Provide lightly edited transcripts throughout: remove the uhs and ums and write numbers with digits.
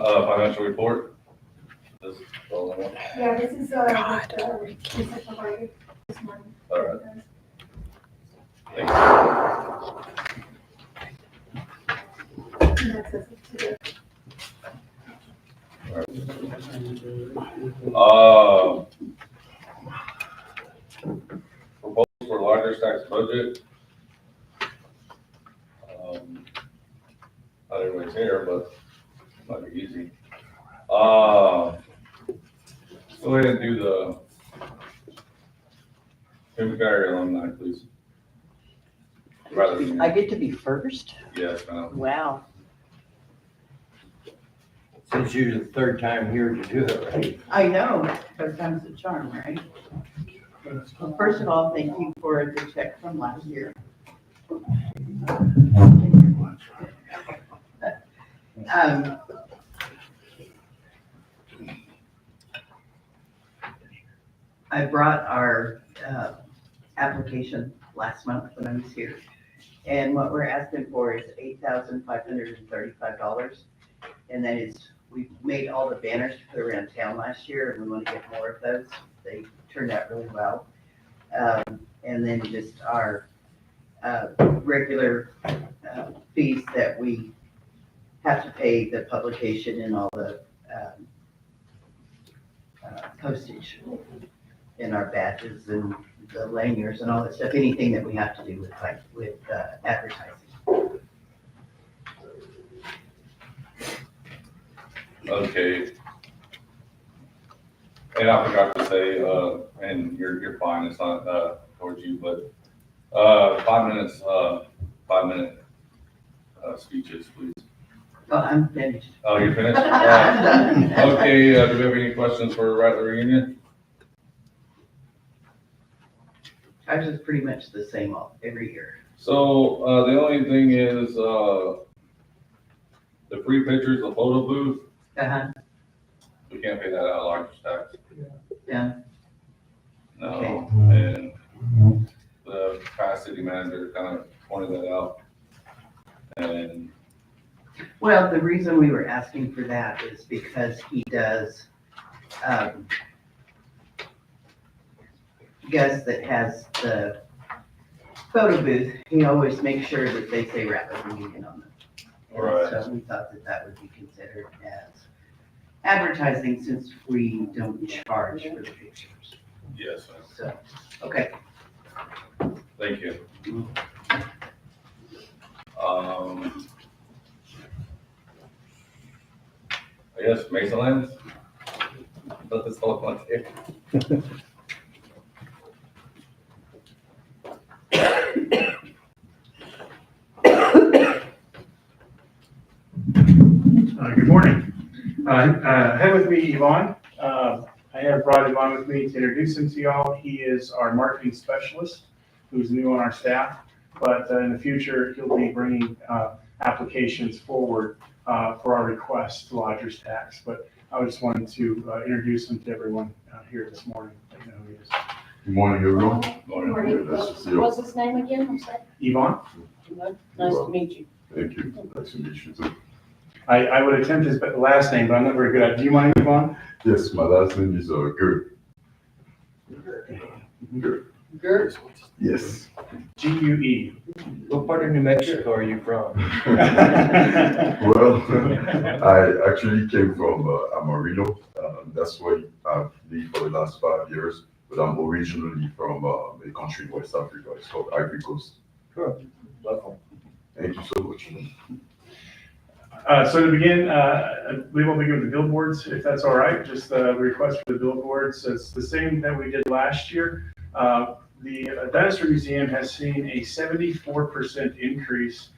Financial report. This is all I want. Yeah, this is, what this is provided this morning. All right. Thank And that's it today. you. Proposal for larger tax budget. Not everybody's here, but it might be easy. Go ahead and do the Tim Carey alumni, please. Rather than, I get to be first? yes, ma'am. Wow. Since you're the third time here to do it, right? I know, third time's the charm, right? Well, first of all, thank you for the check from last year. I brought our application last month when I was here. And what we're asking for is $8,535. And that is, we made all the banners to put around town last year, and we want to get more of those. They turned out really well. And then just our regular fees that we have to pay, the publication and all the postage and our badges and the lanyards and all that stuff, anything that we have to do with advertising. Okay. And I forgot to say, and you're fine, it's not, towards you, but, 5 minute speeches, please. Well, I'm finished. Oh, you're finished? I'm done. Okay, do we have any questions for Rattler Reunion? Ours is pretty much the same every year. So, the only thing is, the free pictures, the photo booth, Uh-huh, we can't pay that out of large tax. yeah. No, and the past city manager kind of pointed that out. And, Well, the reason we were asking for that is because he does, Gus that has the photo booth, he always makes sure that they say Rattler Reunion on them. And Right. so we thought that that would be considered as advertising since we don't charge for the pictures. yes, ma'am. So, okay. Thank you. I guess Masonlands? But this whole one here. Good morning. I have with me Yvonne. I have brought Yvonne with me to introduce him to y'all. He is our marketing specialist who's new on our staff, but in the future, he'll be bringing applications forward for our request to lodger's tax. But I just wanted to introduce him to everyone here this morning. Let you know who he is. Good morning, everyone. Morning. Nice to see you. What's his name again? I'm sorry. Yvonne, Nice to meet you. Thank you. Nice to meet you too. I would attempt his last name, but I'm not very good at it. Do you mind, Yvonne? Yes, my last name is Gert. Gert. Gert? Yes. G-U-E. What part of New Mexico are you from? Well, I actually came from Amarillo. That's where I've lived for the last 5 years, but I'm originally from a country in West Africa. It's called Ivory Coast. Sure. Welcome. Thank you so much. So to begin, we will begin with the billboards, if that's all right. Just the request for the billboards. It's the same that we did last year. The Dinosaur Museum has seen a 74% increase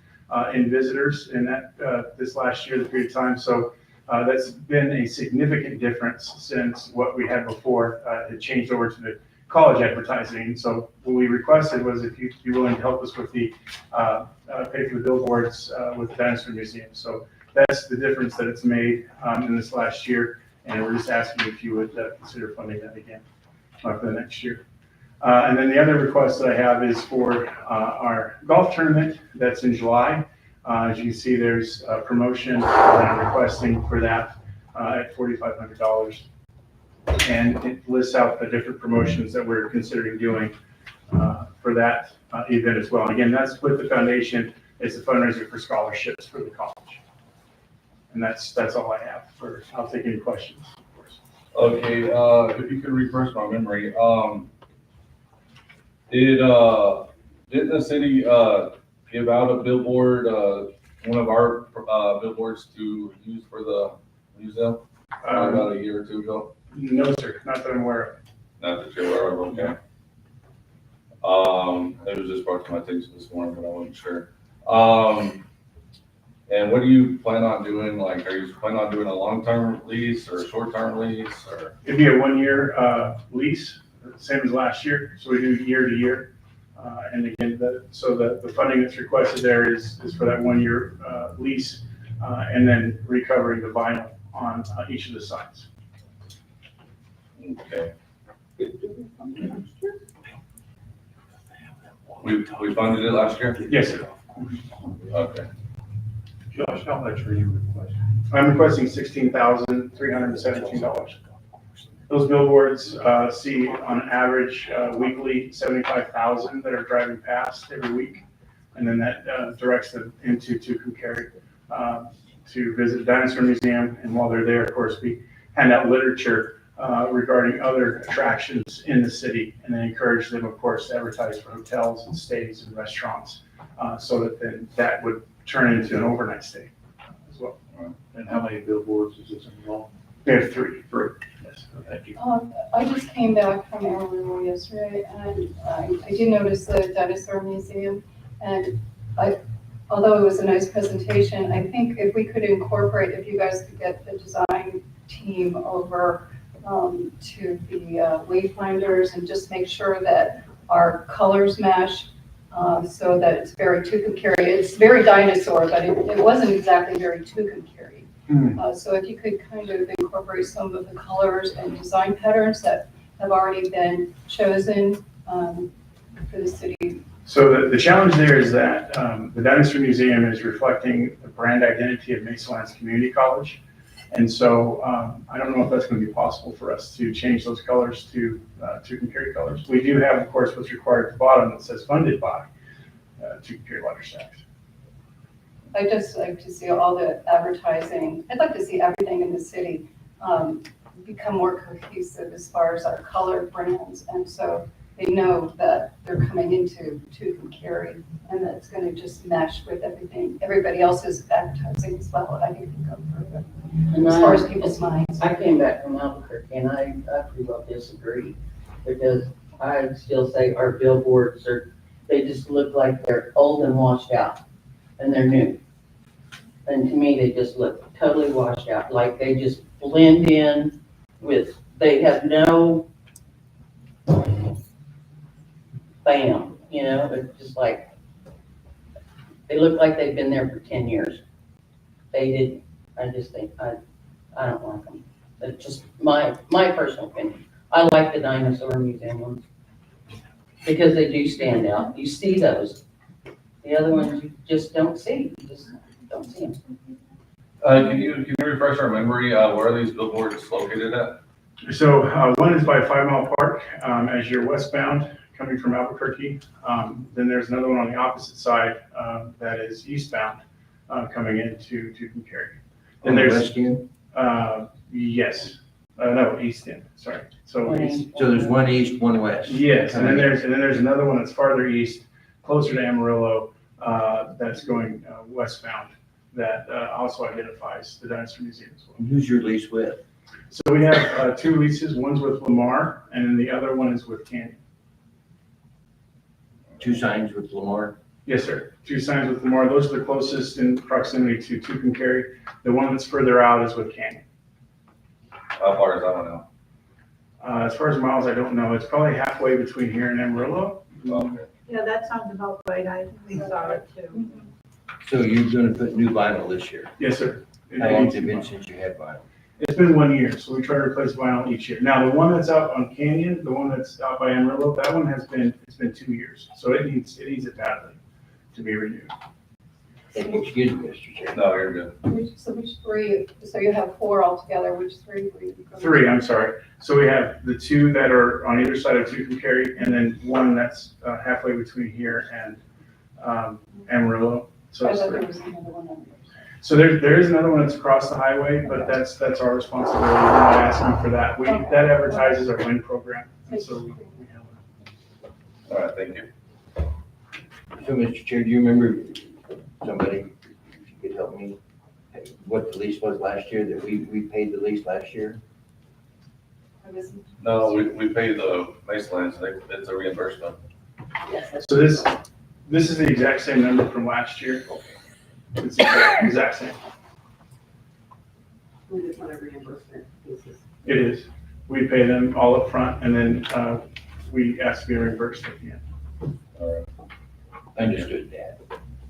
in visitors in that this last year, the period of time. So that's been a significant difference since what we had before. It changed over to the college advertising. So what we requested was if you'd be willing to help us with the pay for the billboards with the Dinosaur Museum. So that's the difference that it's made in this last year. And we're just asking if you would consider funding that again for the next year. And then the other request that I have is for our golf tournament that's in July. As you can see, there's a promotion that I'm requesting for that at $4,500. And it lists out the different promotions that we're considering doing for that event as well. Again, that's with the foundation. It's a fundraiser for scholarships for the college. And that's all I have for, I'll take any questions, of course. Okay, if you could refresh my memory, did the city, give out a billboard, one of our, billboards to use for the museum? About a year or two ago? No, sir, not that I'm aware of. Not that you're aware of, okay. It was just brought to my attention this morning, but I wasn't sure. And what do you plan on doing? Like, are you planning on doing a long-term lease or a short-term lease or? It'd be a 1-year lease, same as last year, so we do year to year. And again, the funding that's requested there is for that 1-year lease, and then recovering the vinyl on each of the signs. Okay. We funded it last year? Yes, sir. Okay. Josh, how much are you requesting? I'm requesting $16,317. Those billboards see on average weekly 75,000 that are driving past every week. And then that directs them into Tucumcari to visit the Dinosaur Museum. And while they're there, of course, we hand out literature regarding other attractions in the city, and then encourage them, of course, to advertise for hotels and stays and restaurants, so that then that would turn into an overnight stay as well. And how many billboards is this involved? We have three. Yes, thank you. I just came back from Amarillo yesterday, and I did notice the Dinosaur Museum, and although it was a nice presentation, I think if we could incorporate, if you guys could get the design team over to the wayfinders and just make sure that our colors mesh, so that it's very Tucumcari. It's very dinosaur, but it wasn't exactly very Tucumcari. So if you could kind of incorporate some of the colors and design patterns that have already been chosen for the city. So the challenge there is that the Dinosaur Museum is reflecting the brand identity of Mesa Lands Community College. And so I don't know if that's going to be possible for us to change those colors to Tucumcari colors. We do have, of course, what's required at the bottom that says funded by Tucumcari Water Stacks. I just like to see all the advertising. I'd like to see everything in the city become more cohesive as far as our color brands. And so they know that they're coming into Tucumcari, and that's going to just mesh with everything, everybody else's advertising as well. I think we go further And as far as people's minds. I came back from Albuquerque and I pretty well disagree, because I still say our billboards they just look like they're old and washed out, and they're new. And to me, they just look totally washed out, like they just blend in with, they have no bam, they're just like, they look like they've been there for 10 years. I just think, I don't like them. That's just my personal opinion. I like the Dinosaur Museum ones because they do stand out. You see those. The other ones you just don't see. You just don't see them. Can you refresh our memory, where are these billboards located at? So one is by 5 Mile Park as you're westbound coming from Albuquerque. Then there's another one on the opposite side that is eastbound coming into Tucumcari. On the west end? Yes. No, east end, sorry. So east. So there's one east, one west. Yes, and then there's another one that's farther east, closer to Amarillo, that's going westbound, that also identifies the Dinosaur Museum as well. And who's your lease with? So we have 2 leases. One's with Lamar, and then the other one is with Canyon. 2 signs with Lamar? Yes, sir. 2 signs with Lamar. Those are the closest in proximity to Tucumcari. The one that's further out is with Canyon. How far is that one out? As far as miles, I don't know. It's probably halfway between here and Amarillo. Okay. Yeah, that sounds about right. We saw it too. So you're gonna put new vinyl this year? Yes, sir. How long has it been since you had vinyl? It's been 1 year, so we try to replace vinyl each year. Now, the one that's out on Canyon, the one that's out by Amarillo, that one it's been 2 years. So it needs it badly to be renewed. Excuse me, Mr. Chair. No, you're good. Which three, so you have four altogether, which three were you? going- Three, I'm sorry. So we have the two that are on either side of Tucumcari, and then one that's halfway between here and Amarillo. So I it's thought three. there was another one on there. So there is another one that's across the highway, but that's our responsibility. We're not asking for that. That advertises our WIN program, and so we handle it. All right, thank you. So, Mr. Chair, do you remember somebody, if you could help me, what the lease was last year, that we paid the lease last year? I was- No, we pay the Macelands, it's a reimbursement. So this is the exact same number from last year. It's the exact same. We just want a reimbursement basis. It is. We pay them all up front, and then we ask to be reimbursed at the end. All right. Understood that,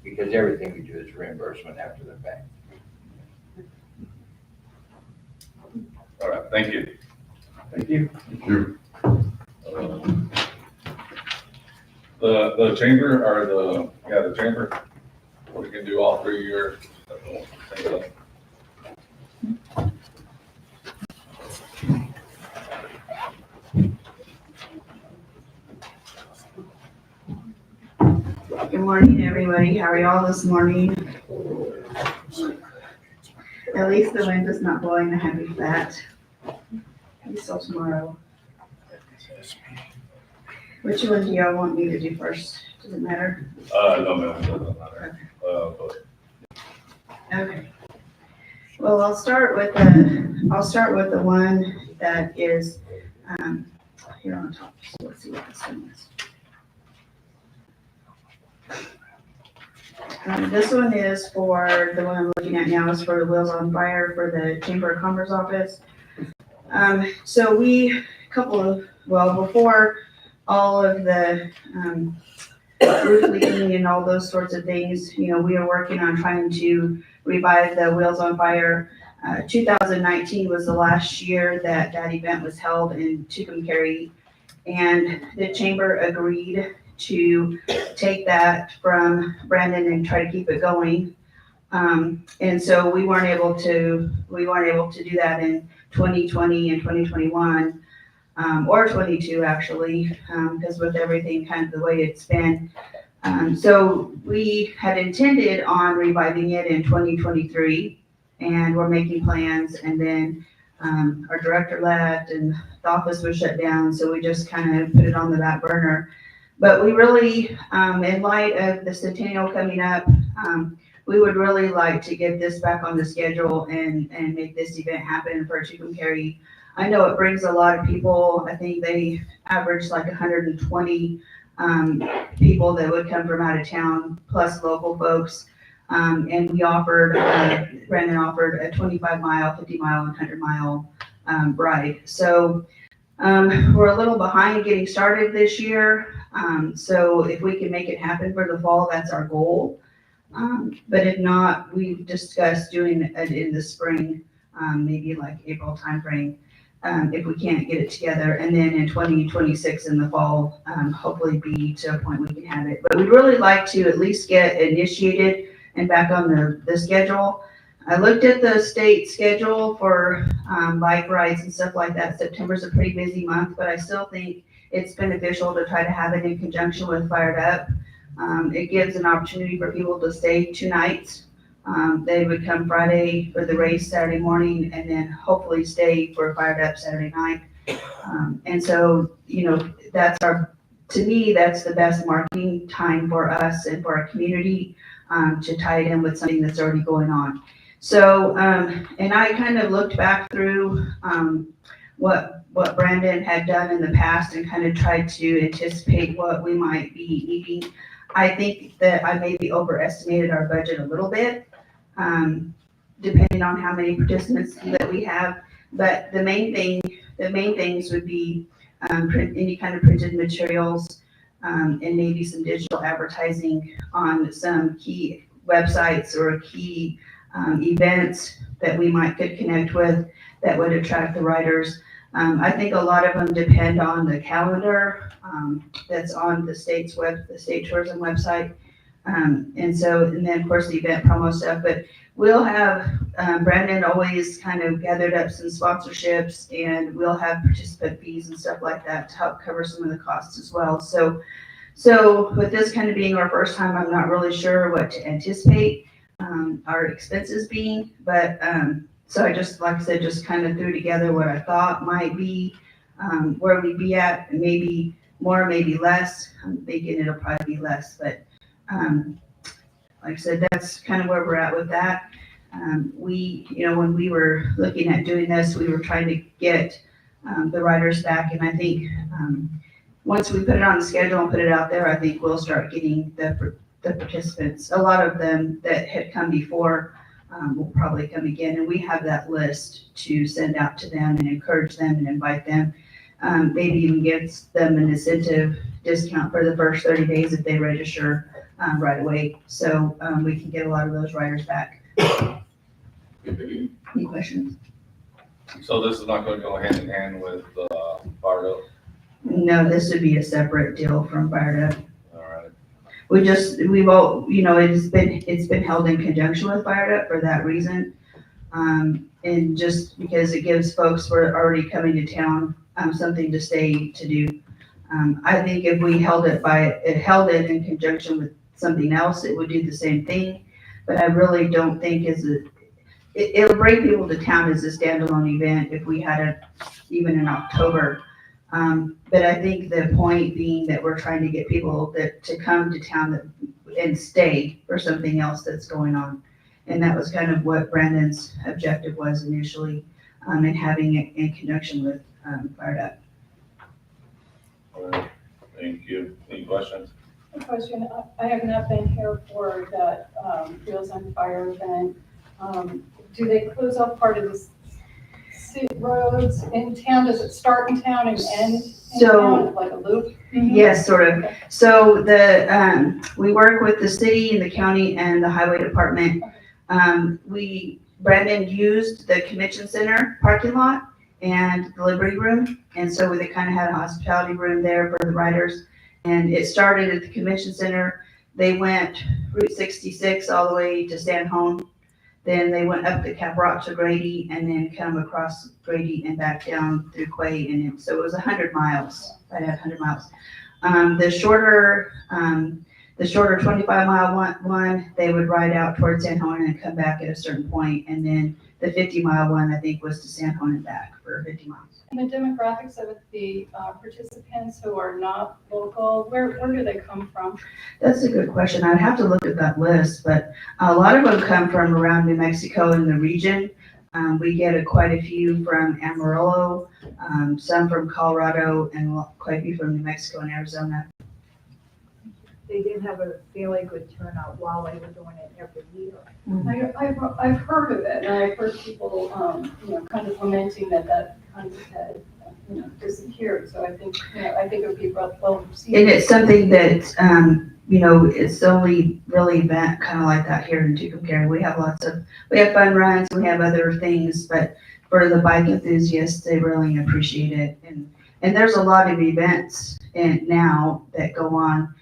because everything we do is reimbursement after the fact. All right, thank you. Thank you. Thank you. The chamber, or the chamber, we can do all 3 years. Good morning, everybody. How are y'all this morning? At least the wind is not blowing. I'm happy for that. Until tomorrow. Which one do y'all want me to do first? Does it matter? No, ma'am, it doesn't matter. But Okay. Well, I'll start with the one that is, here on top. So let's see what this one is. This one is for, the one I'm looking at now is for the Wheels on Fire for the Chamber of Commerce office. So before all of the roof leaking and all those sorts of things, we are working on trying to revive the Wheels on Fire. 2019 was the last year that event was held in Tucumcari, and the chamber agreed to take that from Brandon and try to keep it going. And so we weren't able to do that in 2020 and 2021, or 22 actually, because with everything kind of the way it's been. So we had intended on reviving it in 2023, and we're making plans, and then our director left and the office was shut down, so we just kind of put it on the back burner. But we really, in light of the centennial coming up, we would really like to get this back on the schedule and make this event happen for Tucumcari. I know it brings a lot of people. I think they average like 120 people that would come from out of town, plus local folks. And we offered, Brandon offered a 25-mile, 50-mile, and 100-mile ride. So we're a little behind getting started this year. So if we can make it happen for the fall, that's our goal. But if not, we've discussed doing it in the spring, maybe like April timeframe, if we can't get it together. And then in 2026 in the fall, hopefully be to a point we can have it. But we'd really like to at least get initiated and back on the schedule. I looked at the state schedule for bike rides and stuff like that. September's a pretty busy month, but I still think it's beneficial to try to have it in conjunction with Fired Up. It gives an opportunity for people to stay 2 nights. They would come Friday for the race Saturday morning, and then hopefully stay for Fired Up Saturday night. And so, to me, that's the best marketing time for us and for our community, to tie it in with something that's already going on. So, and I kind of looked back through what Brandon had done in the past and kind of tried to anticipate what we might be needing. I think that I maybe overestimated our budget a little bit, depending on how many participants that we have. But the main things would be any kind of printed materials, and maybe some digital advertising on some key websites or key events that we could connect with that would attract the riders. I think a lot of them depend on the calendar that's on the state tourism website. And so, and then of course the event promo stuff, but we'll have, Brandon always kind of gathered up some sponsorships, and we'll have participant fees and stuff like that to help cover some of the costs as well. So with this kind of being our first time, I'm not really sure what to anticipate, our expenses being, but, so I just, like I said, just kind of threw together what I thought might be, where we'd be at, maybe more, maybe less. I'm thinking it'll probably be less, but, like I said, that's kind of where we're at with that. We, when we were looking at doing this, we were trying to get, the riders back, and I think, once we put it on the schedule and put it out there, I think we'll start getting the participants. A lot of them that had come before, will probably come again, and we have that list to send out to them and encourage them and invite them. Maybe even gives them an incentive discount for the first 30 days if they register right away. So we can get a lot of those riders back. Any questions? So this is not gonna go hand in hand with, Fired Up? No, this would be a separate deal from Fired Up. All right. We've all, it's been held in conjunction with Fired Up for that reason. And just because it gives folks who are already coming to town, something to stay to do. I think if we held it in conjunction with something else, it would do the same thing. But I really don't think it'll bring people to town as a standalone event if we had it even in October. But I think the point being that we're trying to get people to come to town and stay for something else that's going on. And that was kind of what Brandon's objective was initially, and having it in conjunction with Fired Up. All right. Thank you. Any questions? A question, I have not been here for that Wheels on Fire event. Do they close off part of the roads in town? Does it start in town and end in town, like a loop? Yes, sort of. So we work with the city and the county and the highway department. Brandon used the convention center parking lot and the Liberty Room. And so they kind of had a hospitality room there for the riders. And it started at the convention center. They went Route 66 all the way to San Juan. Then they went up the Cap Rock to Grady, and then come across Grady and back down through Quay. And so it was 100 miles, right at 100 miles. The shorter 25-mile one, they would ride out towards San Juan and come back at a certain point. And then the 50-mile one, I think, was to San Juan and back for 50 miles. And the demographics of the participants who are not local, where do they come from? That's a good question. I'd have to look at that list, but a lot of them come from around New Mexico and the region. We get quite a few from Amarillo, some from Colorado, and quite a few from New Mexico and Arizona. They did have a fairly good turnout while they were doing it every year. I've heard of it, and I've heard people, kind of lamenting that kind of had, disappeared. So I think it would be well received. And it's something that, it's the only really event kind of like that here in Tucumcari. We have fun runs, we have other things, but for the bike enthusiasts, they really appreciate it. And there's a lot of events now that go on.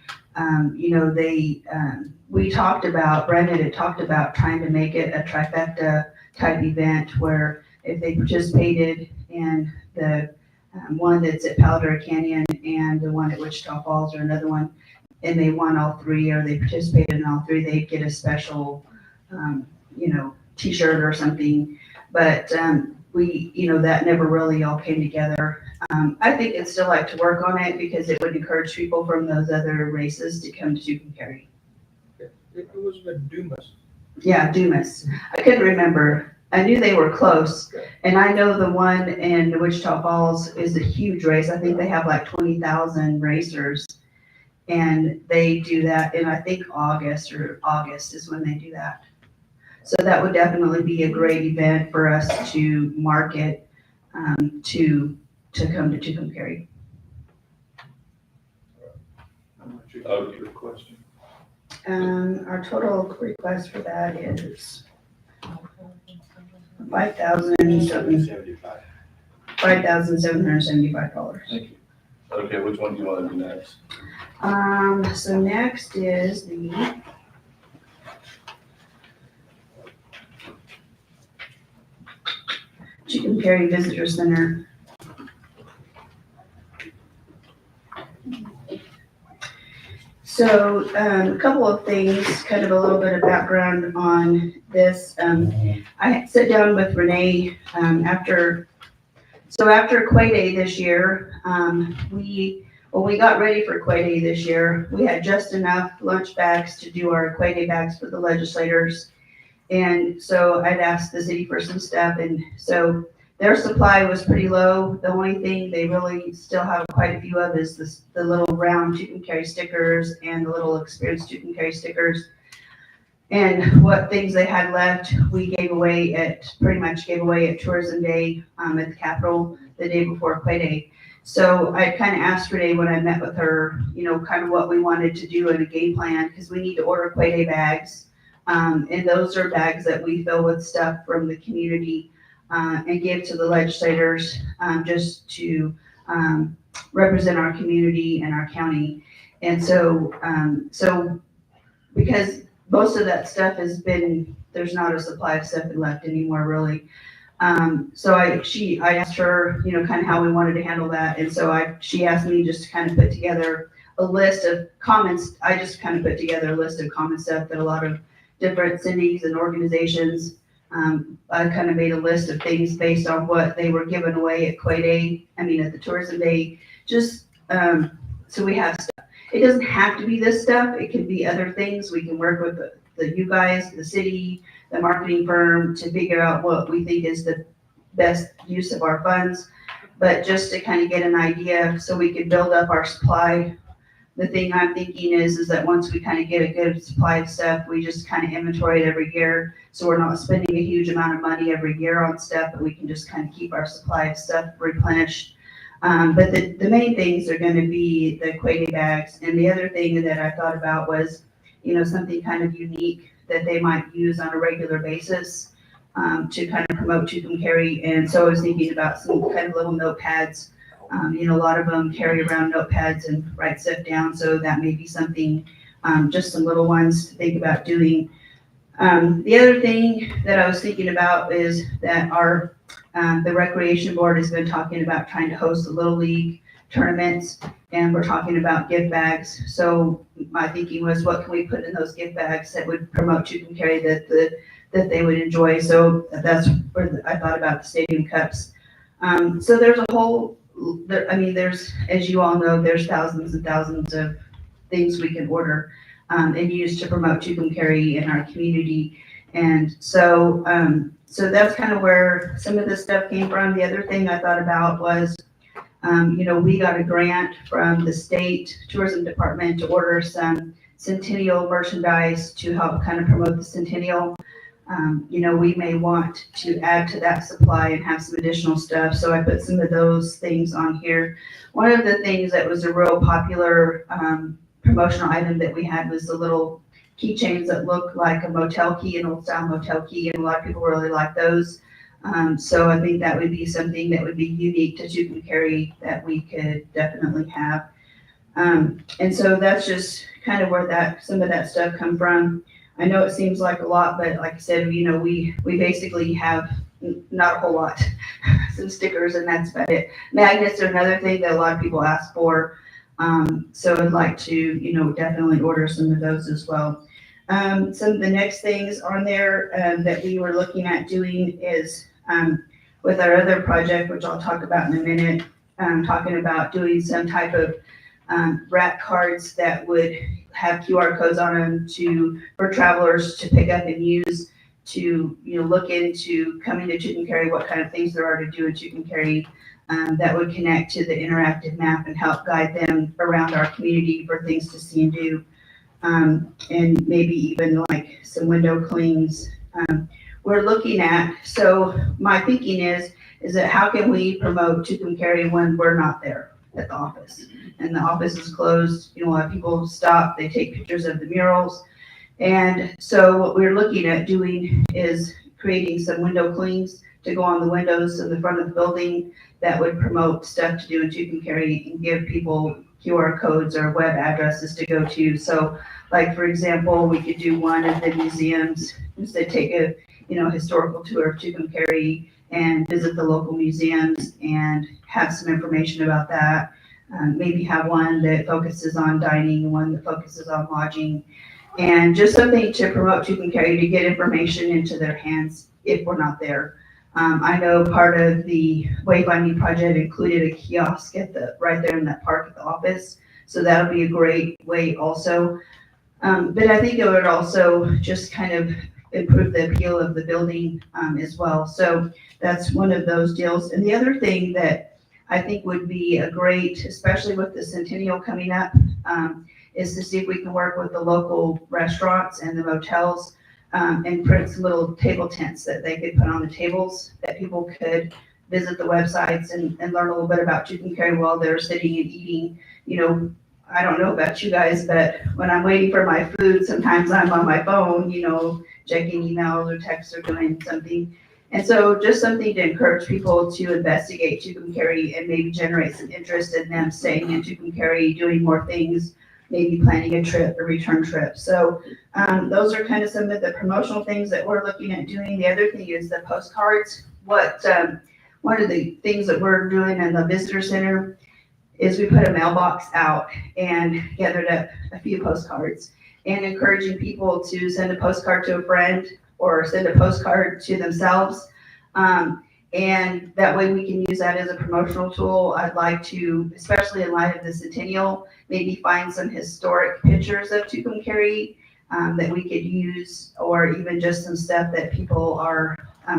Brandon had talked about trying to make it a trifecta type event where if they participated in the one that's at Palo Duro Canyon and the one at Wichita Falls or another one, and they won all three or they participated in all three, they'd get a special, t-shirt or something. But that never really all came together. I think I'd still like to work on it because it would encourage people from those other races to come to Tucumcari. It was with Dumas. Yeah, Dumas. I couldn't remember. I knew they were close. And I know the one in Wichita Falls is a huge race. I think they have like 20,000 racers. And they do that in, I think, August is when they do that. So that would definitely be a great event for us to market to come to Tucumcari. How much you got your question? Our total request for that is $5,775. Thank you. Okay, which one do you wanna do next? So next is the Chicken Perry Visitor Center. So, a couple of things, kind of a little bit of background on this. I sat down with Renee, after Quay Day this year, when we got ready for Quay Day this year, we had just enough lunch bags to do our Quay Day bags for the legislators. And so I'd asked the city for some stuff, and so their supply was pretty low. The only thing they really still have quite a few of is the little round you can carry stickers and the little experienced you can carry stickers. And what things they had left, we pretty much gave away at Tourism Day, at the Capitol the day before Quay Day. So I kind of asked Renee when I met with her, kind of what we wanted to do in a game plan, because we need to order Quay Day bags. And those are bags that we fill with stuff from the community, and give to the legislators, just to, represent our community and our county. And so, because most of that stuff there's not a supply of stuff left anymore, really. So I asked her, kind of how we wanted to handle that. And so she asked me just to kind of put together a list of comments. I just kind of put together a list of common stuff that a lot of different cities and organizations, I kind of made a list of things based on what they were giving away at Quay Day, at the Tourism Day, just, so we have stuff. It doesn't have to be this stuff, it can be other things. We can work with you guys, the city, the marketing firm to figure out what we think is the best use of our funds. But just to kind of get an idea so we can build up our supply. The thing I'm thinking is that once we kind of get a good supply of stuff, we just kind of inventory it every year. So we're not spending a huge amount of money every year on stuff, but we can just kind of keep our supply of stuff replenished. But the main things are going to be the Quay Day bags. And the other thing that I thought about was, something kind of unique that they might use on a regular basis, to kind of promote Tucumcari Carry. And so I was thinking about some kind of little notepads. A lot of them carry around notepads and write stuff down, so that may be something, just some little ones to think about doing. The other thing that I was thinking about is that the recreation board has been talking about trying to host a little league tournaments, and we're talking about gift bags. So my thinking was, what can we put in those gift bags that would promote Tucumcari Carry that they would enjoy? So that's where I thought about the stadium cups. So there's a whole, there's, as you all know, there's thousands and thousands of things we can order, and use to promote Tucumcari Carry in our community. And so, so that's kind of where some of this stuff came from. The other thing I thought about was, we got a grant from the state tourism department to order some Centennial merchandise to help kind of promote the Centennial. We may want to add to that supply and have some additional stuff. So I put some of those things on here. One of the things that was a real popular, promotional item that we had was the little keychains that look like a motel key, an old style motel key, and a lot of people really like those. So I think that would be something that would be unique to Tucumcari Carry that we could definitely have. And so that's just kind of where some of that stuff come from. I know it seems like a lot, but like I said, we basically have not a whole lot, some stickers, and that's about it. Magnets are another thing that a lot of people ask for. So I'd like to, definitely order some of those as well. Some of the next things on there that we were looking at doing is with our other project, which I'll talk about in a minute, talking about doing some type of wrap cards that would have QR codes on them for travelers to pick up and use to, look into coming to Tucumcari Carry, what kind of things there are to do in Tucumcari Carry, that would connect to the interactive map and help guide them around our community for things to see and do. And maybe even like some window clings. We're looking at, so my thinking is that how can we promote Tucumcari Carry when we're not there at the office? And the office is closed, a lot of people stop, they take pictures of the murals. And so what we're looking at doing is creating some window clings to go on the windows in the front of the building that would promote stuff to do in Tucumcari and give people QR codes or web addresses to go to. So like, for example, we could do one of the museums, just to take a, historical tour of Tucumcari and visit the local museums and have some information about that. Maybe have one that focuses on dining, one that focuses on lodging, and just something to promote Tucumcari, to get information into their hands if we're not there. I know part of the wayfinding project included a kiosk right there in that park at the office, so that'll be a great way also. But I think it would also just kind of improve the appeal of the building as well. So that's one of those deals. And the other thing that I think would be a great, especially with the centennial coming up, is to see if we can work with the local restaurants and the motels and print some little table tents that they could put on the tables, that people could visit the websites and learn a little bit about Tucumcari while they're sitting and eating. I don't know about you guys, but when I'm waiting for my food, sometimes I'm on my phone, checking emails or texts or doing something. And so just something to encourage people to investigate Tucumcari and maybe generate some interest in them staying in Tucumcari, doing more things, maybe planning a trip, a return trip. So those are kind of some of the promotional things that we're looking at doing. The other thing is the postcards. One of the things that we're doing in the visitor center is we put a mailbox out and gathered up a few postcards and encouraging people to send a postcard to a friend or send a postcard to themselves. And that way we can use that as a promotional tool. I'd like to, especially in light of the centennial, maybe find some historic pictures of Tucumcari that we could use, or even just some stuff that people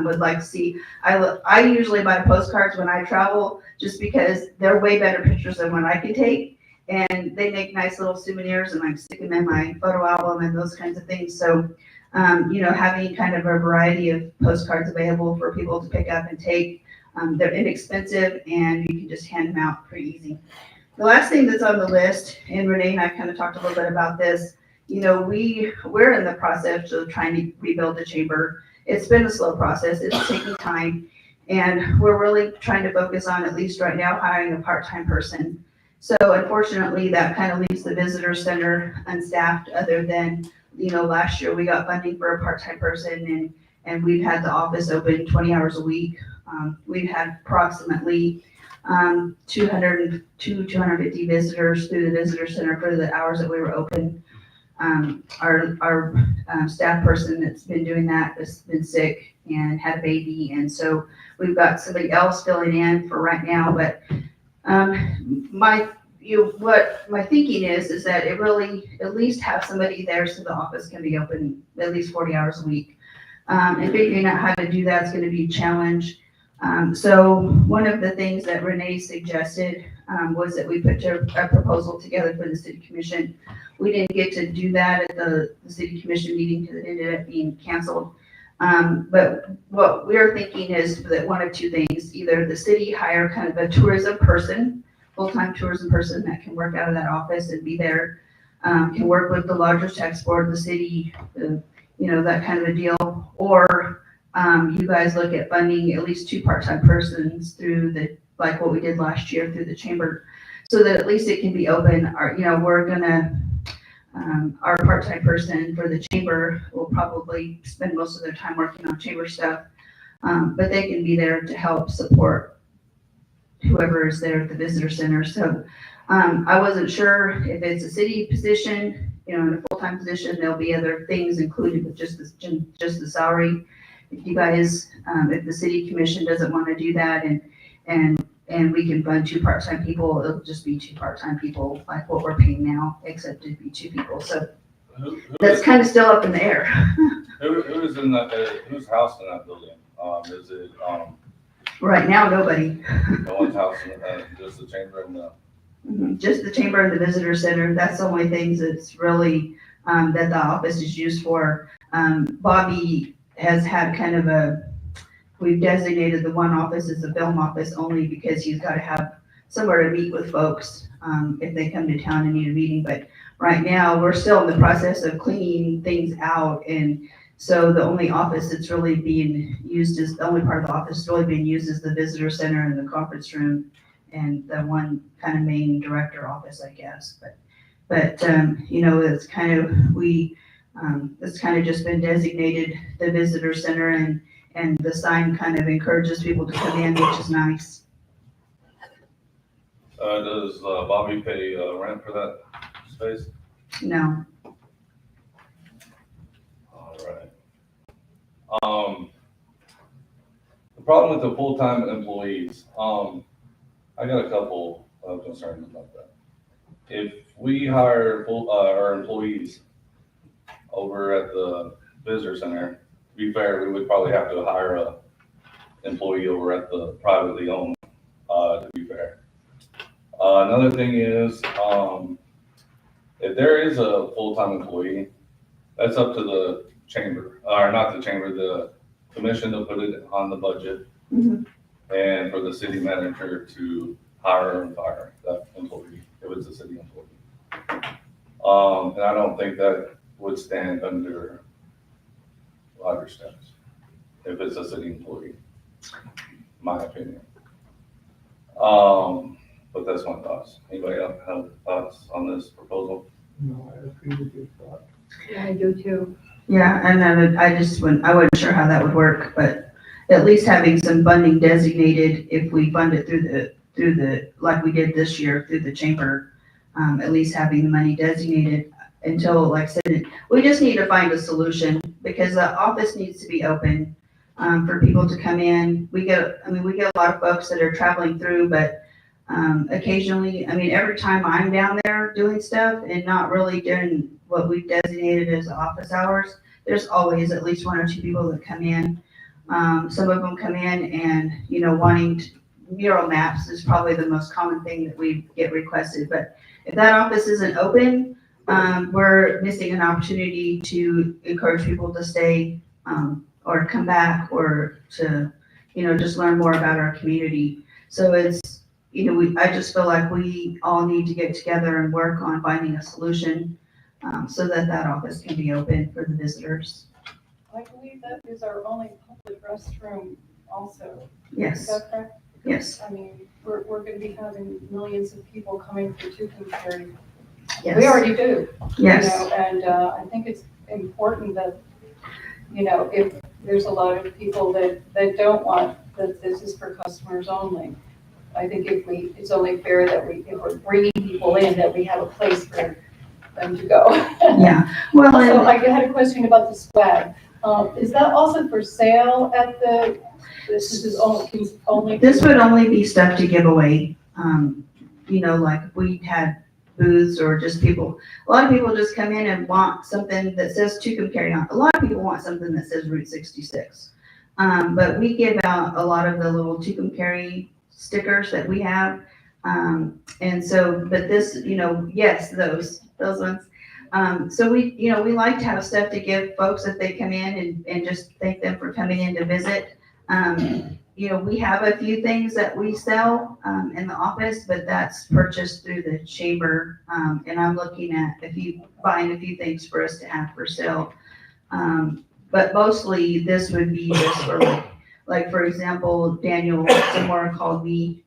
would like to see. I usually buy postcards when I travel just because they're way better pictures than what I can take. And they make nice little souvenirs, and I stick them in my photo album and those kinds of things. So, having kind of a variety of postcards available for people to pick up and take. They're inexpensive and you can just hand them out pretty easy. The last thing that's on the list, and Renee and I kind of talked a little bit about this, we're in the process of trying to rebuild the chamber. It's been a slow process. It's taking time. And we're really trying to focus on, at least right now, hiring a part-time person. So unfortunately, that kind of leaves the visitor center unstaffed, other than, last year we got funding for a part-time person, and we've had the office open 20 hours a week. We've had approximately 250 visitors through the visitor center for the hours that we were open. Our staff person that's been doing that has been sick and had a baby, and so we've got somebody else filling in for right now. But what my thinking is that it really at least have somebody there so the office can be open at least 40 hours a week. And figuring out how to do that is going to be a challenge. So one of the things that Renee suggested was that we put a proposal together for the city commission. We didn't get to do that at the city commission meeting because it ended up being canceled. But what we're thinking is that one of two things: either the city hire kind of a tourism person, full-time tourism person that can work out of that office and be there, can work with the larger tax board, the city, that kind of a deal, or you guys look at funding at least 2 part-time persons through like what we did last year through the chamber, so that at least it can be open. We're gonna, our part-time person for the chamber will probably spend most of their time working on chamber stuff, but they can be there to help support whoever is there at the visitor center. So I wasn't sure if it's a city position, in a full-time position, there'll be other things included with just the salary. If you guys, if the city commission doesn't want to do that and we can fund 2 part-time people, it'll just be 2 part-time people like what we're paying now, except it'd be 2 people. So that's kind of still up in the air. Who is in that, whose house in that building? Is it, Right now, nobody. no one's house, just the chamber and the? Just the chamber and the visitor center. That's the only things that's really, that the office is used for. Bobby has had kind of we've designated the one office as a film office only because he's got to have somewhere to meet with folks if they come to town and need a meeting. But right now, we're still in the process of cleaning things out and So the only office that's really being used is, the only part of the office that's really being used is the visitor center and the conference room and the one kind of main director office, I guess. But you know, it's kind of, it's kind of just been designated the visitor center, and the sign kind of encourages people to come in, which is nice. Does Bobby pay rent for that space? No, All right. The problem with the full-time employees, I got a couple of concerns about that. If we hire our employees over at the visitor center, to be fair, we would probably have to hire a employee over at the privately owned, to be fair. Another thing is, if there is a full-time employee, that's up to the chamber, or not the chamber, the commission to put it on the budget. Mhm. And for the city manager to hire and fire that employee, if it's a city employee. And I don't think that would stand under Roger steps, if it's a city employee, my opinion. But that's my thoughts. Anybody else have thoughts on this proposal? No, I agree with your thought. Yeah, I do too. yeah, and then I wasn't sure how that would work, but at least having some funding designated, if we fund it through the, like we did this year through the chamber, at least having the money designated until, like I said, we just need to find a solution, because the office needs to be open, for people to come in. We get a lot of folks that are traveling through, but occasionally, every time I'm down there doing stuff and not really doing what we've designated as office hours, there's always at least one or two people that come in. Some of them come in and, wanting mural maps is probably the most common thing that we get requested. But if that office isn't open, we're missing an opportunity to encourage people to stay, or come back, or to, just learn more about our community. So it's, I just feel like we all need to get together and work on finding a solution, so that office can be open for the visitors. I believe that is our only public restroom also. Is Yes, that correct? yes, We're going to be having millions of people coming for Tucumcari. yes. We already do. Yes, And I think it's important that, if there's a lot of people that don't want, that this is for customers only. I think it's only fair that if we're bringing people in, that we have a place for them to go. yeah. Well, Also, and I had a question about the swag. Is that also for sale at this is only? this would only be stuff to give away. Like we had booths, or just people, a lot of people just come in and want something that says Tucumcari on. A lot of people want something that says Route 66. But we give out a lot of the little Tucumcari stickers that we have. And so, but this, yes, those ones. So we like to have stuff to give folks if they come in, and just thank them for coming in to visit. We have a few things that we sell, in the office, but that's purchased through the chamber. And I'm looking at buying a few things for us to have for sale. But mostly this would be just for like, for example, Daniel Zamora called me,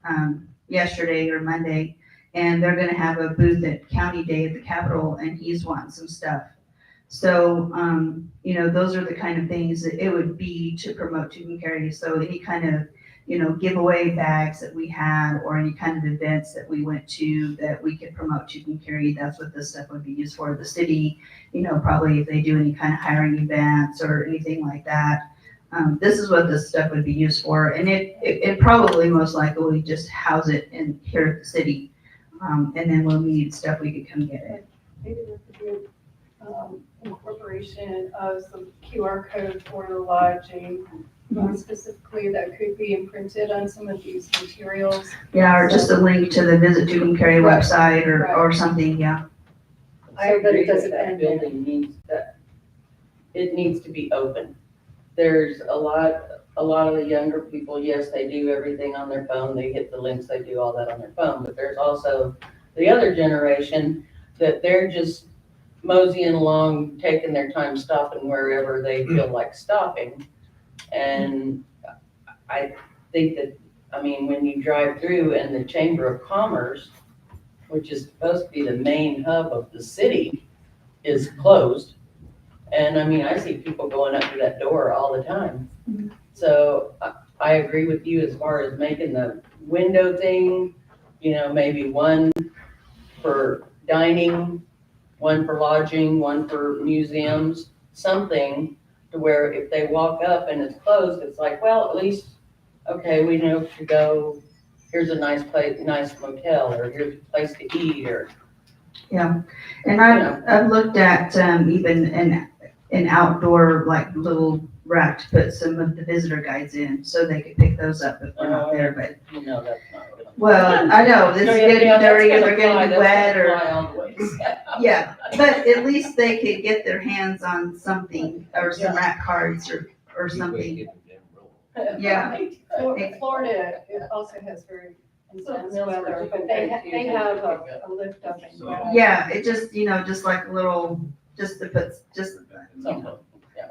yesterday or Monday, and they're gonna have a booth at County Day at the Capitol, and he's wanting some stuff. So, those are the kind of things that it would be to promote Tucumcari. So any kind of, giveaway bags that we had, or any kind of events that we went to that we could promote Tucumcari, that's what this stuff would be used for. The city, probably if they do any kind of hiring events or anything like that, this is what this stuff would be used for. And it probably most likely we just house it in here at the city. And then when we need stuff, we could come get it. Maybe there could be incorporation of some QR code for the lodging, specifically that could be imprinted on some of these materials. Yeah, or just a link to the Visit Tucumcari Right. website, or Right. something, yeah. I So that it agree doesn't that end building it needs to be open. There's a lot of the younger people, yes, they do everything on their phone, they hit the links, they do all that on their phone, but there's also the other generation that they're just moseying along, taking their time stopping wherever they feel like stopping. And I think that, I mean, when you drive through and the Chamber of Commerce, which is supposed to be the main hub of the city, is closed. And I mean, I see people going up to that door all the time. So I agree with you as far as making the window thing, maybe one for dining, one for lodging, one for museums, something to where if they walk up and it's closed, it's like, well, at least, okay, we know to go, here's a nice place, nice motel, or here's a place to eat, or. Yeah, and I've looked at, even an outdoor, like, little rack to put some of the visitor guides in, so they could pick those up if we're not there, but, That's not really. well, I know, this is getting dirty, or they're gonna be wet, or, or. yeah, but at least they could get their hands on something, or some rack cards, or something. Yeah. Florida, it also has very intense weather, but they have a lift up and down. Yeah, it just, just like a little, just to put, just,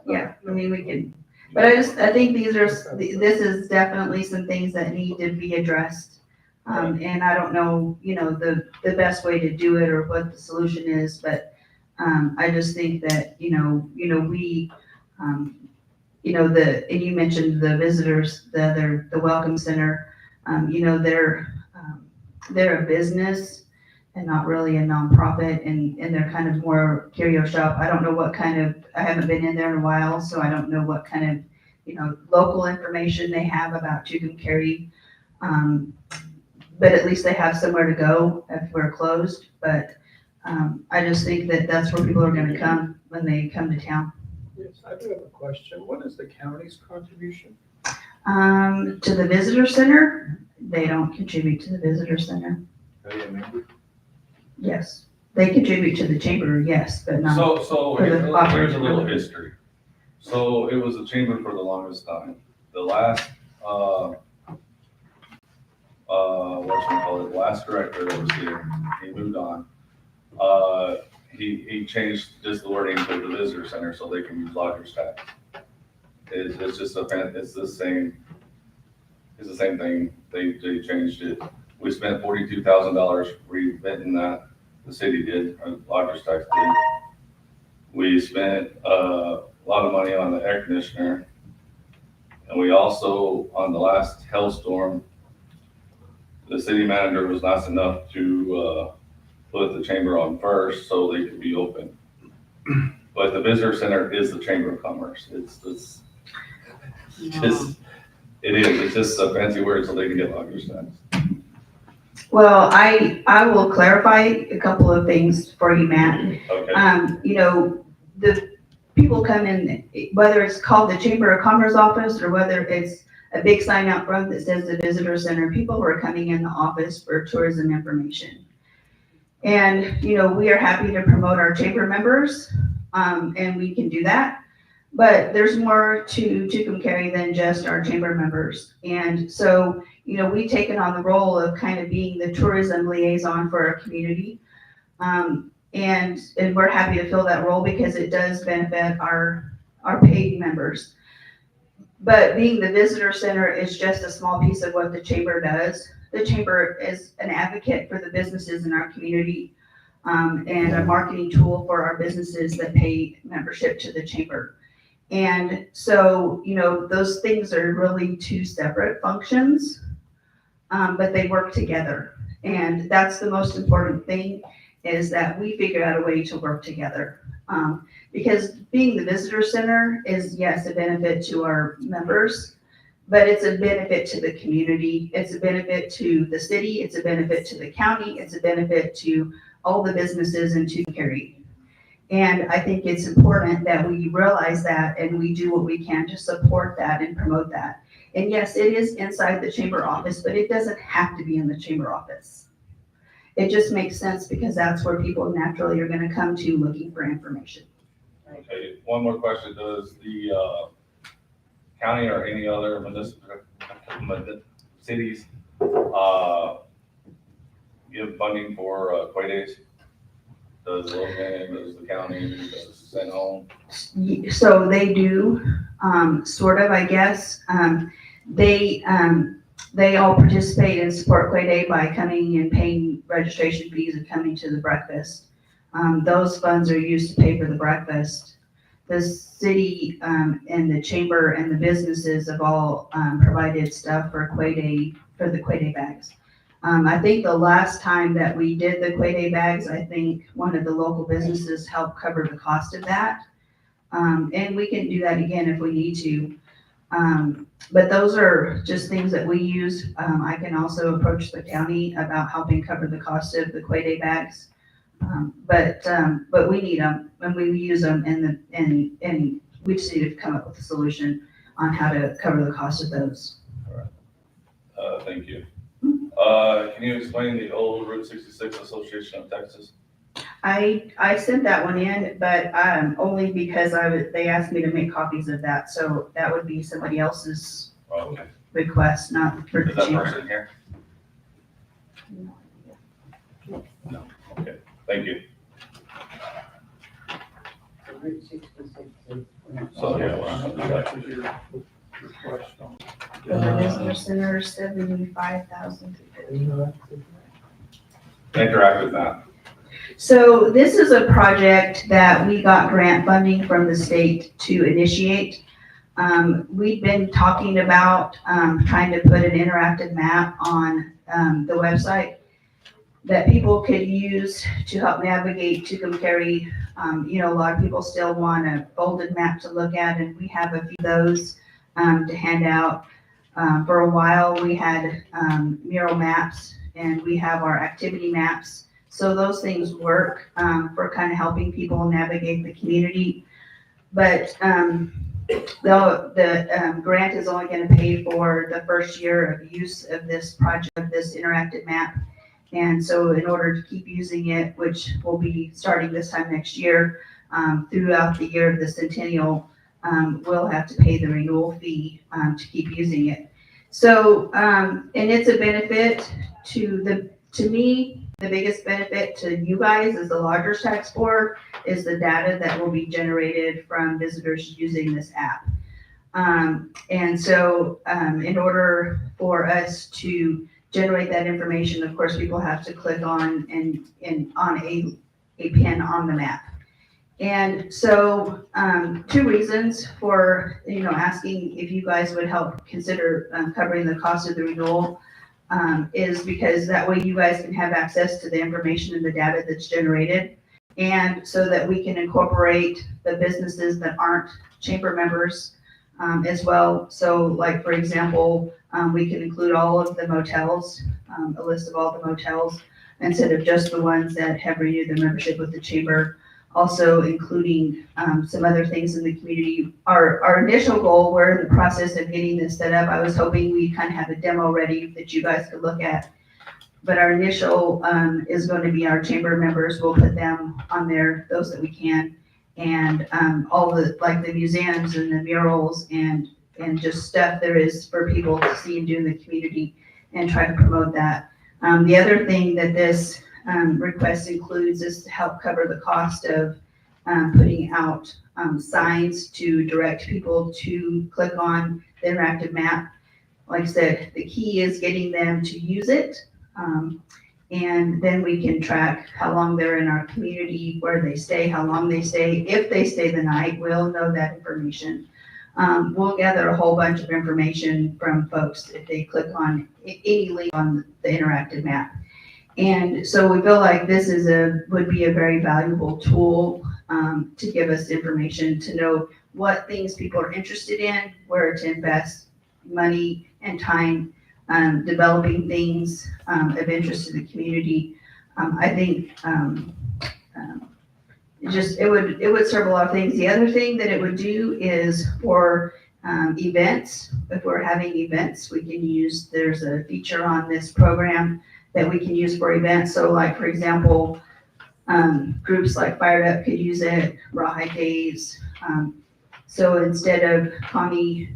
yeah, I mean, we can, but I think this is definitely some things that need to be addressed. And I don't know, the best way to do it or what the solution is, but, I just think that, we, and you mentioned the visitors, the welcome center, they're a business and not really a nonprofit, and they're kind of more curio shop. I don't know what kind of, I haven't been in there in a while, so I don't know what kind of, local information they have about Tucumcari. But at least they have somewhere to go if we're closed. But I just think that that's where people are gonna come when they come to town. Yes, I do have a question. What is the county's contribution? To the visitor center, they don't contribute to the visitor center. Are you a member? Yes, they contribute to the chamber, yes, but not. So for the here's a operation. little history. So it was a chamber for the longest time. The last, the last director that was here, he moved on. He changed just the wording to the visitor center so they can use lodger's tax. It's just it's the same thing. They changed it. We spent $42,000 reventing that. The city did, or lodger's tax did. We spent a lot of money on the air conditioner. And we also, on the last hailstorm, the city manager was nice enough to put the chamber on first so they could be open. But the visitor center is the Chamber of Commerce. It's just a fancy word so they can get lodger's tax. Well, I will clarify a couple of things for you, Matt. Okay. The people come in, whether it's called the Chamber of Commerce office or whether it's a big sign out front that says the visitor center, people who are coming in the office for tourism information. And, we are happy to promote our chamber members, and we can do that. But there's more to Tucumcari than just our chamber members. And so, we've taken on the role of kind of being the tourism liaison for our community. And we're happy to fill that role because it does benefit our paid members. But being the visitor center is just a small piece of what the chamber does. The chamber is an advocate for the businesses in our community, and a marketing tool for our businesses that pay membership to the chamber. And so, those things are really two separate functions, but they work together. And that's the most important thing, is that we figure out a way to work together. Because being the visitor center is, yes, a benefit to our members, but it's a benefit to the community. It's a benefit to the city. It's a benefit to the county. It's a benefit to all the businesses in Tucumcari. And I think it's important that we realize that and we do what we can to support that and promote that. And yes, it is inside the chamber office, but it doesn't have to be in the chamber office. It just makes sense because that's where people naturally are going to come to looking for information. Okay, one more question. Does the county or any other cities give funding for Quay Days? Does Logan, does the county, does St. Home? So they do, sort of, I guess. They all participate in Support Quay Day by coming and paying registration fees and coming to the breakfast. Those funds are used to pay for the breakfast. The city, and the chamber and the businesses have all, provided stuff for Quay Day, for the Quay Day bags. I think the last time that we did the Quay Day bags, I think one of the local businesses helped cover the cost of that. And we can do that again if we need to. But those are just things that we use. I can also approach the county about helping cover the cost of the Quay Day bags. But we need them and we use them and we just need to come up with a solution on how to cover the cost of those. Thank you. Can you explain the old Route 66 Association of Texas? I sent that one in, but, only because they asked me to make copies of that. So that would be somebody else's Oh, okay. request, not for Is the that chamber. person here? No. Okay, thank you. Route 66 is- So, yeah, we're not gonna do that. That was your request on. For the visitor center, 75,000. Interactive map. So this is a project that we got grant funding from the state to initiate. We've been talking about, trying to put an interactive map on, the website that people could use to help navigate Tucumcari. A lot of people still want a folded map to look at, and we have a few of those, to hand out. For a while, we had, mural maps, and we have our activity maps. So those things work, for kind of helping people navigate the community. But, the grant is only gonna pay for the first year of use of this project, of this interactive map. And so in order to keep using it, which will be starting this time next year, throughout the year of the centennial, we'll have to pay the renewal fee, to keep using it. So, and it's a benefit to me, the biggest benefit to you guys as the Lodgers Tax Board is the data that will be generated from visitors using this app. And so, in order for us to generate that information, of course, people have to click on on a pin on the map. And so, 2 reasons for, asking if you guys would help consider covering the cost of the renewal, is because that way you guys can have access to the information and the data that's generated. And so that we can incorporate the businesses that aren't chamber members, as well. So like, for example, we can include all of the motels, a list of all the motels, instead of just the ones that have renewed their membership with the chamber. Also including, some other things in the community. Our initial goal, we're in the process of getting this set up. I was hoping we'd kind of have a demo ready that you guys could look at. But our initial, is going to be our chamber members. We'll put them on there, those that we can. And, all the, like the museums and the murals and just stuff there is for people to see and do in the community and try to promote that. The other thing that this, request includes is to help cover the cost of, putting out, signs to direct people to click on the interactive map. Like I said, the key is getting them to use it. And then we can track how long they're in our community, where they stay, how long they stay. If they stay the night, we'll know that information. We'll gather a whole bunch of information from folks if they click on any link on the interactive map. And so we feel like this would be a very valuable tool, to give us information to know what things people are interested in, where to invest money and time, developing things, of interest to the community. I think, it would serve a lot of things. The other thing that it would do is for, events. If we're having events, we can use, there's a feature on this program that we can use for events. So like, for example, groups like Fired Up could use it, Rawhide Days. So instead of Connie,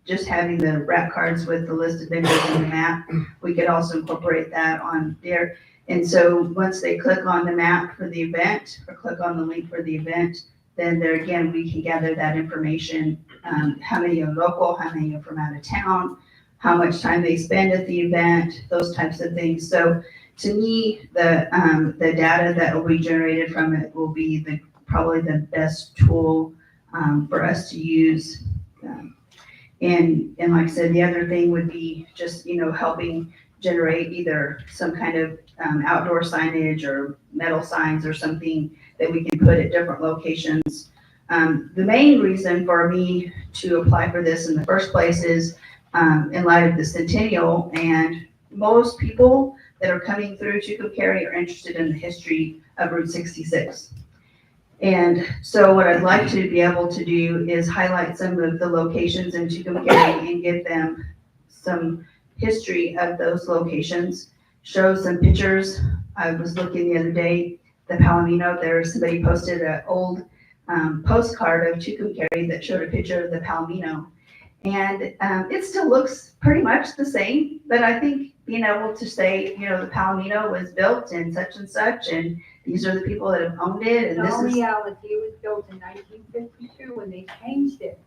just having the rap cards with the list of vendors on the map, we could also incorporate that on there. And so once they click on the map for the event or click on the link for the event, then there again, we can gather that information. How many are local, how many are from out of town, how much time they spend at the event, those types of things. So to me, the data that will be generated from it will be probably the best tool for us to use. And like I said, the other thing would be just, helping generate either some kind of outdoor signage or metal signs or something that we can put at different locations. The main reason for me to apply for this in the first place is in light of the centennial, and most people that are coming through Tucumcari are interested in the history of Route 66. And so what I'd like to be able to do is highlight some of the locations in Tucumcari and give them some history of those locations, show some pictures. I was looking the other day, the Palomino, somebody posted an old postcard of Tucumcari that showed a picture of the Palomino. And it still looks pretty much the same, but I think being able to say, the Palomino was built in such and such, and these are the people that have owned it, and The this is, reality was built in 1952 when they changed it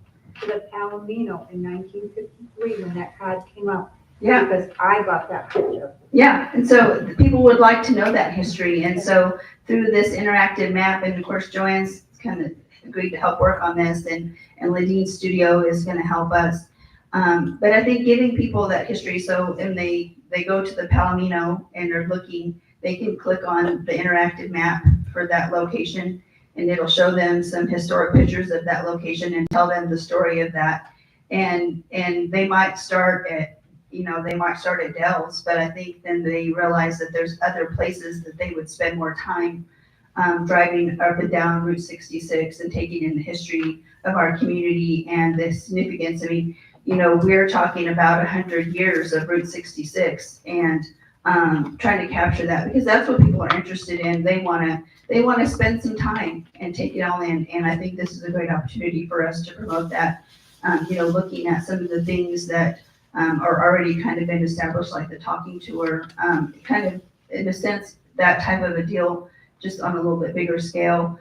to the Palomino in 1953 when that card came out. yeah. Because I got that picture. Yeah, and so the people would like to know that history, and so through this interactive map, and of course Joanne's kind of agreed to help work on this, and Ladine's studio is going to help us. But I think giving people that history, so when they go to the Palomino and they're looking, they can click on the interactive map for that location, and it'll show them some historic pictures of that location and tell them the story of that. And they might start at Dell's, but I think then they realize that there's other places that they would spend more time driving up and down Route 66 and taking in the history of our community and the significance. I mean, we're talking about 100 years of Route 66 and trying to capture that, because that's what people are interested in. They want to spend some time and take it all in. And I think this is a great opportunity for us to promote that, looking at some of the things that are already kind of been established, like the talking tour, kind of in a sense, that type of a deal, just on a little bit bigger scale.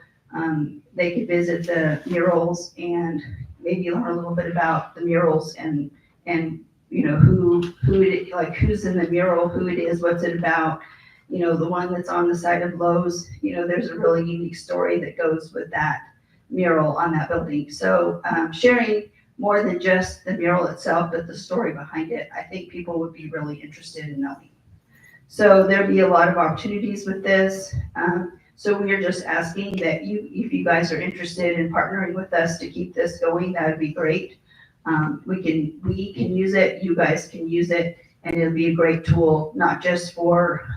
They could visit the murals and maybe learn a little bit about the murals and who's in the mural, who it is, what's it about. The one that's on the side of Lowe's, there's a really unique story that goes with that mural on that building. So sharing more than just the mural itself, but the story behind it, I think people would be really interested in knowing. So there'll be a lot of opportunities with this. So we are just asking that if you guys are interested in partnering with us to keep this going, that would be great. We can use it, you guys can use it, and it'll be a great tool, not just for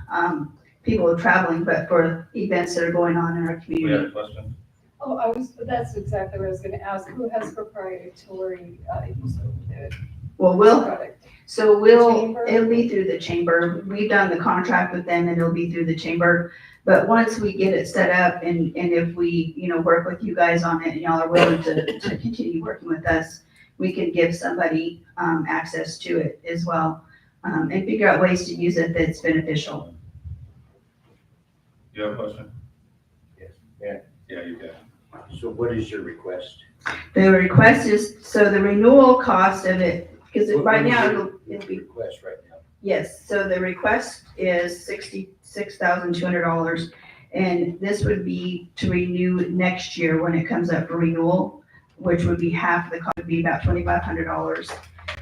people who are traveling, but for events that are going on in our We have community. a question? Oh, that's exactly what I was gonna ask. Who has proprietary use of the Well, product? Chamber? it'll be through the chamber. We've done the contract with them, and it'll be through the chamber. But once we get it set up, and if we, work with you guys on it, and y'all are willing to continue working with us, we can give somebody access to it as well, and figure out ways to use it that's beneficial. You have a question? Yes. Yeah. Yeah, you can. So what is your request? The request is, so the renewal cost of it, because right now it'll be, Request right now. yes, so the request is $66,200. And this would be to renew next year when it comes up for renewal, which would be half the cost, would be about $2,500.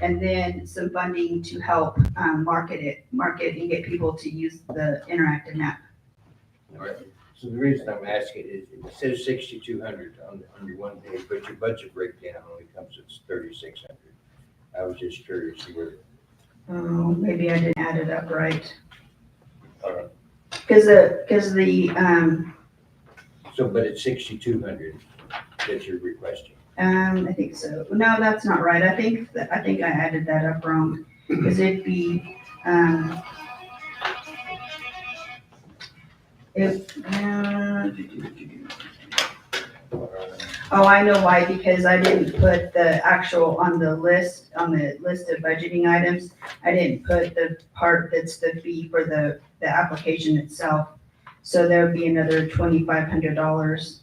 And then some funding to help market and get people to use the interactive map. All right. So the reason I'm asking is it says 6,200 on your one page, but your budget breakdown only comes to 3,600. I was just curious to where. Oh, maybe I didn't add it up right. All right. Because But it's 6,200 that you're requesting. I think so. No, that's not right. I think I added that up wrong. Because it'd be, Oh, I know why, because I didn't put the actual on the list of budgeting items. I didn't put the part that's the fee for the application itself. So there'd be another $2,500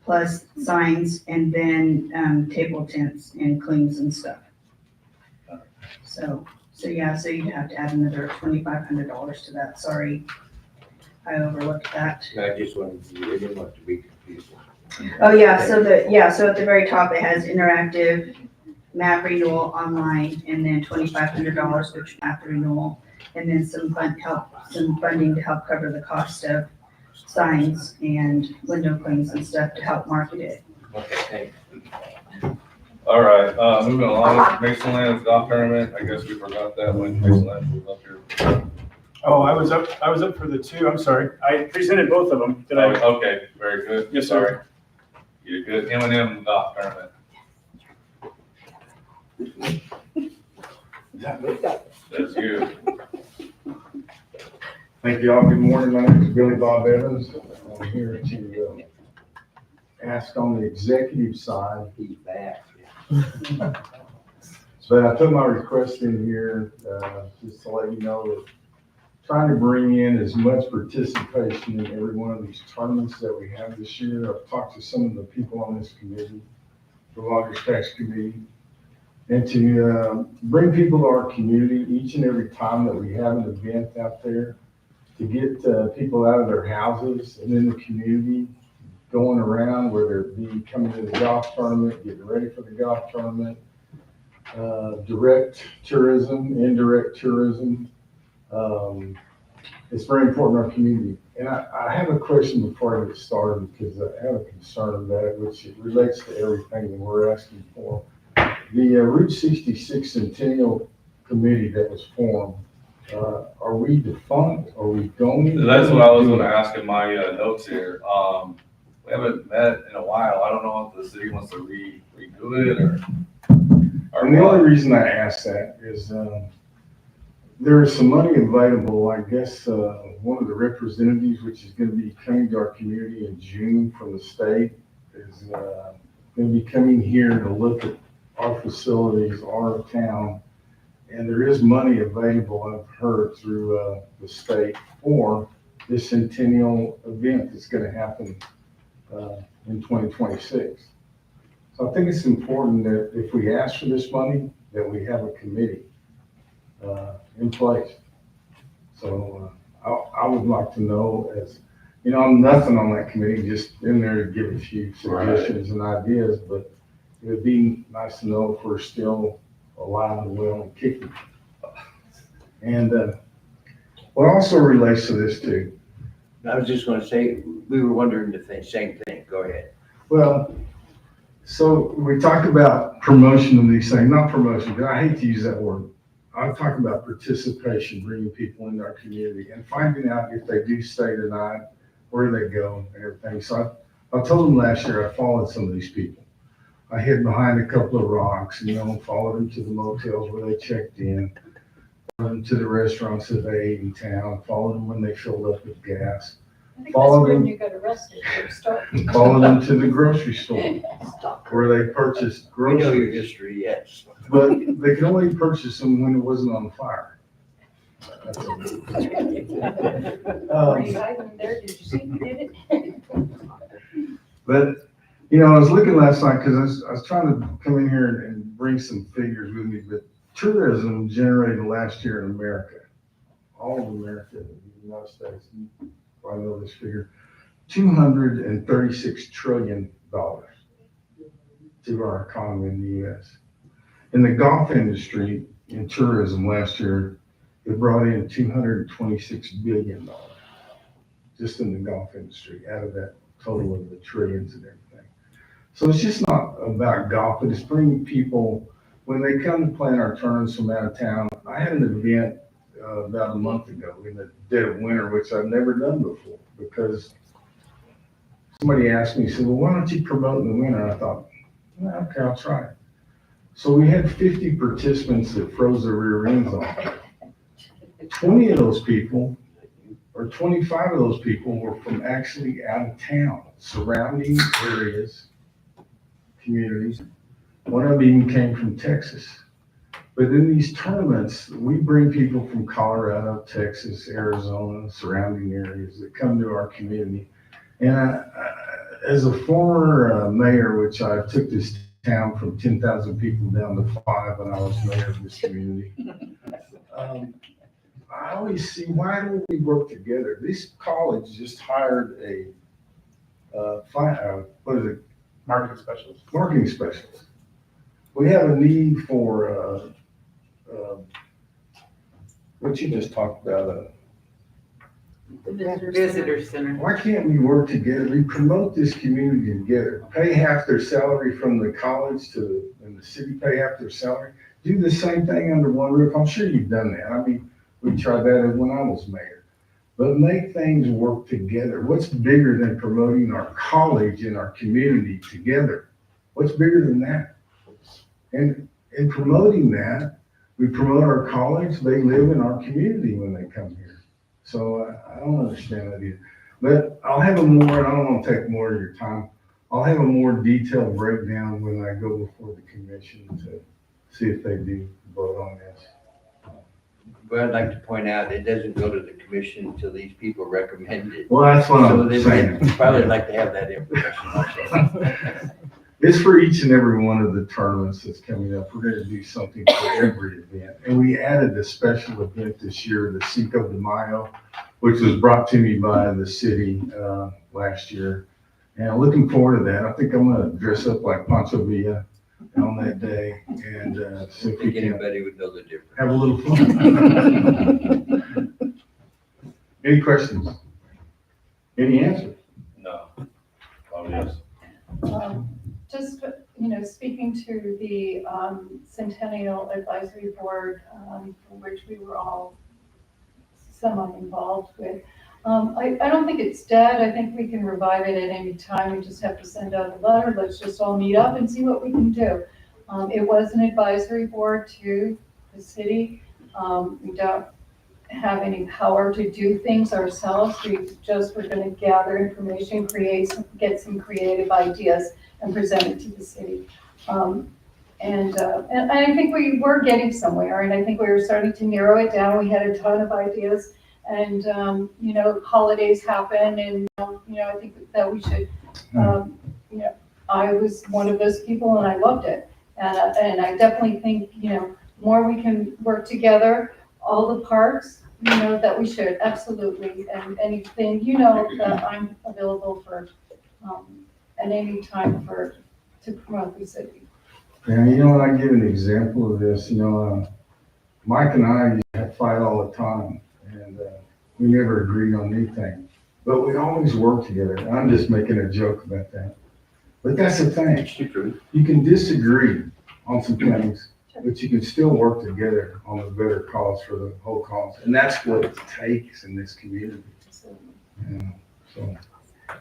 plus signs and then, table tents and clings and stuff. So yeah, so you'd have to add another $2,500 to that. Sorry, I overlooked that. I just wanted, you didn't want to be confused. Oh, yeah, so so at the very top, it has interactive map renewal online, and then $2,500, which map renewal, and then some funding to help cover the cost of signs and window clings and stuff to help market it. Okay, thanks. All right, moving along, Masonland's golf tournament, I guess we forgot that when Masonland was up here. Oh, I was up for the two, I'm sorry. I presented both of them. Did I? Okay, very good. Yes, sir. Sorry. You're good, M&M golf tournament. That's you. Thank you all. Good morning. My name is Billy Bob Evans. I'm here to ask on the executive side. He's back. So I put my request in here, just to let you know that trying to bring in as much participation in every one of these tournaments that we have this year. I've talked to some of the people on this committee, the Lodgers Tax Committee, and to bring people to our community each and every time that we have an event out there, to get people out of their houses and in the community, going around, whether it be coming to the golf tournament, getting ready for the golf tournament, direct tourism, indirect tourism. It's very important in our community. And I have a question before I get started, because I have a concern about it, which it relates to everything that we're asking for. The Route 66 Centennial Committee that was formed, are we defunct? Are we going? That's what I was gonna ask in my notes here. We haven't met in a while. I don't know if the city wants to redo it or And the what. only reason I ask that is, there is some money available. I guess, one of the representatives, which is gonna be coming to our community in June from the state, is, gonna be coming here to look at our facilities, our town. And there is money available, I've heard, through, the state for this centennial event that's gonna happen, in 2026. So I think it's important that if we ask for this money, that we have a committee in place. So I would like to know, as, you know, I'm nothing on that committee, just in there to give a few suggestions and ideas, but it would be nice to know if we're still alive and well and kicking. And what also relates to this too, I was just gonna say, we were wondering the same thing. Go ahead. well, so we talked about promotion of these things, not promotion, but I hate to use that word. I'm talking about participation, bringing people into our community and finding out if they do stay tonight, where they go and everything. So I told them last year, I followed some of these people. I hid behind a couple of rocks, you know, followed them to the motels where they checked in, followed them to the restaurants that they ate in town, followed them when they filled up with gas, I think that's Follow when them. you got arrested for starting. followed them to the grocery store where they purchased We know your groceries. history, yes. But they could only purchase them when it wasn't on fire. That's all. Were you hiding there? Did you see who did it? But, you know, I was looking last night, because I was trying to come in here and bring some figures with me, but tourism generated last year in America, all of America, the United States, I know this figure, $236 trillion to our economy in the US. In the golf industry, in tourism last year, it brought in $226 billion, just in the golf industry, out of that total of the trillions and everything. So it's just not about golf, but it's bringing people, when they come to plan our tournaments from out of town. I had an event about a month ago in the dead of winter, which I've never done before, because somebody asked me, said, well, why don't you promote in the winter? I thought, well, okay, I'll try it. So we had 50 participants that froze their rear ends off. 20 of those people are or 25 of those people were from actually out of town, surrounding areas, communities. One of them even came from Texas. But in these tournaments, we bring people from Colorado, Texas, Arizona, surrounding areas that come to our community. And as a former mayor, which I took this town from 10,000 people down to 5 when I was mayor of this community, I always see, why don't we work together? This college just hired what is it? Marketing specialist. Marketing specialist. We have a need for, what you just talked about, Visitor center. why can't we work together? We promote this community together. Pay half their salary from the college and the city pay half their salary. Do the same thing under one roof. I'm sure you've done that. I mean, we tried that when I was mayor. But make things work together. What's bigger than promoting our college and our community together? What's bigger than that? And in promoting that, we promote our college. They live in our community when they come here. So I don't understand that either. But I'll have a more, and I don't want to take more of your time, I'll have a more detailed breakdown when I go before the commission to see if they do vote on this. But I'd like to point out, it doesn't go to the commission until these people recommend it. Well, that's what So I'm they saying. probably like to have that information also. It's for each and every one of the tournaments that's coming up. We're gonna do something for every event. And we added a special event this year, the Cinco de Mayo, which was brought to me by the city last year. And I'm looking forward to that. I think I'm gonna dress up like Pancho Villa on that day and see I if we think can anybody would know the difference. have a little fun. Any questions? Any answers? No. Oh, yes. Just, you know, speaking to the Centennial Advisory Board, for which we were all semi-involved with, I don't think it's dead. I think we can revive it at any time. We just have to send out a letter. Let's just all meet up and see what we can do. It was an advisory board to the city. We don't have any power to do things ourselves. We just were going to gather information, get some creative ideas and present it to the city. And I think we were getting somewhere, and I think we were starting to narrow it down. We had a ton of ideas, and, you know, holidays happen, and, you know, I think that we should, you know, I was one of those people, and I loved it. And I definitely think, you know, more we can work together, all the parks, you know, that we should, absolutely. And anything, you know, that I'm available for, at any time to promote the city. Yeah, you know, when I give an example of this, you know, Mike and I used to fight all the time, and we never agreed on anything. But we always worked together. I'm just making a joke about that. But that's the thing. It's the truth. You can disagree on some things, but you can still work together on the better cause for the whole cause. And that's what it takes in this community. Yeah, so,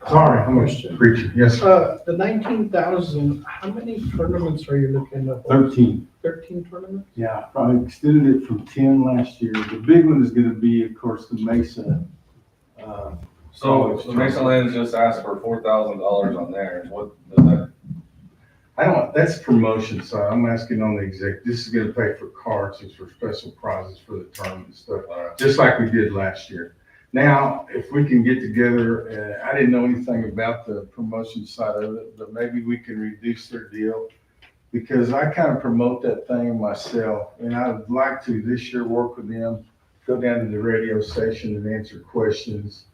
sorry, I'm a preacher. Yes, sir. The 19,000, how many tournaments are you looking at? 13. 13 tournaments? Yeah, probably extended it from 10 last year. The big one is gonna be, of course, the Mesa. So the Mason Lands just asked for $4,000 on theirs. What does that? That's promotion, so I'm asking on the exec, this is gonna pay for cards, it's for special prizes for the tournament and stuff, just like we did last year. Now, if we can get together, I didn't know anything about the promotion side of it, but maybe we can reduce their deal. Because I kind of promote that thing myself, and I would like to this year work with them, go down to the radio station and answer questions.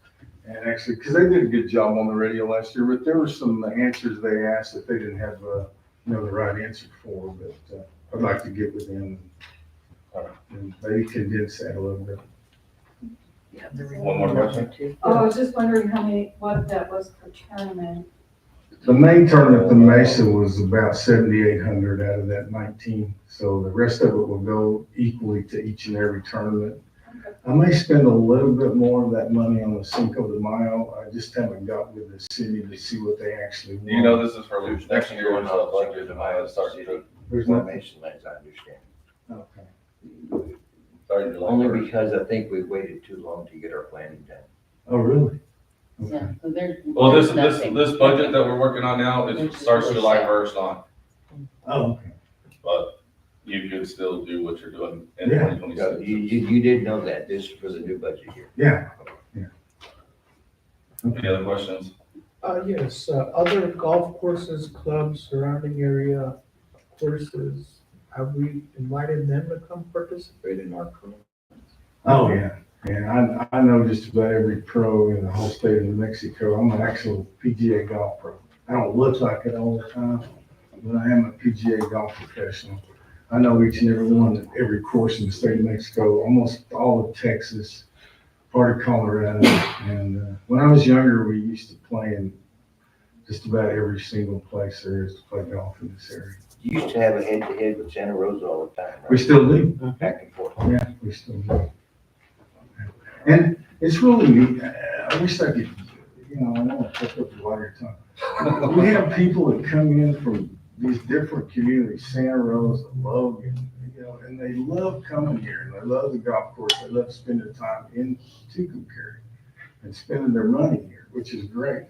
And actually, because they did a good job on the radio last year, but there were some answers they asked that they didn't have, you know, the right answer for, but I'd like to get with them and maybe condense that a little bit. One more question? Oh, I was just wondering what that was per tournament. The main tournament, the Mesa, was about 7,800 out of that 19. So the rest of it will go equally to each and every tournament. I may spend a little bit more of that money on the Cinco de Mayo. I just haven't got with the city to see what they actually want. You know, this is for next year's budget, and I started to, There's What no, Mason Lands, I understand. okay. started July Only 1st. because I think we've waited too long to get our planning done. Oh, really? Yeah, Okay. so there's. Well, there's nothing. this budget that we're working on now, it starts July 1st on, Oh, okay. but you could still do what you're doing in Yeah. 2026. You did know that, this is for the new budget year. Yeah. Any other questions? Yes, other golf courses, clubs, surrounding area courses, have we invited them to come participate in our club? Oh, yeah. Yeah, I know just about every pro in the whole state of New Mexico. I'm an actual PGA golf pro. I don't look like it all the time, but I am a PGA golf professional. I know each and every one, every course in the state of Mexico, almost all of Texas, part of Colorado. And when I was younger, we used to play in just about every single place there is to play golf in this area. You used to have a head-to-head with Santa Rosa all the time, right? We still do. Back and forth. Yeah, we still do. And it's really neat. I wish I could, I don't want to take up a lot of your time. We have people that come in from these different communities, Santa Rosa, Logan, and they love coming here, and they love the golf course. They love spending time in Tucumcari and spending their money here, which is great.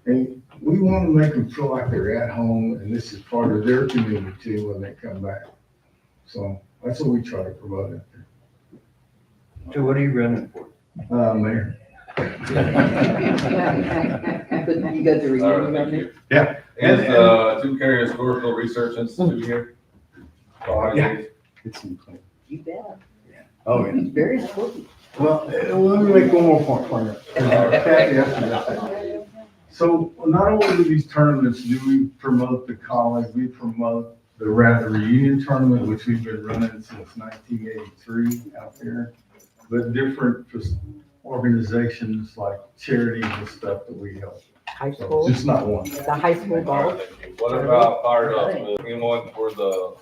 And we want to make them feel like they're at home, and this is part of their community too when they come back. So that's what we try to promote out there. So what are you running for? Mayor. But you got the All right, renewal thank on it? you. Yeah. Is Tucumcari Historical Research Institute here? Yeah. It's in place. You bet. Oh, yeah. It's very important. Well, let me make one more point for you. Kathy asked me about that. So not only do these tournaments, do we promote the college, we promote the Rattler Reunion Tournament, which we've been running since 1983 out there, but different organizations like charities and stuff that we help. High So school, just not one. the high school All golf. right, thank you. What about Fired Up, anyone for the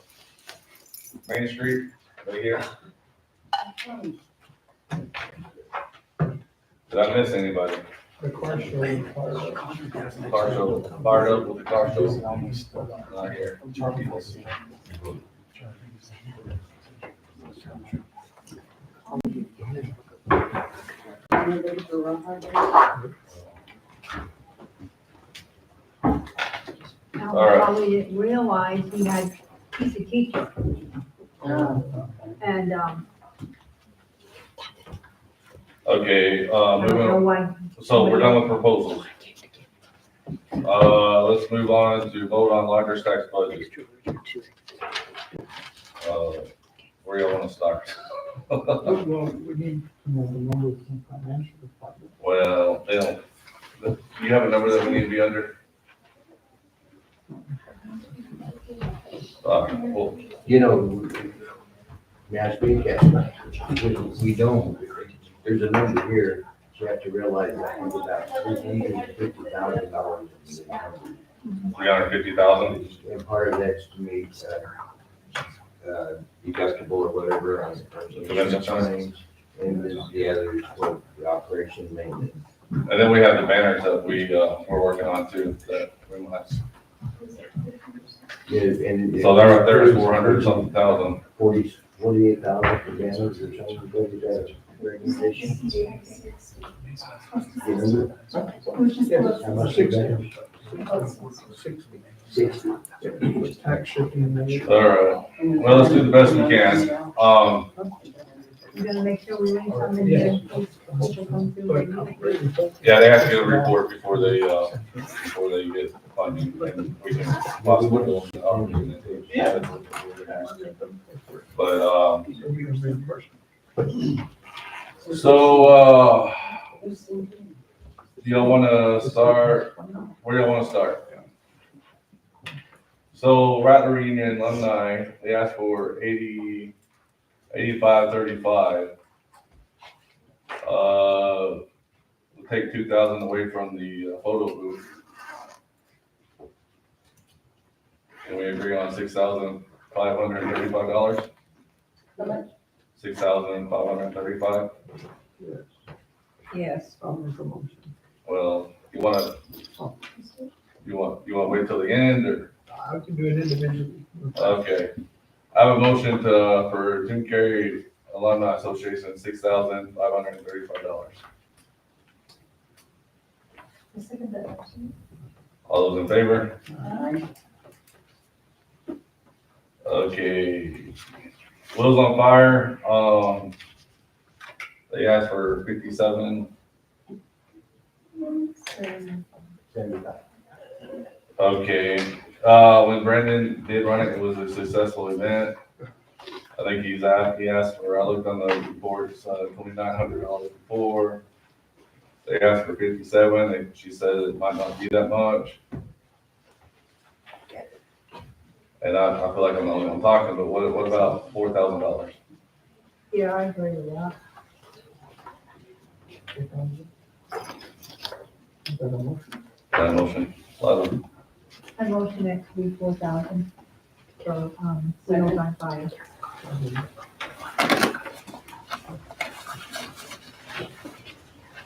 Main Street, right here? Did I miss anybody? The car show. Car show, Fired Up with the car show? Not here. Now, All right. probably didn't realize he had, he's a teacher, and, Okay, I don't know moving on. why. So we're done with proposals. Let's move on to vote on larger tax budget. Where y'all wanna start? Well, we need to know the numbers from financial department. Well, they don't, do you have a number that we need to be under? Well, You know, now speak as, we don't, there's a number here, so you have to realize that was about $350,000. $350,000. And part of that's to meet, deductible or whatever on Convention signs, and then the others for the operation maintenance. And then we have the banners that we're working on too, that we must. Yeah, and. So they're right there, 400 something thousand. 48,000 for banners or something, what is that, recognition? You remember? How much for banners? 60. With tax shipping and everything. All right, well, let's do the best we can. We're gonna make sure we link something in. People come through. Yeah, they have to get a report before they get funding, and we can possibly go. Yeah. But, So we can reimburse. so, y'all wanna start, where y'all wanna start? So Rattler Reunion alumni, they asked for 85-35. We'll take 2,000 away from the photo booth. Can we agree on $6,535? How much? $6,535? Yes. Well, you wanna wait till the end, or? I can do it individually. Okay. I have a motion for Tucumcari Alumni Association, $6,535. I second that. All those in favor? Aye. Okay. Wheels on Fire, they asked for 57. Okay, when Brandon did run it, it was a successful event. I think he asked for, I looked on the reports, $2,900 before. They asked for 57, and she said it might not be that much. And I feel like I'm the only one talking, but what about $4,000? Yeah, I agree with that. That motion, Lila. I motion it to be 4,000 for, Wheels on Fire.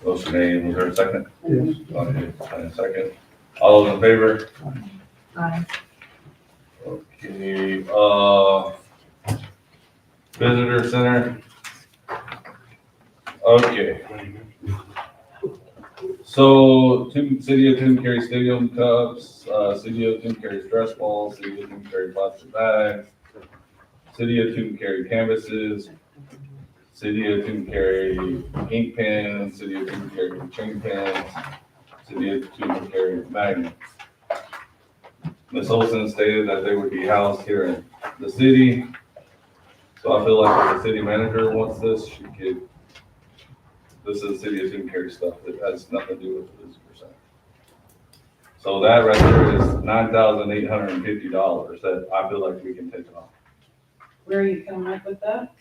Motion made, was there a second? Yes. Okay, and a second. All those in favor? Aye. Okay, visitor center. Okay. So, City of Tuncumcari Stadium cups, City of Tuncumcari stress balls, City of Tuncumcari plastic bags, City of Tuncumcari canvases, City of Tuncumcari ink pens, City of Tuncumcari chain pens, City of Tuncumcari magnets. Ms. Olson stated that they would be housed here in the city. So I feel like if the city manager wants this, she could, this is City of Tuncumcari stuff. It has nothing to do with the visitor center. So that right there is $9,850 that I feel like we can take it off. Where are you coming up with that?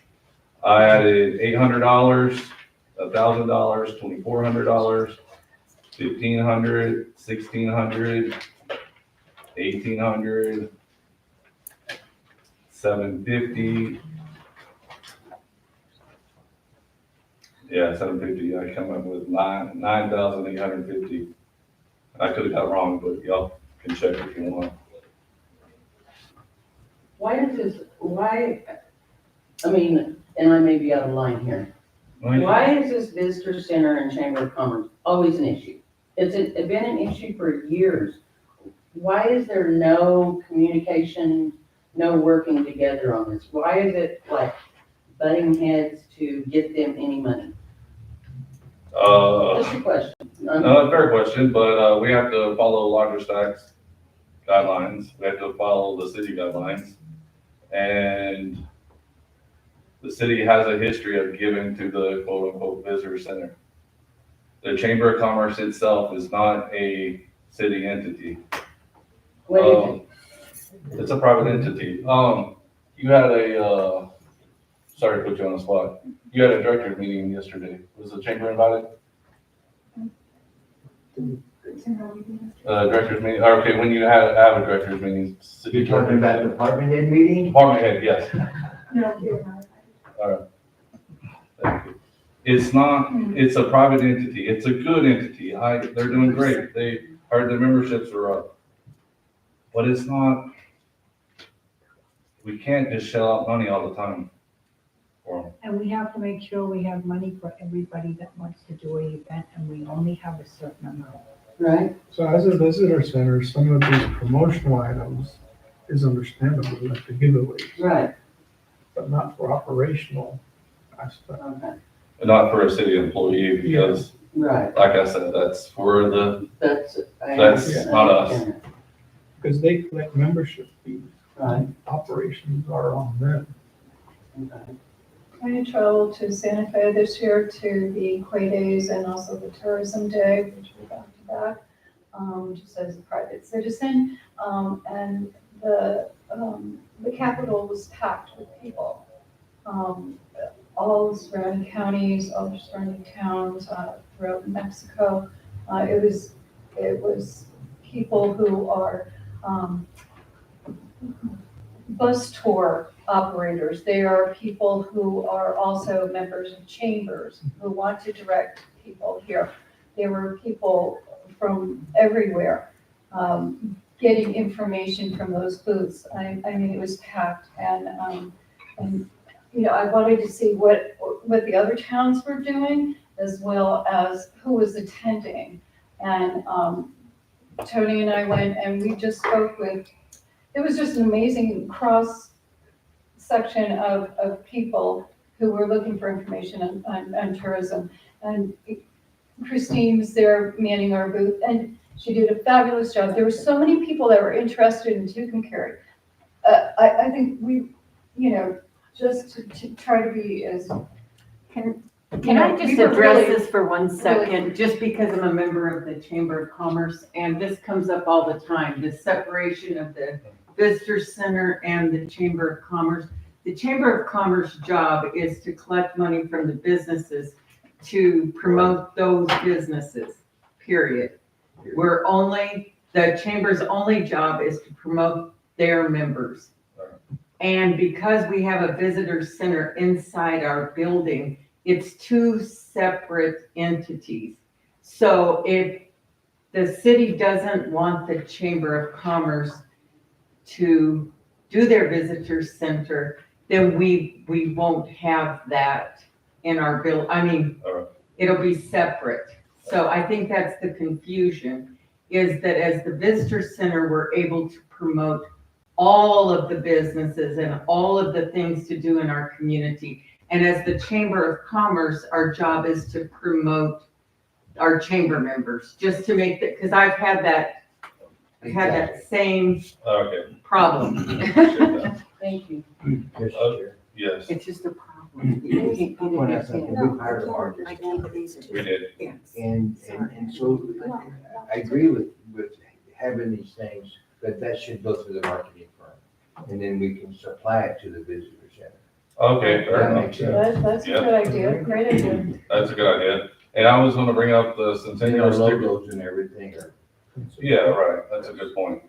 I added $800, $1,000, $2,400, $1,500, $1,600, $1,800, $750. Yeah, $750. I come up with $9,850. I could have got wrong, but y'all can check if you want. I mean, and I may be out of line here. Why is this visitor center and chamber of commerce always an issue? It's been an issue for years. Why is there no communication, no working together on this? Why is it like butting heads to get them any money? That's the question. No, fair question, but we have to follow larger stacks guidelines. We have to follow the city guidelines. And the city has a history of giving to the quote unquote visitor center. The Chamber of Commerce itself is not a city entity. What is it? It's a private entity. You had a, sorry to put you on the spot. You had a director's meeting yesterday. Was the chamber invited? Director's meeting, okay, when you have a director's meeting. You're talking about department head meeting? Department head, yes. No, you're not. All right. Thank you. It's not, it's a private entity. It's a good entity. They're doing great. They heard their memberships are up. But it's not, we can't just shell out money all the time for them. And we have to make sure we have money for everybody that wants to do an event, and we only have a certain amount. Right? So as a visitor center, some of these promotional items is understandable, like the giveaways, Right. but not for operational aspect. Okay. Not for a city employee because, Right. like I said, that's for the, That's not us. Because they collect membership fees. Right. Operations are on them. Okay. I traveled to Santa Fe this year to the Quay Days and also the Tourism Day, which were back to back, just as a private citizen. And the Capitol was packed with people. All the surrounding counties, all the surrounding towns throughout Mexico. It was people who are bus tour operators. They are people who are also members of chambers who want to direct people here. There were people from everywhere getting information from those booths. I mean, it was packed, and you know, I wanted to see what the other towns were doing as well as who was attending. And Tony and I went and we just spoke with, it was just an amazing cross section of people who were looking for information on tourism. And Christine was there manning our booth, and she did a fabulous job. There were so many people that were interested in Tucumcari. I think we, just to try to be as. Can You know, I we just were address really- this for 1 second, just because I'm a member of the Chamber of Commerce, and this comes up all the time, the separation of the Visitor Center and the Chamber of Commerce. The Chamber of Commerce job is to collect money from the businesses to promote those businesses, period. The Chamber's only job is to promote their members. And because we have a visitor center inside our building, it's two separate entities. So if the city doesn't want the Chamber of Commerce to do their visitor center, then we won't have that in our it'll be separate. So I think that's the confusion, is that as the visitor center, we're able to promote all of the businesses and all of the things to do in our community. And as the Chamber of Commerce, our job is to promote our chamber members, just to make that, because I've had that same Okay, problem. appreciate that. Thank you. Mr. Chair. Yes, It's just a problem. You can't get Point it out something, in. we hired a market. we did. And so I agree with having these things, but that should go through the marketing firm. And then we can supply it to the visitor center. Okay, fair That enough. makes sense. That's a Yeah. good idea, great idea. That's a good idea. And I was gonna bring up the And Centennial our sticker. logos and everything are. Yeah, right, that's a good point.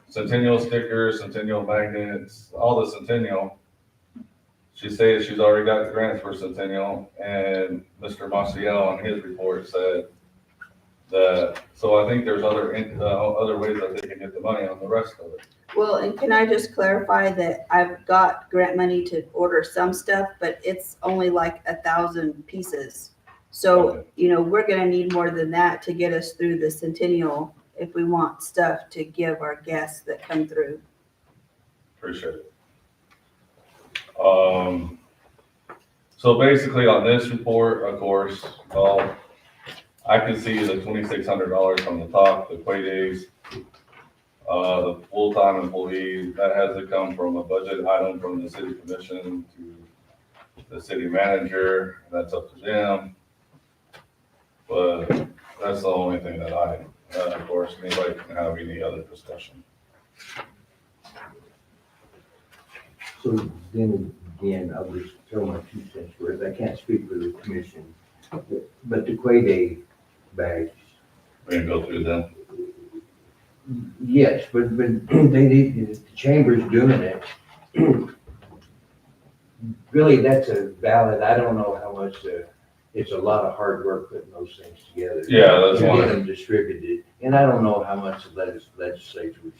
Centennial stickers, Centennial magnets, all the Centennial. She says she's already got the grants for Centennial, and Mr. Maciel on his report said that, so I think there's other ways that they can get the money on the rest of it. Well, and can I just clarify that I've got grant money to order some stuff, but it's only like 1,000 pieces. So, we're gonna need more than that to get us through the Centennial if we want stuff to give our guests that come through. Appreciate it. So basically on this report, of course, I can see the $2,600 from the top, the Quay days, the full-time employees, that has to come from a budget item from the city commission to the city manager, that's up to them. But that's the only thing that of course, anybody can have any other discussion. So then again, I'll just throw my 2 cents worth. I can't speak for the commission, but the Quay Day bags, We can go through them. yes, but they need, the chamber's doing it. Really, that's a valid, I don't know how much, it's a lot of hard work putting those things together. Yeah, that's To one. get them distributed, and I don't know how much the legislature would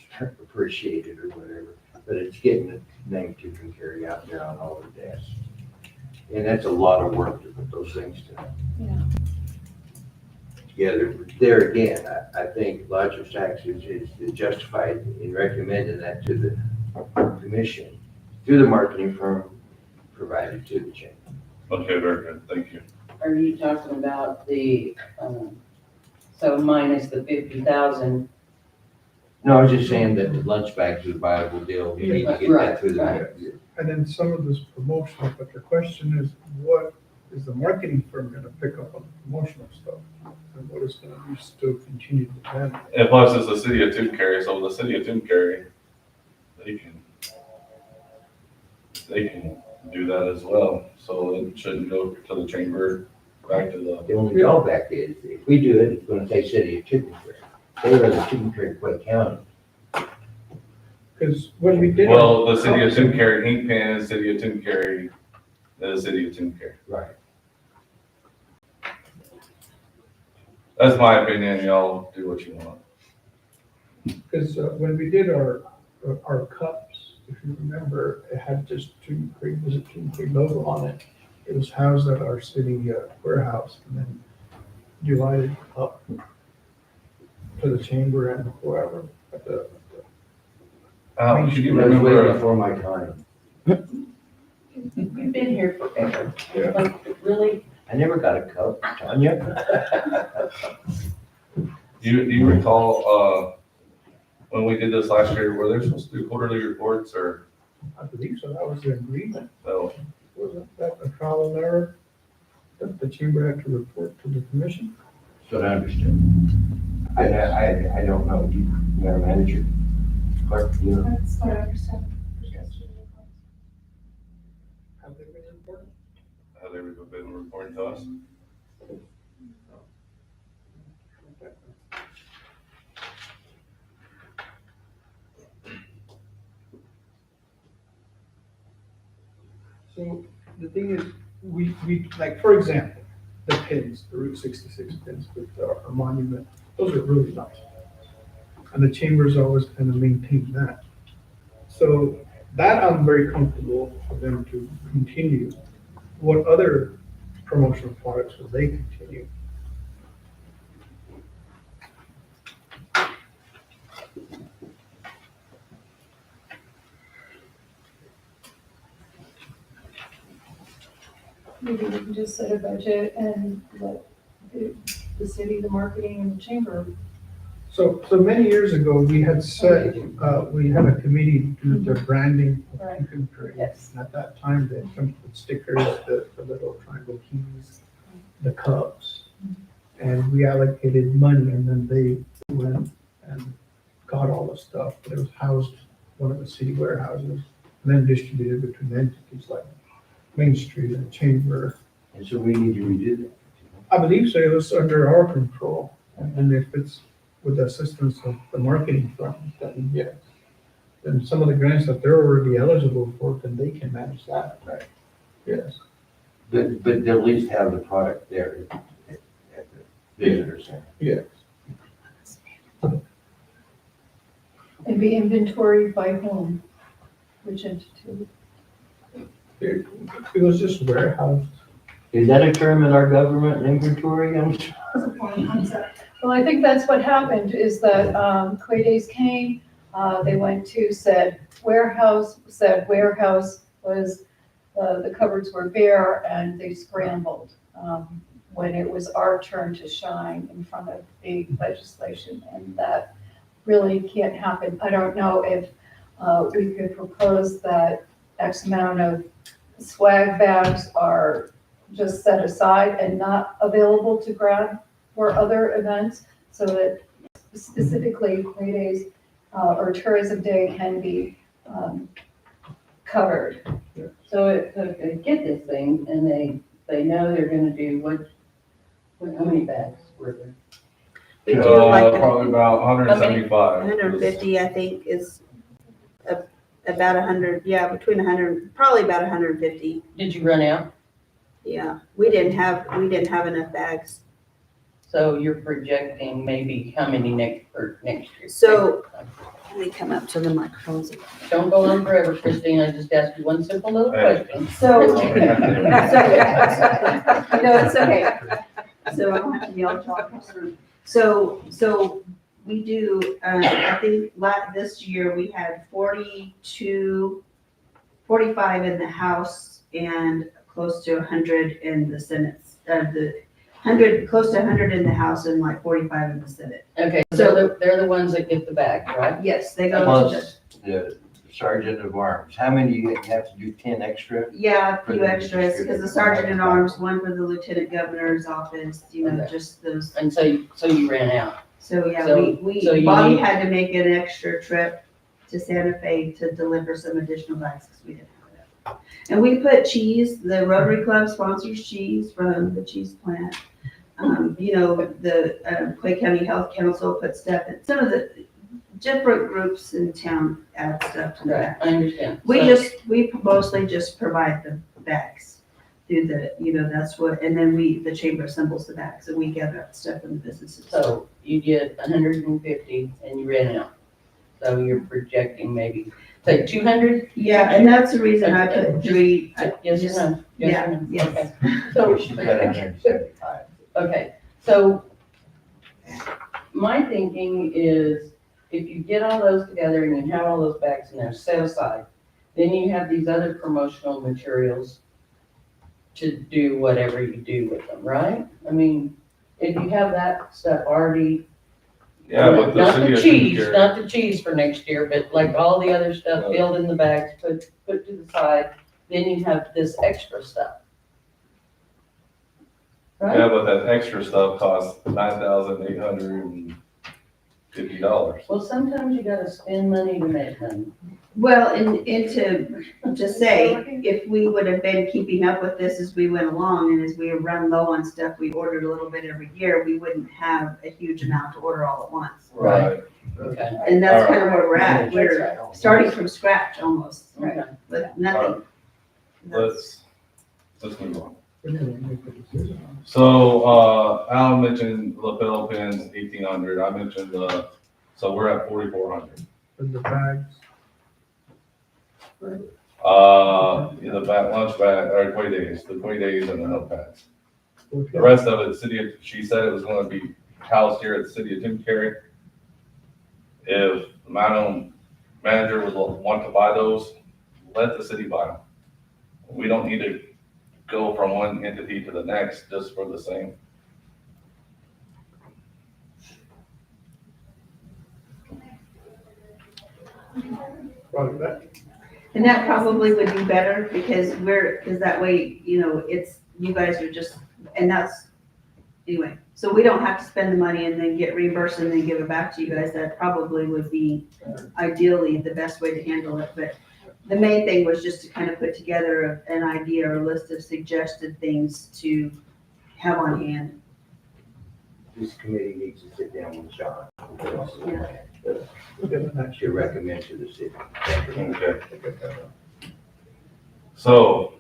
appreciate it or whatever, but it's getting the name Tucumcari out there on all the desks. And that's a lot of work to put those things together. There again, I think lodger's taxes is justified in recommending that to the commission, through the marketing firm provided to the chamber. Okay, very good, thank you. Are you talking about the, so minus the 50,000? No, I was just saying that the lunch bags is a viable deal. We need to get that through Right, the. And then some of this promotional, but the question is, what is the marketing firm gonna pick up on the promotional stuff? And what is gonna be still continue to depend? And plus, it's the city of Tucumcari, so the city of Tucumcari, they can do that as well. So it shouldn't go to the chamber, back to The only drawback is, if we do it, it's gonna say city of Tucumcari. They are the Tucumcari, Clay County. Because when we did. well, the city of Tucumcari, Ink Pen, city of Tucumcari, the city of Tucumcari. Right. That's my opinion, y'all do what you want. Because when we did our cups, if you remember, it had just Tucumcari logo on it. It was housed at our city warehouse and then divided up. to the chamber and whoever. At the- Can you That's way remember, before my time. You've been here forever. Yeah. Like, really? I never got a cup, Tanya. do you recall, when we did this last year, were they supposed to do quarterly reports or, I believe so, that was the agreement. no? Wasn't that a trial and error? That the chamber had to report to the commission? So I understand. I don't know, you, Madam Manager, Clark, you know? That's what I understand. Have they been reported? Have they been reporting to us? So the thing is, we, like, for example, the pins, the Route 66 pins with our monument, those are really nice. And the chamber's always kind of maintain that. So that I'm very comfortable for them to continue. What other promotional products will they continue? Maybe we can just set a budget and let the city, the marketing and the chamber. So many years ago, we had said, we had a committee do the branding of Right. Pumpkin Parade. Yes. And at that time, they come with stickers, the little triangle keys, the cups. And we allocated money and then they went and got all the stuff. But it was housed in one of the city warehouses and then distributed between entities like Main Street and Chamber. And so we need to redo that. I believe so, it was under our control. And if it's with the assistance of the marketing firm, then yes. Then some of the grants that they're already eligible for, then they can manage that. Right. Yes. But they'll at least have the product there at the visitor center. Yes. And be inventoried by whom? Which entity? It was just warehoused. Is that a term in our government, inventory? Well, I think that's what happened, is that Clay Days came, they went to said warehouse was, the cupboards were bare, and they scrambled when it was our turn to shine in front of the legislation, and that really can't happen. I don't know if we could propose that X amount of swag bags are just set aside and not available to grab for other events, so that specifically Clay Days or Tourism Day can be covered. So if they get this thing and they know they're gonna do how many bags were there? We do like Probably about 175. 150, I think, is about 100, yeah, between 100, probably about 150. Did you run out? Yeah, we didn't have enough bags. So you're projecting maybe how many next year? So, let me come up to the microphones. Don't go on forever, Christine, I just asked you one simple little Hey. question. So, no, it's okay. So I don't have to yell at y'all. So we do, I think this year we had 45 in the House and close to 100 in the Senate. Close to 100 in the House and like 45 in the Senate. Okay, so they're the ones that get the bag, right? Yes, they go to Plus the sergeant of arms. How many do you have to do, 10 extra? yeah, a For few the extras, because the sergeant at arms, one for the lieutenant governor's office, Okay. just those. And so you ran out. So, yeah, So you Bobby need- had to make an extra trip to Santa Fe to deliver some additional bags because we didn't have enough. And we put cheese, the Rotary Club sponsors cheese from the cheese plant. The Clay County Health Council put stuff, and some of the different groups in town add stuff to Right, that. I understand. We So- mostly just provide the bags through that's what, and then the chamber assembles the bags and we gather up stuff from the businesses. So you did 150 and you ran out. So you're projecting maybe, say 200? Yeah, and that's the reason I put three. Yes or no? Yes or no? yes. Okay. So, She's got 175. okay, so my thinking is, if you get all those together and you have all those bags in there set aside, then you have these other promotional materials to do whatever you do with them, right? I mean, if you have that stuff already. Yeah, but the Not city the of cheese, Tuncumcari, not the cheese for next year, but like all the other stuff filled in the bags, put to the side, then you have this extra stuff. Right? yeah, but that extra stuff costs $9,850. Well, sometimes you gotta spend money to make money. Well, and to say, if we would have been keeping up with this as we went along and as we run low on stuff, we ordered a little bit every year, we wouldn't have a huge amount to order all at once. Right. Okay. And that's kind of where we're at. We're That's right. starting from scratch almost, Okay. with nothing. Let's move on. We never make a decision on it. So, Al mentioned lapel pins, 1,800. I mentioned so we're at 4,400. And the bags, Yeah, the lunch bag, or the days and the notepads. The rest of it, she said it was gonna be housed here at the city of Tuncumcari. If the Mount manager would want to buy those, let the city buy them. We don't need to go from one entity to the next just for the same. brought it back. And that probably would be better because that way, it's, you guys are just, and that's, anyway. So we don't have to spend the money and then get reimbursed and then give it back to you guys. That probably would be ideally the best way to handle it. But the main thing was just to kind of put together an idea or a list of suggested things to have on hand. This committee needs to sit down with John. We'll get it next To year. recommend to the city. Okay. We'll get that up. So,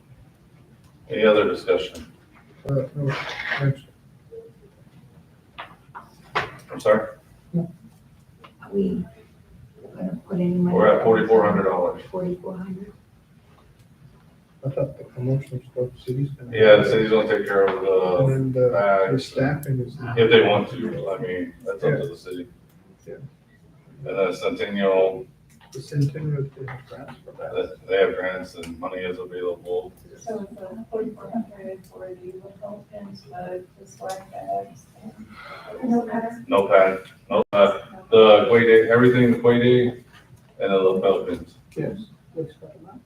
any other discussion? No, next. I'm sorry? We gonna put any money. We're at $4,400. 4,400. I thought the promotional stuff, city's gonna. Yeah, the city's gonna take care of And then the bags. staffing is. If they want to, I mean, that's up to the city. Yeah. And then Centennial, The Centennial, they have grants for that. they have grants and money is available. So it's 4,400 for the lapel pins, the swag bags. No pad, the Quay Day, everything, the Quay Day and the lapel pins. Yes. What's that amount?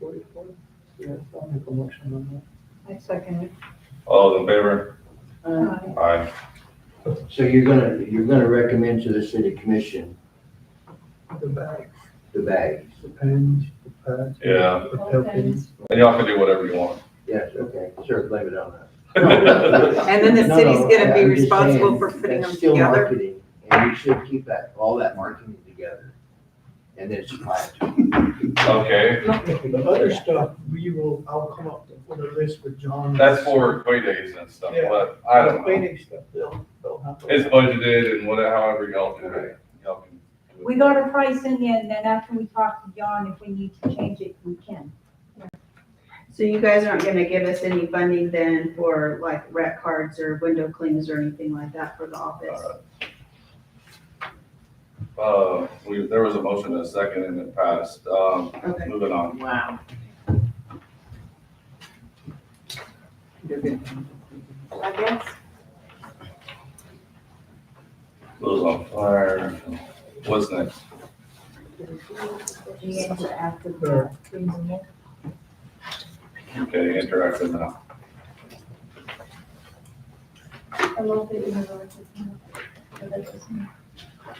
44. Yeah, I'll make a motion on I second it. All those in favor? Uh, Aye. So you're gonna recommend to the city commission that. The bags, the bags? the pens, the pads. Yeah. The tail pins. And y'all can do whatever you want. Yes, okay, sure, blame it on us. And then the No, city's no, gonna be I'm just responsible saying, for putting that's them still together. marketing, and we should keep all that marketing together. And then supply it to them. Okay, The other stuff, I'll come up with a list with John. that's for Quay Days and stuff, Yeah. but I don't know. Cleaning stuff, they'll have. to- It's budgeted and whatever, however y'all do it, y'all can. do it. We got a price in the end, then after we talk to John, if we need to change it, we can. So you guys aren't gonna give us any funding then for like rec cards or window cleans or anything like that for the office? There was a motion and a second and it passed. Okay. Moving on. Wow. I guess. Goes on fire. What's next? The answer after the things in there. Okay, interactive now. I love the innovative.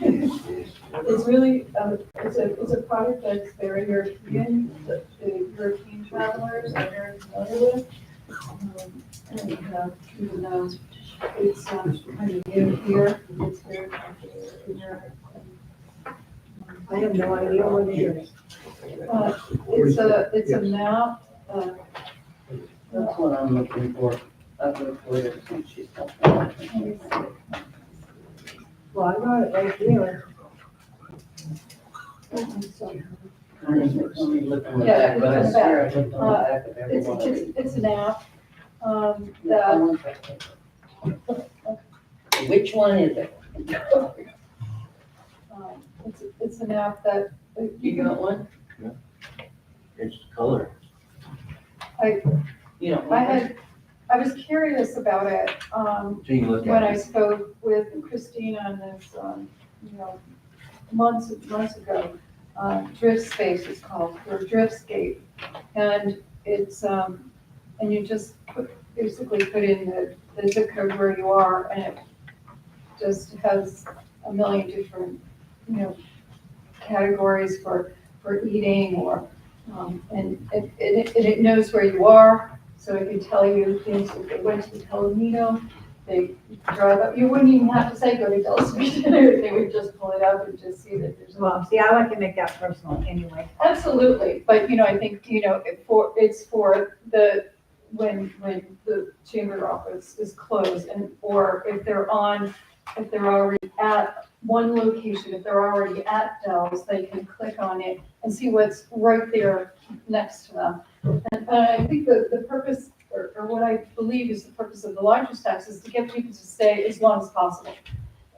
It's really, it's a product that's very European, that the European travelers are very familiar with. And even though it's kind of new here, it's very popular in Europe. I have no idea what it is. It's a map, That's what I'm looking for. I've looked for it since she's talking. Well, I got it right here. Let me look on the Yeah, back, but I look on the swear I looked on the back of every it's, one of these. it's an app, that Which one is it? It's an app that You got one? It's color. You don't? I was curious about it, So you can look when I at it. spoke with Christina on this, months ago. Drift Space is called, or Driftscape. And it's, and you just basically put in the zip code where you are, and it just has a million different, categories for eating or, and it knows where you are, so it can tell you things. If they went to the Palomino, they drive up, you wouldn't even have to say go to Del Street, they would just pull it up and just see that there's. Well, see, I like to make that personal anyway. Absolutely, but I think, it's for the, when the chamber office is closed and, or if they're already at one location, if they're already at Dell's, they can click on it and see what's right there next to them. And I think the purpose, or what I believe is the purpose of the lodger's tax is to get people to stay as long as possible.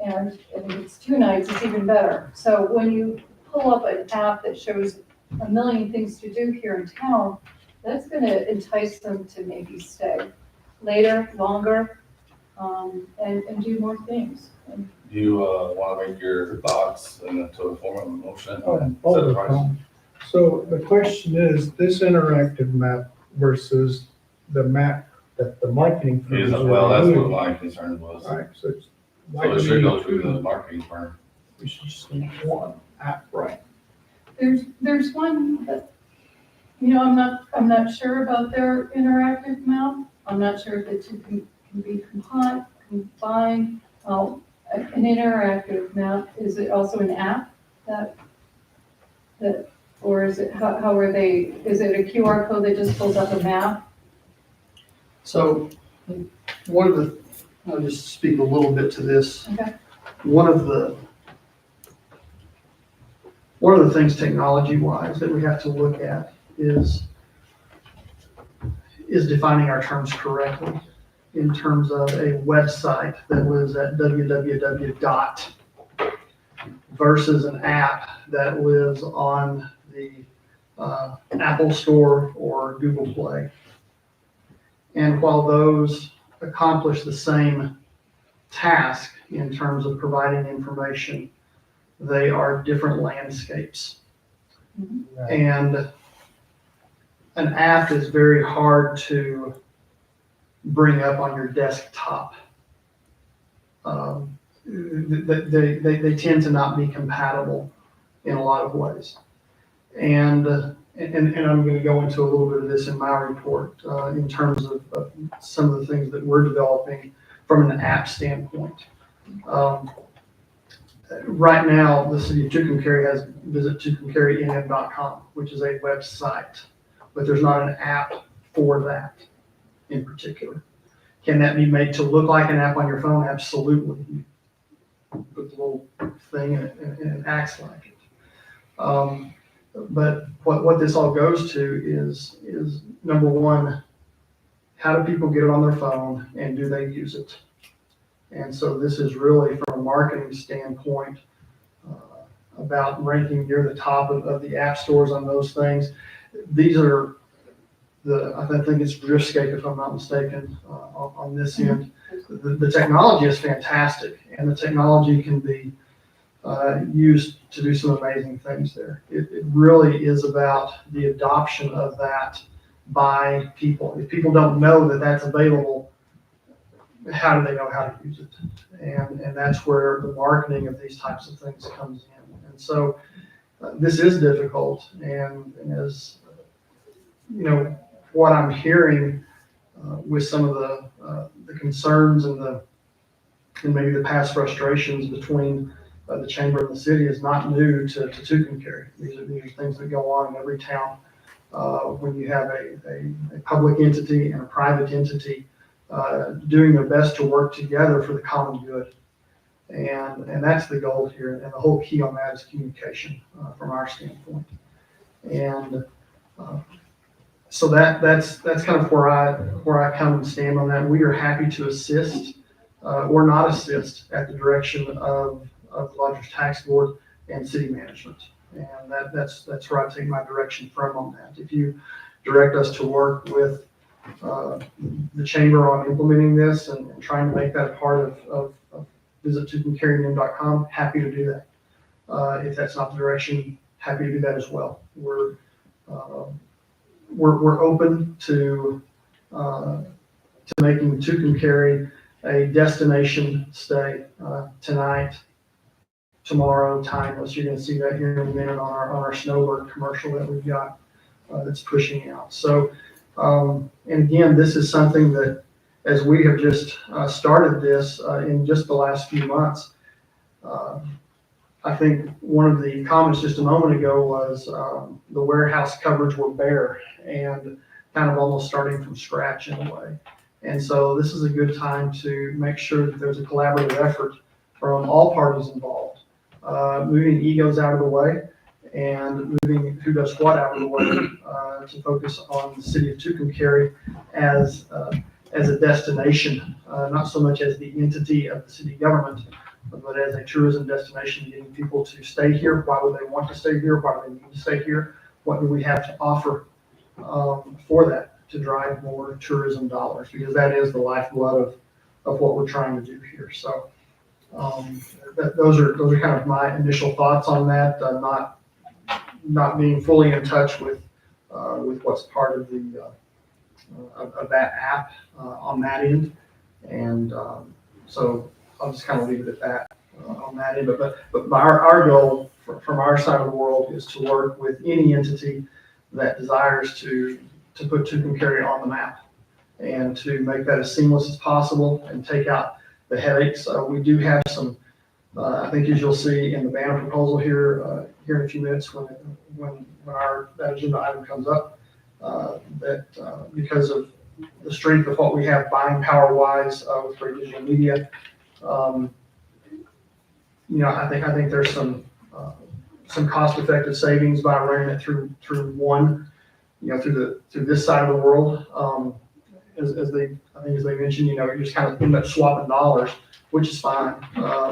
And if it's 2 nights, it's even better. So when you pull up an app that shows a million things to do here in town, that's gonna entice them to maybe stay later, longer, and do more things. Do you, wanna make your thoughts into a form of a motion? All Set a the price? time. So the question is, this interactive map versus the map that the marketing firms are Well, that's what doing. my concern was. All right, so it's. So it should go through the marketing firm. We should just need one app, right? There's one that, I'm not sure about their interactive map. I'm not sure if the two can be combined. An interactive map, is it also an app that, or is it, how are they, is it a QR code that just pulls up a map? So I'll just speak a little bit to this. Okay. One of the things technology-wise that we have to look at is defining our terms correctly in terms of a website that lives at www. Versus an app that lives on the Apple Store or Google Play. And while those accomplish the same task in terms of providing information, they are different landscapes. And an app is very hard to bring up on your desktop. They tend to not be compatible in a lot of ways. And I'm going to go into a little bit of this in my report in terms of some of the things that we're developing from an app standpoint. Right now, the city of Tucumcari has visit tucumcarinm.com, which is a website, but there's not an app for that in particular. Can that be made to look like an app on your phone? Absolutely. You put the little thing in it and it acts like it. But what this all goes to is number one, how do people get it on their phone and do they use it? And so this is really from a marketing standpoint about ranking near the top of the app stores on those things. These are I think it's Driftscape, if I'm not mistaken, on this end. The technology is fantastic, and the technology can be used to do some amazing things there. It really is about the adoption of that by people. If people don't know that that's available, how do they know how to use it? And that's where the marketing of these types of things comes in. And so this is difficult, and as what I'm hearing with some of the concerns and maybe the past frustrations between the chamber and the city is not new to Tucumcari. These are things that go on in every town when you have a public entity and a private entity doing their best to work together for the common good. And that's the goal here. And the whole key on that is communication from our standpoint. And so that's kind of where I come and stand on that. We are happy to assist or not assist at the direction of the Lodgers Tax Board and city management. And that's where I take my direction from on that. If you direct us to work with the chamber on implementing this and trying to make that a part of visit tucumcarynim.com, happy to do that. If that's not the direction, happy to do that as well. We're open to making Tucumcari a destination stay tonight, tomorrow, timeless. You're going to see that here in a minute on our Snowbird commercial that we've got that's pushing out. So, and again, this is something that, as we have just started this in just the last few months, I think one of the comments just a moment ago was the warehouse cupboards were bare and kind of almost starting from scratch in a way. And so this is a good time to make sure that there's a collaborative effort from all parties involved, moving egos out of the way and moving who does what out of the way to focus on the city of Tucumcari as a destination, not so much as the entity of the city government, but as a tourism destination, getting people to stay here. Why would they want to stay here? Why do they need to stay here? What do we have to offer for that to drive more tourism dollars? Because that is the lifeblood of what we're trying to do here. So those are kind of my initial thoughts on that. Not being fully in touch with what's part of the of that app on that end, and so I'll just kind of leave it at that on that end. But our goal from our side of the world is to work with any entity that desires to put Tucumcari on the map and to make that as seamless as possible and take out the headaches. We do have some, I think as you'll see in the banner proposal here in a few minutes when that agenda item comes up, that because of the strength of what we have buying power wise with Great Digital Media, I think there's some cost-effective savings by running it through one, through this side of the world. As they mentioned, you just kind of end up swapping dollars, which is fine.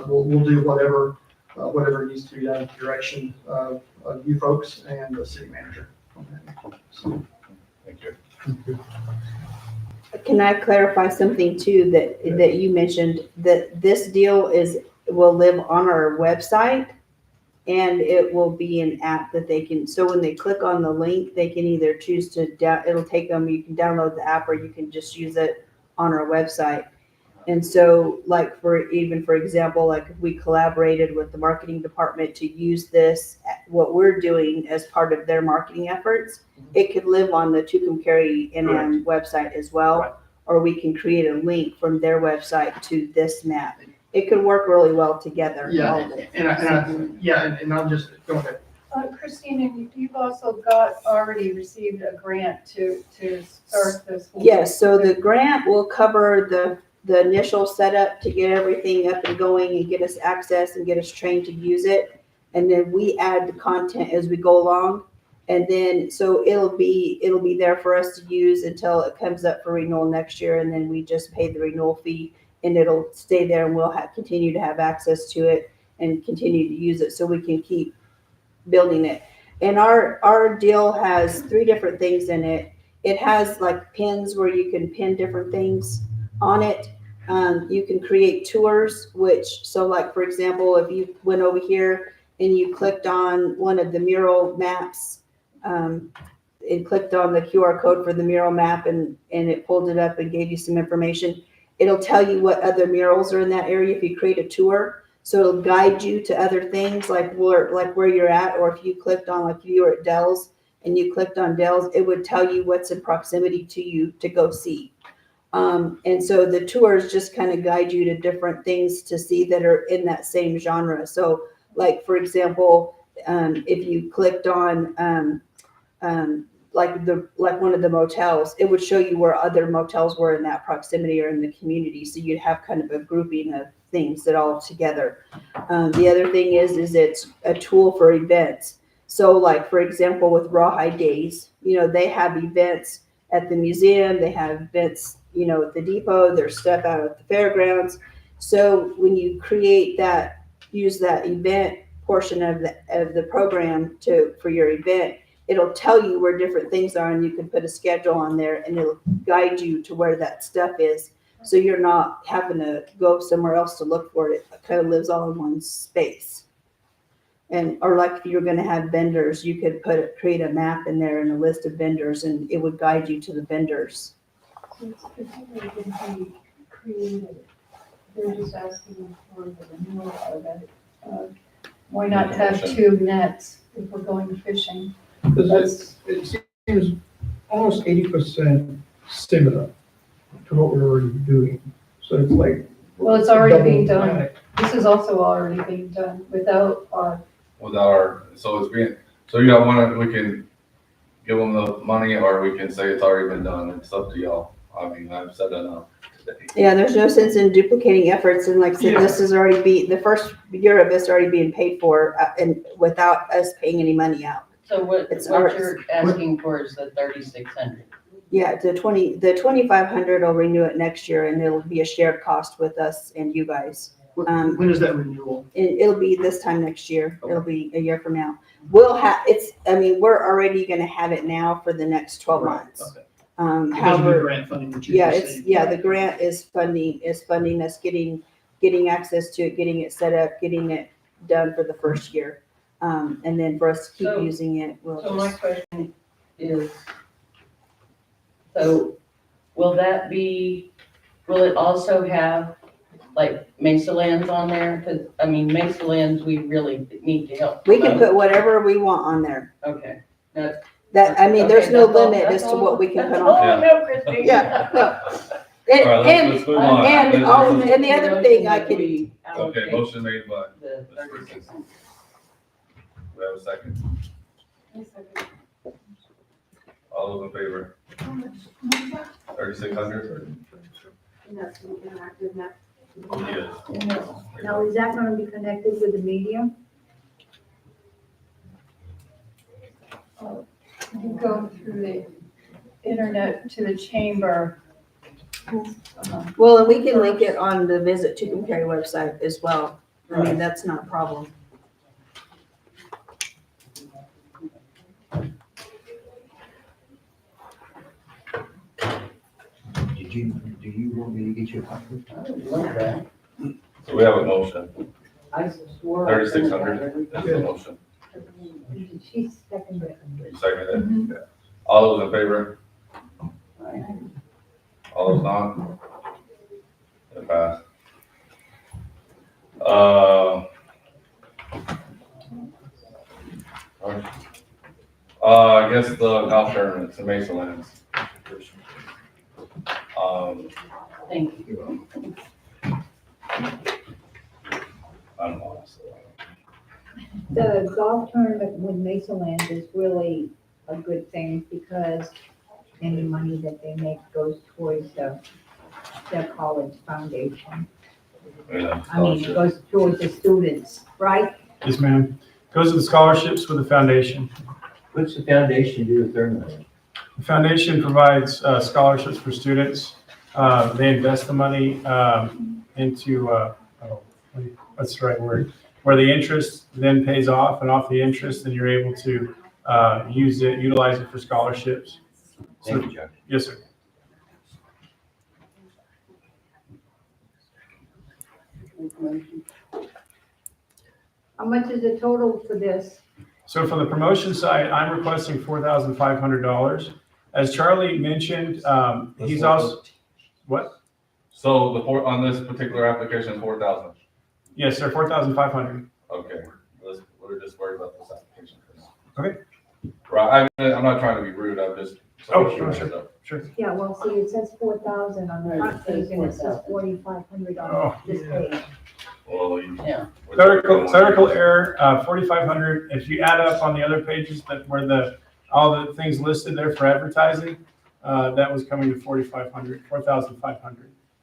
We'll do whatever needs to be done in the direction of you folks and the city manager. So, Thank you. Can I clarify something too that you mentioned, that this deal will live on our website and it will be an app that they can, so when they click on the link, they can either choose to, it'll take them, you can download the app or you can just use it on our website. And so like for example, like if we collaborated with the marketing department to use this, what we're doing as part of their marketing efforts, it could live on the Tucumcari NM website as well. Right. Or we can create a link from their website to this map. It could work really well together. Yeah, and I'll just go ahead. Christina, you've also already received a grant to start this. Yes, so the grant will cover the initial setup to get everything up and going and get us access and get us trained to use it. And then we add the content as we go along. And then, so it'll be there for us to use until it comes up for renewal next year. And then we just pay the renewal fee and it'll stay there and we'll continue to have access to it and continue to use it so we can keep building it. And our deal has 3 different things in it. It has like pins where you can pin different things on it. You can create tours, so like, for example, if you went over here and you clicked on one of the mural maps, it clicked on the QR code for the mural map and it pulled it up and gave you some information. It'll tell you what other murals are in that area if you create a tour. So it'll guide you to other things like where you're at, or if you clicked on, like you were at Dell's and you clicked on Dell's, it would tell you what's in proximity to you to go see. And so the tours just kind of guide you to different things to see that are in that same genre. So like, for example, if you clicked on like one of the motels, it would show you where other motels were in that proximity or in the community. So you'd have kind of a grouping of things that all together. The other thing is it's a tool for events. So like, for example, with Rawhide Days, they have events at the museum, they have events, at the depot, there's stuff out at the fairgrounds. So when you create that, use that event portion of the program for your event, it'll tell you where different things are, and you can put a schedule on there, and it'll guide you to where that stuff is. So you're not having to go somewhere else to look for it. It kind of lives all in one space. And, or like if you're gonna have vendors, you could create a map in there and a list of vendors, and it would guide you to the vendors. So it's already been created. They're just asking for the renewal of it. Why not have two nets if we're going fishing? Because it seems almost 80% similar to what we're already doing. So it's like. Well, it's already being double done. whack. This is also already being done without our, So it's being, so you got one, we can give them the money, or we can say it's already been done. It's up to y'all. I mean, I've said enough today. Yeah, there's no sense in duplicating efforts, and like I said, this is already the first year of this already being paid for, and without us paying any money out. So what It's ours. you're asking for is the 3,600. Yeah, the 2,500 will renew it next year, and it'll be a shared cost with us and you guys. When is that renewal? It'll be this time next year. It'll be a year from now. We're already gonna have it now for the next 12 months. Okay. Because of the However, grant funding that you yeah, just it's, said. the grant is funding us getting access to it, getting it set up, getting it done for the first year. And then for us to keep So- using it, we'll So my just, question is, so will it also have like Mesa Lands on there? Cause I mean, Mesa Lands, we really need to help. we can promote. put whatever we want on there. Okay. That's- There's okay, no that's all- limit that's as to all- what we can that's put all on. I know, Christine. Yeah, no. All right, let's move on. And the other thing I could, We Okay, allocate motion made by, the 3,600. we have a second. All those in favor? 3,600? And that's an interactive net. Yes. Now, is that gonna be connected with the media? you go through the internet to the chamber. well, and we can link it on the Visit Tucumcari website as well. I mean, that's not a problem. Do you want me to get you a copy? I would love that. So we have a motion. I swore. 3,600 is the motion. She's seconded. You seconded it? Yeah. All those in favor? All those not? It passed. I guess the golf tournaments in Mesa Lands. Thank you. I'm honest. The golf tournament with Mesa Land is really a good thing because any money that they make goes towards the college foundation. Yeah, I mean, it goes towards the students, right? Yes, ma'am. Goes to the scholarships with the foundation. What's the foundation do with their money? The foundation provides scholarships for students. They invest the money into, what's the right word? Where the interest then pays off, and off the interest, then you're able to utilize it for scholarships. Thank you, Chuck. Yes, sir. How much is the total for this? So for the promotion side, I'm requesting $4,500. As Charlie mentioned, he's also, what? So on this particular application, 4,000. Yes, sir, 4,500. Okay, we're just worried about this application for now. Okay. Right, I'm not trying to be rude, I'm just. Oh, sure. Yeah, well, see, it says 4,000 on the front page and it says 4,500 on this page. Well, Yeah. Clerical error, 4,500. If you add up on the other pages where all the things listed there for advertising, that was coming to 4,500.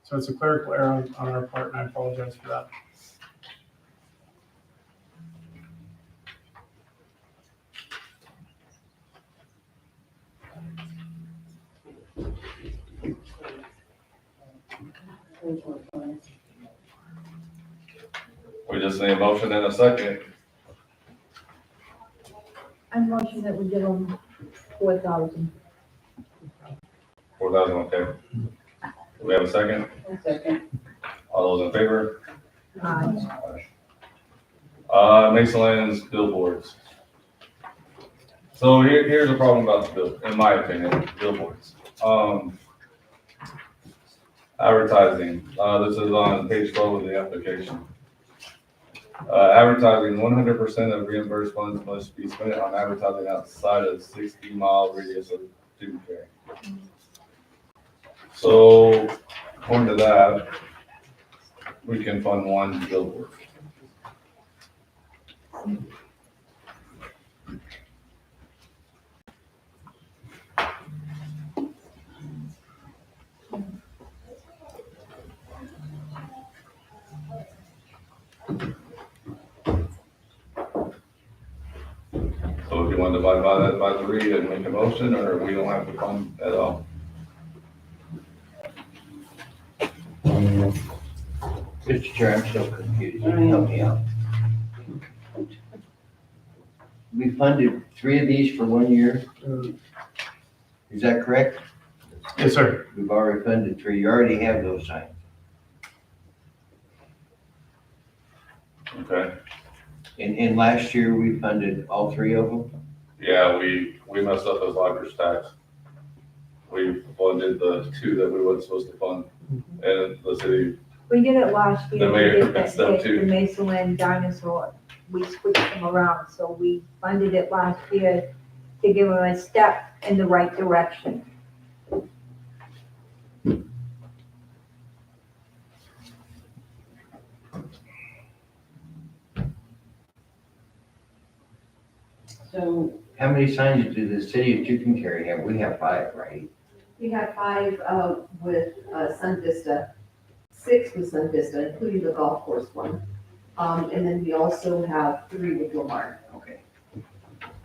So it's a clerical error on our part, and I apologize for that. just need a motion and a second. I motion that we give them 4,000. 4,000, okay. Do we have a second? Second. All those in favor? Aye. Mason Lands billboards. So here's the problem about the bill, in my opinion, billboards. Advertising, this is on page 12 of the application. Advertising, 100% of reimbursed funds must be spent on advertising outside of 60-mile radius of student care. So, according to that, we can fund one billboard. So if you want to divide by that by 3 and make a motion, or we don't have to fund at all? Mr. Chair, I'm still confused. Let me help you out. We funded 3 of these for 1 year. Is that correct? Yes, sir. We've already funded 3. You already have those signs. Okay. And last year, we funded all 3 of them? Yeah, we messed up as library tax. We funded the 2 that we weren't supposed to fund, and the city, We did it last year. The mayor We did fixed that, them too. the Mason Land dinosaur. We switched them around, so we funded it last year to give them a step in the right direction. So, How many signs do the city of Tucumcari have? We have 5, right? We had 5 with Sun Vista, 6 with Sun Vista, including the golf course one. And then we also have 3 with Lamar. Okay.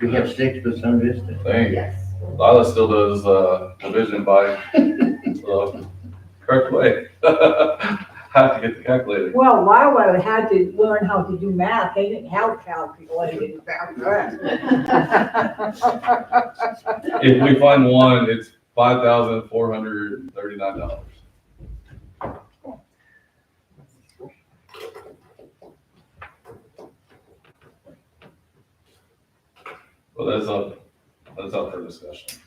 We have 6 with Sun Vista. dang, Yes. Lila still does, division by, correct way. Have to get the calculator. Well, Lila had to learn how to do math. They didn't have calculators back then. If we fund one, it's $5,439. Well, that's up for discussion.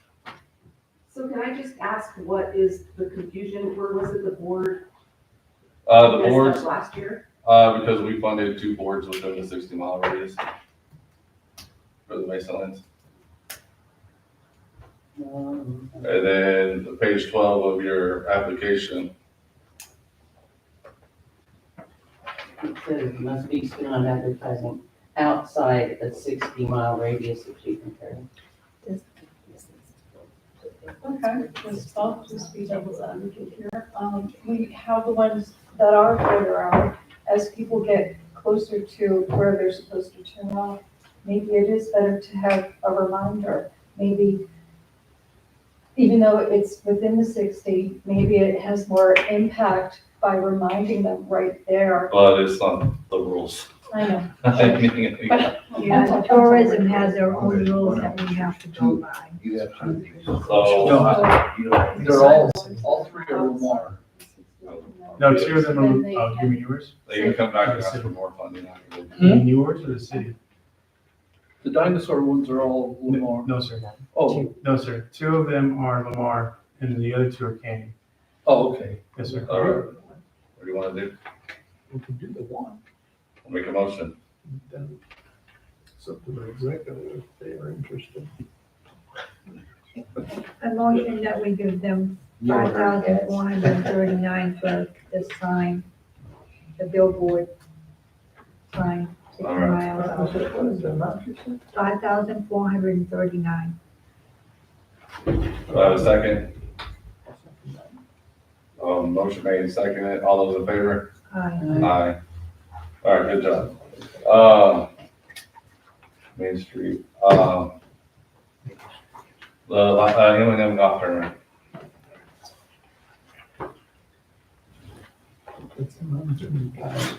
So can I just ask, what is the confusion, or was it the board? The messed up boards, Last year? because we funded 2 boards within the 60-mile radius for the Mason Lands. And then the page 12 of your application, it says it must be spent on advertising outside a 60-mile radius of Tucumcari. Okay, I'll just be devil's advocate here. We have the ones that are further out. As people get closer to where they're supposed to turn off, maybe it is better to have a reminder. Maybe, even though it's within the 60, maybe it has more impact by reminding them right there. but it's not the rules. I know. Yeah, tourism has their own rules that we have to go by. You have some of these. So, They're all 3 are Lamar. No, 2 of them Then they are, give me yours. they can come back and ask for more funding. Give me yours or the city? The dinosaur ones are all Lamar. No, sir. Oh, No, sir. 2 of them are Lamar and the other 2 are Canyon. oh, okay. Yes, sir. All right. What do you want to do? We can do the one. I'll make a motion. Then it's up to the executive if they are interested. A motion that we give them 5,439 for the sign, the billboard sign, 60 All right. miles out. What is the amount you said? 5,439. Do I have a second? Motion made and seconded. All those in favor? Aye. Aye. All right, good job. Main Street, the M&M golf tournament. It's a month and past.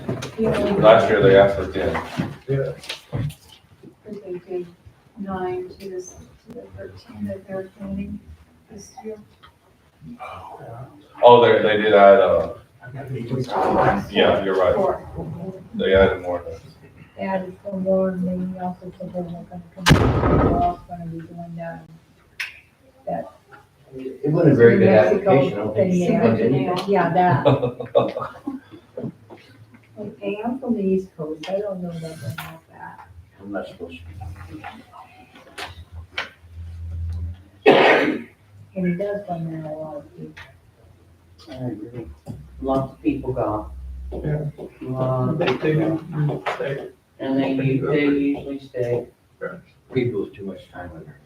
Last year they asked for 10. Yeah. They did 9 to the 13 that they're planning this year. Oh, they did add, yeah, you're right. 4. They added more. Added some more, and then we also said they were gonna come, they're also gonna be doing that. It wasn't a very good Mexico application, I don't think. thing, it was any- Yeah, that. Okay, I'm from the East Coast, I don't know nothing about that. I'm not supposed to. And it does run there a lot of people. I agree. Lots of people go. Yeah. Lot They of do, people go. stay. And they usually stay. People with too much time on their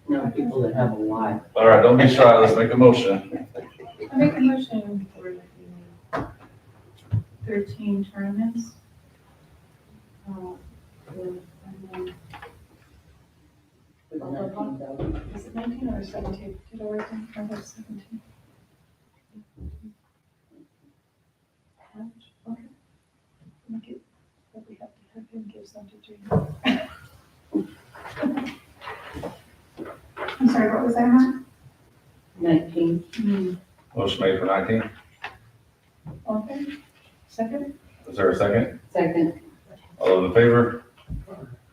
No, people that have a life. All right, don't be shy, let's make a motion. I make a motion for the 13 tournaments. And then- For the 19,000. Is it 19 or 17? Did I write down? I have 17. Okay. Make it, but we have to have him give some to Jane. I'm sorry, what was that, Matt? 19. Motion made for 19. Okay, second? Is there a second? Second. All those in favor?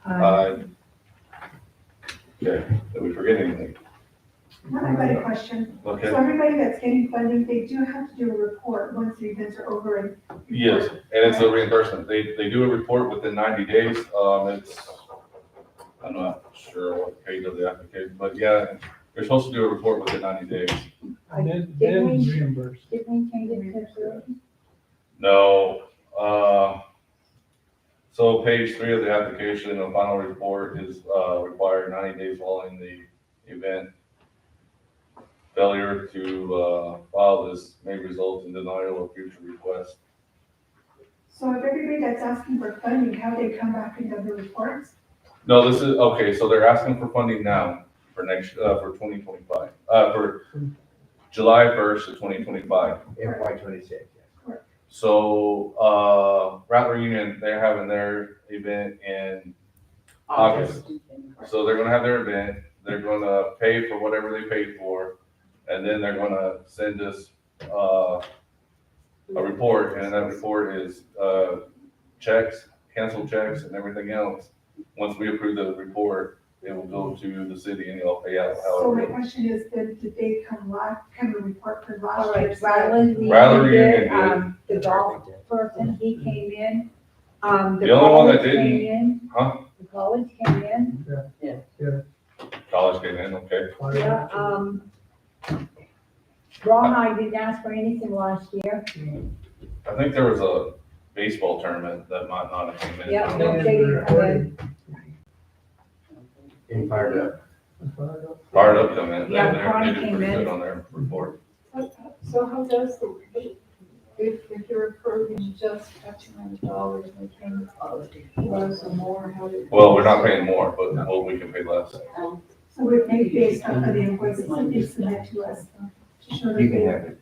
Uh, Okay, did we forget anything? I've got a question. Okay, So everybody that's getting funding, they do have to do a report once the events are over and. yes, and it's a reimbursement. They do a report within 90 days. I'm not sure what page of the application, but yeah, you're supposed to do a report within 90 days. And then Didn't we- reimbursed. Didn't we change it to 30? No, so page 3 of the application, the final report is, required 90 days following the event. Failure to, file this may result in denial of future requests. So if everybody that's asking for funding, how they come back and do the reports? No, this is, okay, so they're asking for funding now for next, for 2025, for July 1st of 2025. FY 26. So, Rattler Union, they're having their event in August. So they're gonna have their event, they're gonna pay for whatever they paid for, and then they're gonna send us, a report, and that report is, checks, canceled checks and everything else. Once we approve the report, it will go to the city and they'll pay out So my however. question is, did they come a report for All last right, year's? Rattler Union did. The golf person, he came in. The only one that college came didn't- in. Huh? The college came in, College came in, okay. yeah, Rawhide didn't ask for anything last year. I think there was a baseball tournament that might not have came in. Yeah, no, they didn't come in. And fired up. Fired up come in. Yeah, They Connie did came pretty in. good on their report. So how does if you're approving just $200, we can less or more, how do? Well, we're not paying more, but, well, we can pay less. So we pay based on the invoices that they submit to us to show that You can they. have it.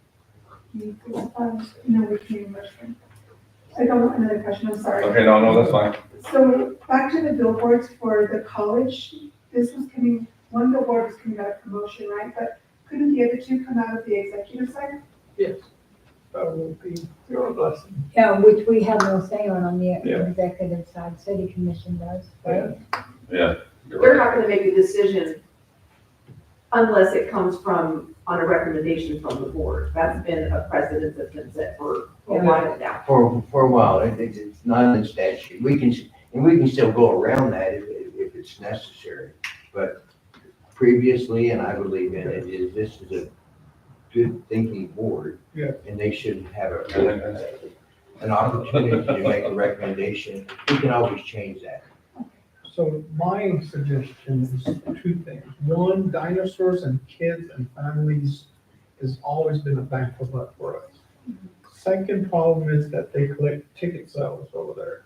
No, we can reimburse them. I got another question, I'm sorry. Okay, no, that's fine. So back to the billboards for the college, this was coming, one billboard was coming out of promotion, right? But couldn't the other two come out of the executive side? Yes. That will be your blessing. Yeah, which we have no say on the Yeah. executive side, city commission does, right? Yeah. you're They're right. not gonna make a decision unless it comes from, on a recommendation from the board. That's been a precedent that's been set for a while now. For a while, it's not in the statute. We can still go around that if it's necessary. But previously, and I believe in it, this is a good thinking board. Yeah. And they should have an opportunity to make a recommendation. We can always change that. So my suggestion is 2 things. One, dinosaurs and kids and families has always been a bang for buck for us. Second problem is that they collect ticket sales over there.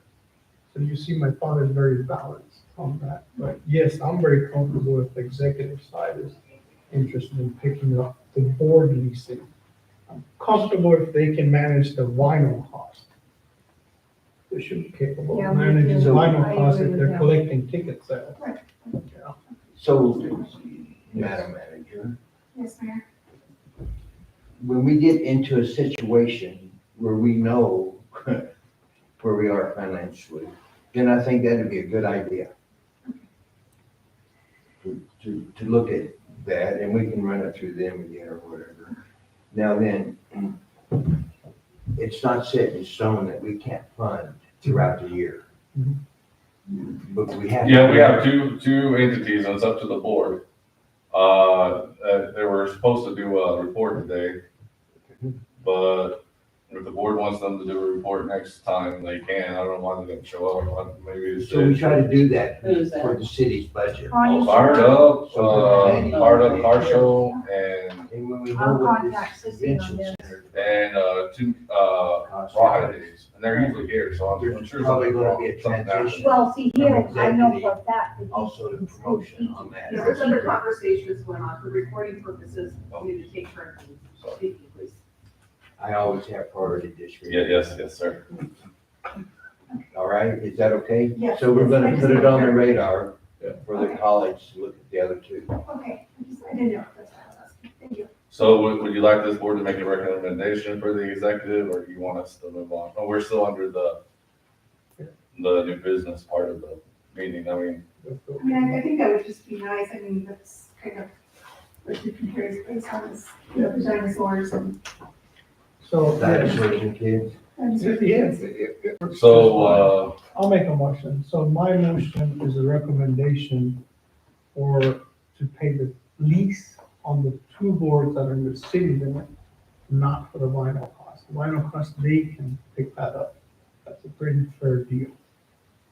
So you see my thought is very balanced on that. But yes, I'm very comfortable if the executive side is interested in picking up the board leasing. comfortable if they can manage the vinyl cost. They should be capable Yeah, of me managing too. vinyl I costs agree if with they're that. collecting ticket sales. So, Madam Manager, Yes, Mayor. when we get into a situation where we know where we are financially, then I think that'd be a good idea. To look at that, and we can run it through them again or whatever. Now then, it's not set in stone that we can't fund throughout the year. But we have. Yeah, we have two entities, and it's up to the board. They were supposed to do a report today, but if the board wants them to do a report next time, they can. I don't know why they didn't show up. Maybe it's. So we try to do that Who's that? for the city's budget. Connie, Fired Up, So- Fired Up Car Show, and And when we know I'll what this contact Sissy on convention this. center two, costs. Rawhide days, and they're usually here, so I'm There's sure. probably something gonna be a wrong, something transition. Well, see, here, I know Executive, for a fact that Also the promotion on that. Yeah, there's other conversations going on for recording purposes. We need to take turns and speak, please. I always have priority district. Yes, sir. All right, is that okay? Yes. So we're gonna put it on the radar Yeah. for the college to look at the other two. Okay, I didn't know, that's why I was asking. Thank you. So would you like this board to make a recommendation for the executive, or do you want us to move on? Oh, we're still under the new business part of the meeting, I mean, I mean, I think that would just be nice. I mean, that's kind of what you can hear is based on this, you know, the dinosaurs and. So, Dinosaurs and kids. yes. so, I'll make a motion. So my motion is a recommendation to pay the lease on the two boards that are in the city limit, not for the vinyl cost. The vinyl cost, they can pick that up. That's a pretty fair deal,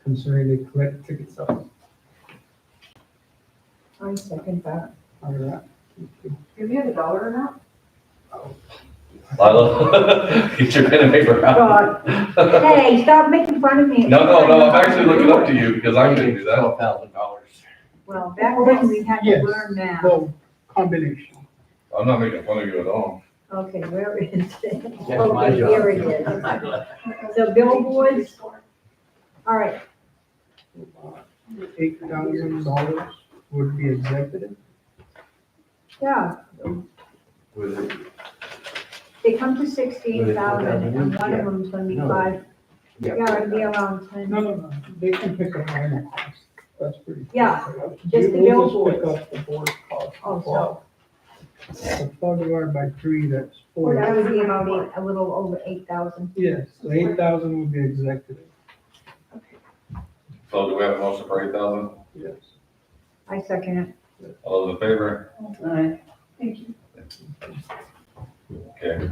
considering they collect ticket sales. I second that. All right. Do we have a dollar amount? Lila, get your pen and paper out. God. Hey, stop making fun of me. No, I'm actually looking up to you, because I couldn't do that. $12,000. Well, back then we had to Yes. learn that. Well, combination. I'm not making fun of you at all. Okay, where is it? That's my Okay, job. here it is. The billboards, all right, $8,000 would be executive. yeah, With it. they come to 16,000 and one Yeah. of them's gonna be No. 5. Yeah. Yeah, it'd be around 10. No, they can pick up vinyl cost. That's pretty. Yeah, We'll just the pick billboards. up the board cost. Oh, so, So 12 divided by 3, that's or 4. that would be about a little over 8,000. Yes, so 8,000 would be executive, So do we have a motion for 8,000? yes. I second it. All those in favor? Alright, Thank you. Okay,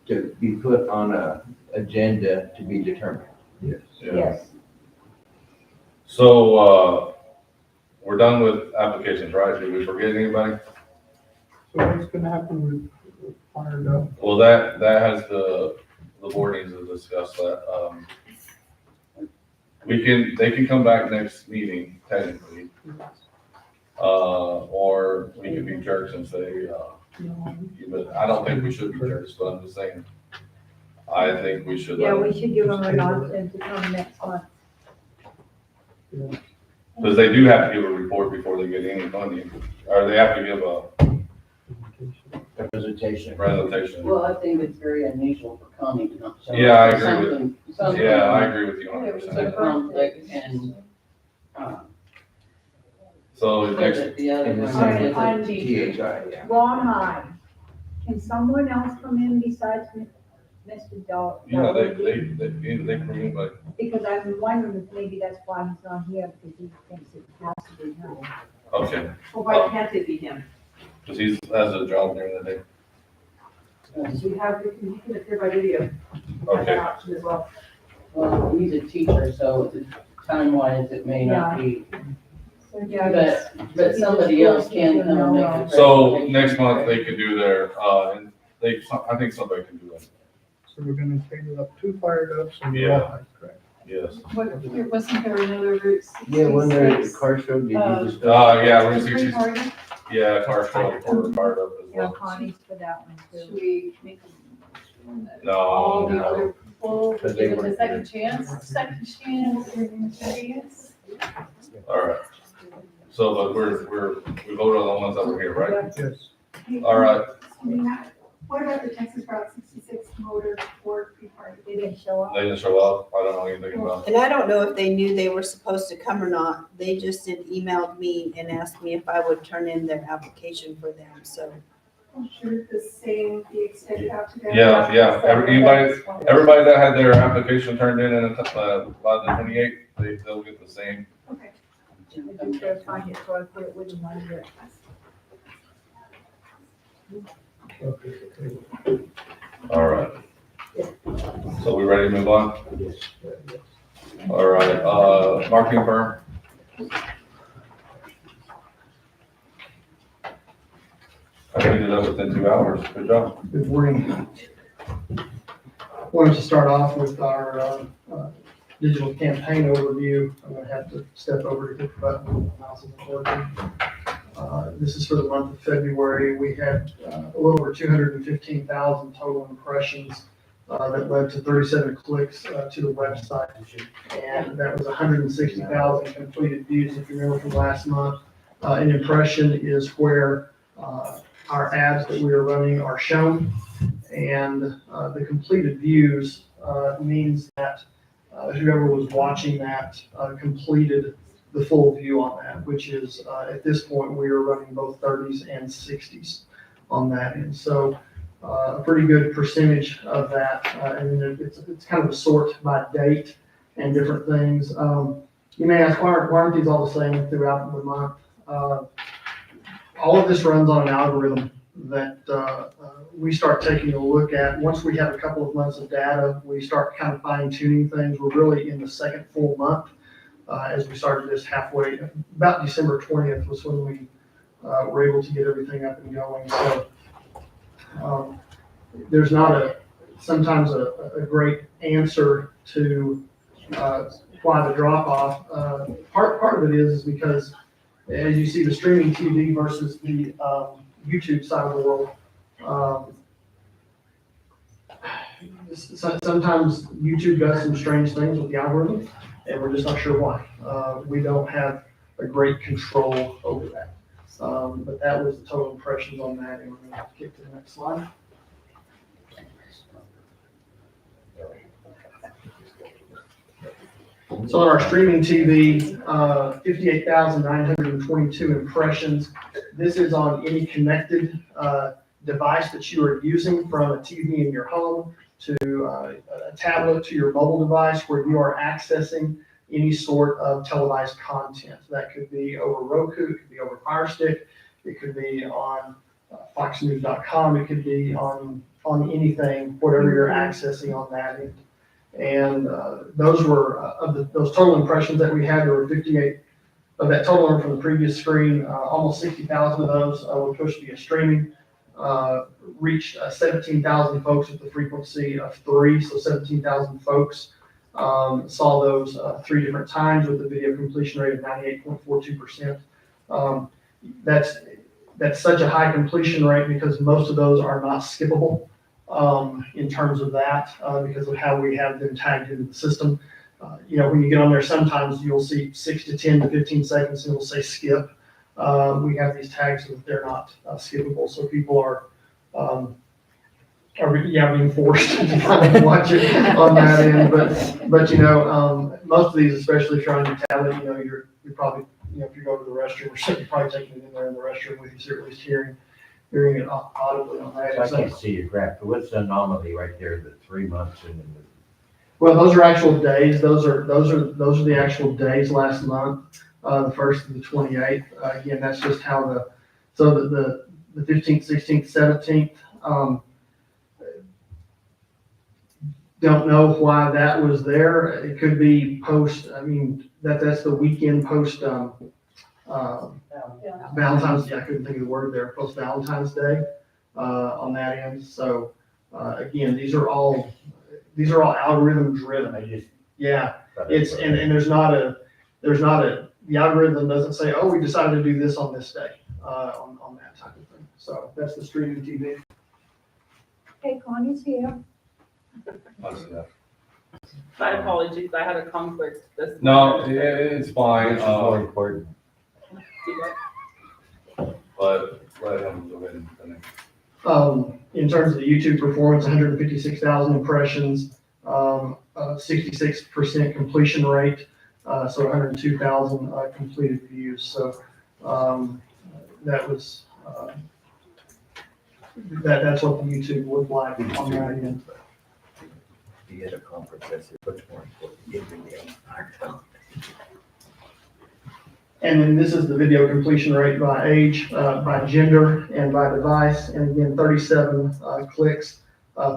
To be put on a agenda to be determined. Yes. yeah. Yes. So, we're done with applications, right? Did we forget anybody? So what's gonna happen with Fired Up? Well, that has the board needs to discuss that. They can come back next meeting technically. Or we could be jerks and say, but I don't think we should be jerks, but I'm just saying. I think we should. Yeah, we should give them a nod to come next month. Because they do have to give a report before they get any money, or they have to give a Representation. presentation. well, I think it's very unusual for Connie to not show up. Yeah, I agree with- Something- Yeah, I agree with you There was a 100%. conflict and, So so next, that the other And the one same is a on teacher. THI, yeah. Rawhide, can someone else come in besides Mr. Dahl? yeah, they come in, but Because I'm wondering if maybe that's why he's not here, because he thinks it has to be him. okay, Well, why can't it be him? because he has a job during the day. We have, we can appear by video. We have Okay. that option as well. Well, he's a teacher, so time-wise, it may not be, So, yeah, but somebody else can come and make a So presentation. next month, they could do their, and I think somebody can do that. So we're gonna table up 2 Fired Ups and Yeah. Rawhide, correct? Yes. Wasn't there another Route 66? Yeah, when they're at the car show, did you Uh, discuss? Yeah, Route Free 60, party? yeah, car show or fired up as Yeah, well. Connie's for that one Should too. we make all the No, other people, Because they give it a weren't second chance, yes? all right. So, but we voted on the ones that were here, right? Yes. All right, What about the Texas Route 66 motor Ford pre-party? They didn't show up. they didn't show up. I don't know anything about it. And I don't know if they knew they were supposed to come or not. They just emailed me and asked me if I would turn in their application for them, so. I'm sure the same be extended out to them. Yeah. Everybody that had their application turned in and about the 28th, they'll get the same. Okay. I just gotta find it, so I put it with the money there. All right. So we ready to move on? All right, marketing firm. I think you did that within 2 hours. Good job. Good morning. Wanted to start off with our digital campaign overview. I'm gonna have to step over to hit the button. Mouse isn't working. This is for the month of February. We had a little over 215,000 total impressions that led to 37 clicks to the website. And that was 160,000 completed views, if you remember from last month. An impression is where our ads that we are running are shown. And the completed views means that whoever was watching that completed the full view on that, which is at this point we are running both 30s and 60s on that. And so a pretty good percentage of that, and then it's kind of a sort by date and different things. You may ask, why aren't these all the same throughout the month? All of this runs on an algorithm that we start taking a look at. Once we have a couple of months of data, we start kind of fine tuning things. We're really in the second full month as we started this halfway, about December 20th was when we were able to get everything up and going. So there's not sometimes a great answer to why the drop off. Part of it is because as you see the streaming TV versus the YouTube side of the world, sometimes YouTube does some strange things with the algorithm, and we're just not sure why. We don't have a great control over that. But that was the total impressions on that, and we're going to get to the next slide. So on our streaming TV, 58,922 impressions. This is on any connected device that you are using, from a TV in your home to a tablet to your mobile device, where you are accessing any sort of televised content. That could be over Roku, it could be over Fire Stick, it could be on foxnews.com, it could be on anything, whatever you're accessing on that end. And those were, those total impressions that we had, there were 58 of that total number from the previous screen. Almost 60,000 of those were pushed via streaming. Reached 17,000 folks with the frequency of 3, so 17,000 folks saw those 3 different times with a video completion rate of 98.42%. That's such a high completion rate because most of those are not skippable in terms of that, because of how we have them tagged into the system. When you get on there, sometimes you'll see 6 to 10 to 15 seconds and it'll say skip. We have these tags so that they're not skippable, so people are being forced to kind of watch it on that end. But most of these, especially if you're on your tablet, you're probably, if you go to the restroom or something, you're probably taking it in there in the restroom with you, so you're at least hearing it audibly on that. So I can't see your graph, but what's the anomaly right there, the 3 months and then the? Well, those are actual days. Those are the actual days last month, the 1st to the 28th. Again, that's just how the 15th, 16th, 17th. Don't know why that was there. It could be post. I mean, that's the weekend post. Valentine's. I couldn't think of the word there. Post Valentine's Day on that end. So again, these are all algorithm driven. It's and the algorithm doesn't say, oh, we decided to do this on this day. on that type of thing. So that's the streaming TV. Hey, Connie's here. That's enough. My apologies, I had a conflict this. No, it's fine, Which is more important. but let him go ahead and finish. In terms of the YouTube performance, 156,000 impressions, 66% completion rate, so 102,000 completed views. So that was that's what the YouTube looked like on that end. You get a conference, that's much more important. Get video on our phone. And then this is the video completion rate by age, by gender, and by device. And again, 37 clicks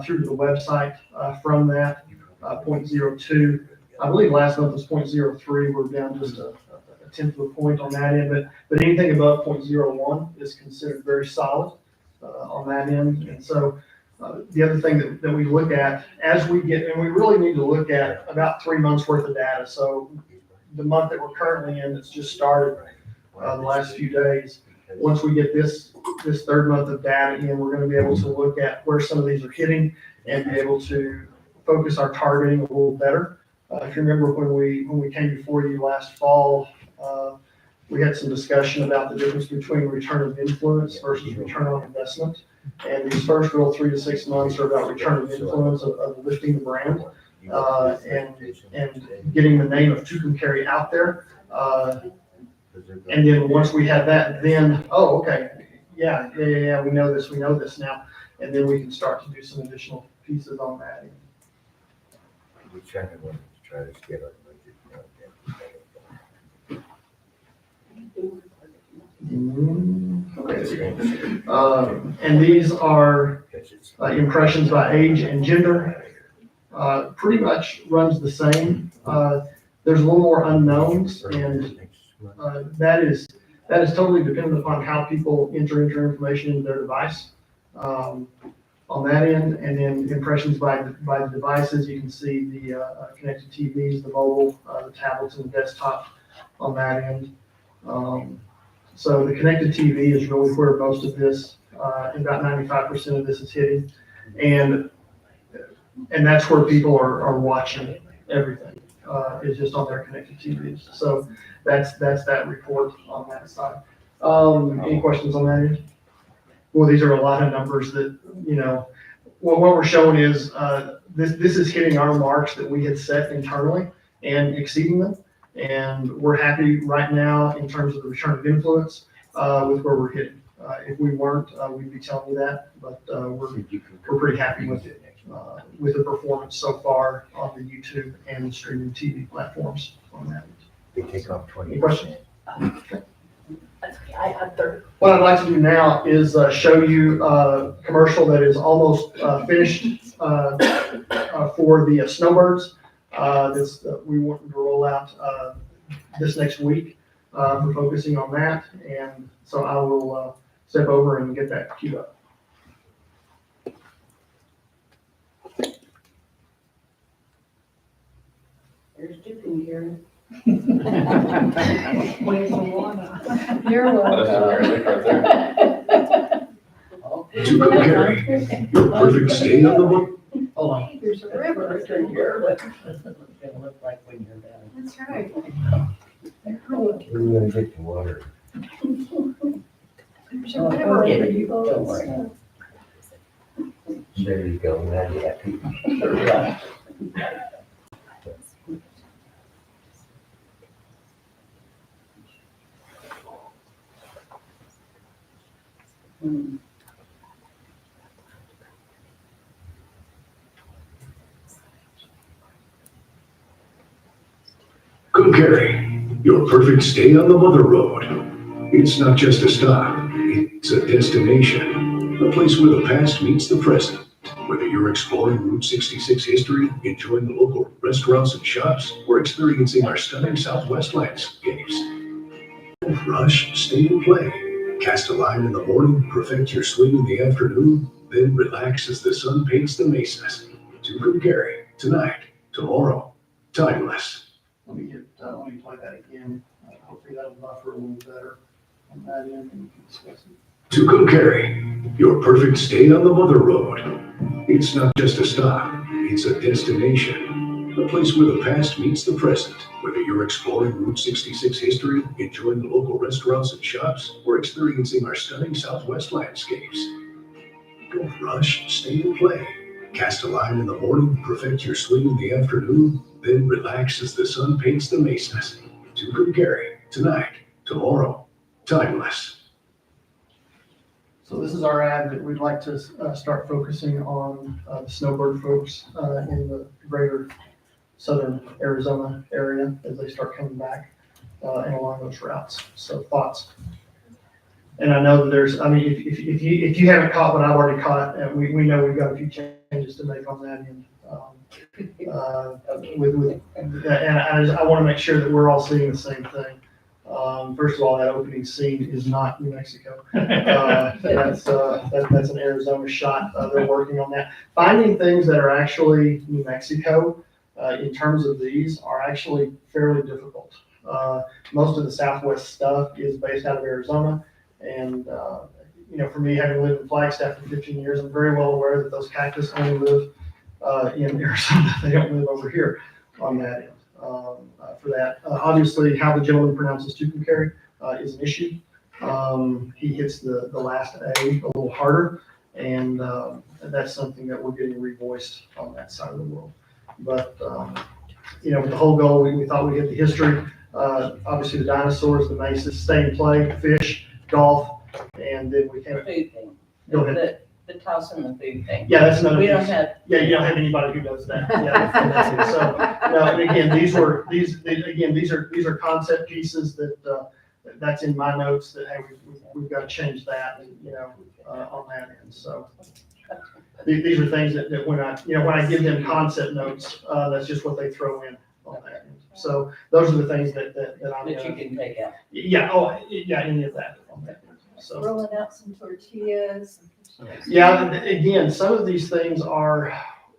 through to the website from that, 0.02. I believe last month was 0.03. We're down just a tenth of a point on that end, but anything above 0.01 is considered very solid on that end. And so the other thing that we look at as we get, and we really need to look at about 3 months worth of data. So the month that we're currently in, that's just started the last few days. Once we get this third month of data in, we're going to be able to look at where some of these are hitting and be able to focus our targeting a little better. If you remember when we came before you last fall, we had some discussion about the difference between return of influence versus return on investment. And these first real 3 to 6 months are about return of influence of lifting the brand. And getting the name of Tucumcari out there. And then once we have that, then, oh, okay, yeah, we know this now. And then we can start to do some additional pieces on that. We try to get our budget. And these are impressions by age and gender. Pretty much runs the same. There's a little more unknowns, and that is totally dependent upon how people enter information into their device on that end. And then impressions by the devices, you can see the connected TVs, the mobile, the tablets, and the desktop on that end. So the connected TV is really where most of this, about 95% of this is hitting. And that's where people are watching everything, is just on their connected TVs. So that's that report on that side. Any questions on that end? Well, these are a lot of numbers that, what we're showing is this is hitting our marks that we had set internally and exceeding them. And we're happy right now in terms of the return of influence with where we're hitting. If we weren't, we'd be telling you that, but we're pretty happy with it. With the performance so far on the YouTube and the streaming TV platforms on that. They take off 20%. Any questions? That's okay, I have 30. What I'd like to do now is show you a commercial that is almost finished for the snowbirds. We want to roll out this next week for focusing on that. And so I will step over and get that queued up. There's Tucumcari. Where's the water? You're That's a welcome. garlic right there. Tucumcari, your perfect stay on the book. Hold on. There's a river. It's gonna look like when you're done. That's right. We're gonna get the water. There's a river over you Don't worry. There you go, now you have people. Hmm. Tucumcari, your perfect stay on the Mother Road. It's not just a stop, it's a destination. A place where the past meets the present. Whether you're exploring Route 66 history, enjoying the local restaurants and shops, or experiencing our stunning Southwest landscapes. Don't rush, stay and play. Cast a line in the morning, perfect your swing in the afternoon, then relax as the sun paints the mesas. Tucumcari, tonight, tomorrow, timeless. Let me play that again. Hopefully that'll buffer a little better on that end and we can discuss it. Tucumcari, your perfect stay on the Mother Road. It's not just a stop, it's a destination. A place where the past meets the present. Whether you're exploring Route 66 history, enjoying the local restaurants and shops, or experiencing our stunning Southwest landscapes. Don't rush, stay and play. Cast a line in the morning, perfect your swing in the afternoon, then relax as the sun paints the mesas. Tucumcari, tonight, tomorrow, timeless. So this is our ad that we'd like to start focusing on the snowbird folks in the greater southern Arizona area as they start coming back and along those routes. So thoughts? And I know that there's, I mean, if you haven't caught what I've already caught, we know we've got a few changes to make on that end. And I want to make sure that we're all seeing the same thing. First of all, that opening scene is not New Mexico. That's an Arizona shot. They're working on that. Finding things that are actually New Mexico in terms of these are actually fairly difficult. Most of the Southwest stuff is based out of Arizona. And, for me, having lived in Flagstaff for 15 years, I'm very well aware that those cactus only live in Arizona. They don't live over here on that end. For that, obviously, how the gentleman pronounces Tucumcari is an issue. He hits the last A a little harder, and that's something that we're getting revoiced on that side of the world. But, with the whole goal, we thought we'd hit the history. Obviously, the dinosaurs, the mesas, stay and play, fish, golf, and then we came. Food thing. Go ahead. The toss and the food thing. Yeah, that's another. We don't piece. have. Yeah, you don't have anybody who does that. Yeah, that's it. So, no, and again, these are concept pieces that, that's in my notes that, hey, we've got to change that, on that end. So these are things that when I give them concept notes, that's just what they throw in on that end. So those are the things that I'm. That you can take out. Yeah, any of that on that end. So. Rolling out some tortillas. Yeah, again, some of these things are,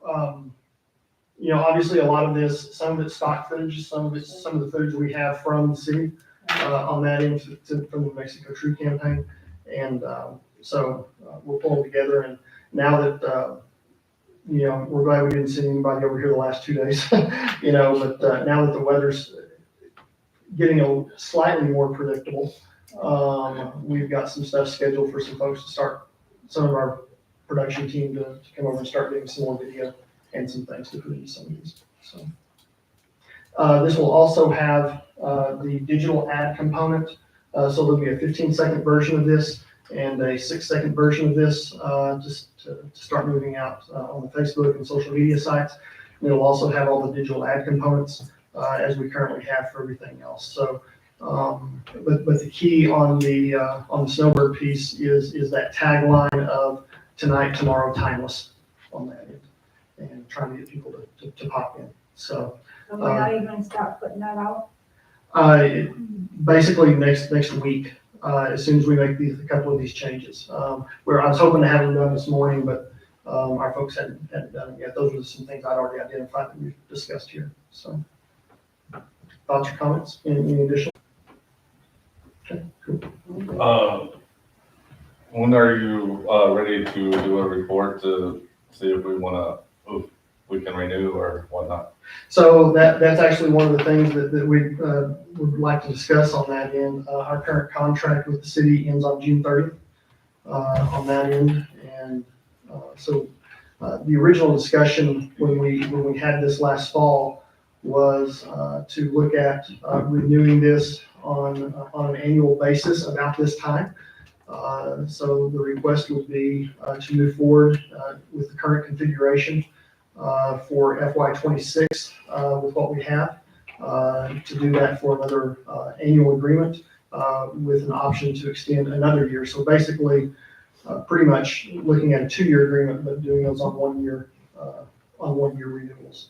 obviously a lot of this, some of it's stock footage, some of the footage we have from the city on that end from the Mexico Tree campaign. And so we're pulling together, and now that, we're glad we didn't see anybody over here the last 2 days, but now that the weather's getting slightly more predictable, we've got some stuff scheduled for some folks to start, some of our production team to come over and start doing some more video and some things to put into some of these. So this will also have the digital ad component. So there'll be a 15-second version of this and a 6-second version of this just to start moving out on the Facebook and social media sites. And it'll also have all the digital ad components as we currently have for everything else. So but the key on the snowbird piece is that tagline of tonight, tomorrow, timeless on that end, and trying to get people to pop in. So So we're not even gonna start putting that out? basically next week, as soon as we make a couple of these changes. Where I was hoping to have them done this morning, but our folks hadn't done it yet. Those are some things I'd already identified that we've discussed here. So thoughts or comments? Any additional? Okay, cool. When are you ready to do a report to see if we can renew or whatnot? So that's actually one of the things that we would like to discuss on that end. Our current contract with the city ends on June 30th on that end. And so the original discussion when we had this last fall was to look at renewing this on an annual basis about this time. So the request would be to move forward with the current configuration for FY26 with what we have, to do that for another annual agreement with an option to extend another year. So basically, pretty much looking at a 2-year agreement, but doing those on 1 year renewals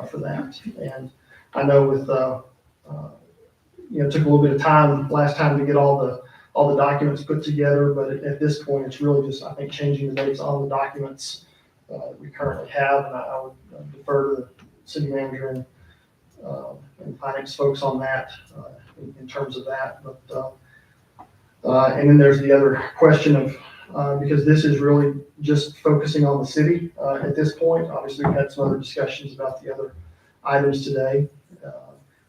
for that. And I know with it took a little bit of time last time to get all the documents put together, but at this point, it's really just, I think, changing the dates on the documents we currently have, and I would defer to the city manager and finance folks on that in terms of that. But And then there's the other question of, because this is really just focusing on the city at this point. Obviously, we've had some other discussions about the other items today.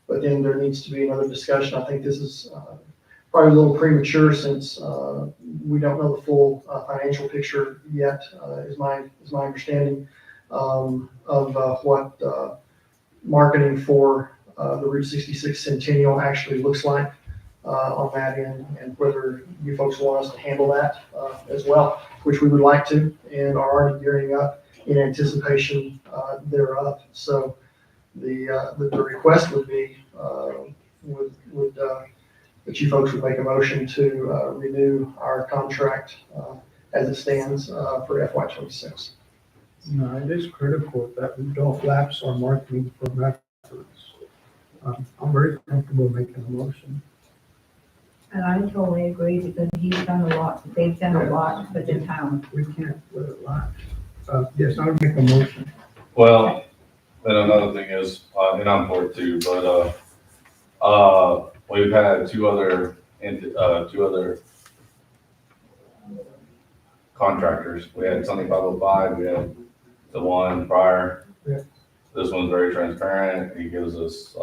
But then there needs to be another discussion. I think this is probably a little premature since we don't know the full financial picture yet, is my understanding of what marketing for the Route 66 Centennial actually looks like on that end, and whether you folks want us to handle that as well, which we would like to, and are already gearing up in anticipation thereof. So the request would be that you folks would make a motion to renew our contract as it stands for FY26. No, it is critical that we don't lapse our marketing from efforts. I'm very comfortable making a motion. And I totally agree because he's done a lot, they've done a lot for the town. We can't let it lapse. Yes, I would make a motion. Well, then another thing is, and I'm for it too, but, we've had two other contractors. We had Sunny 505, we had the one prior. Yeah. This one's very transparent. He gives us,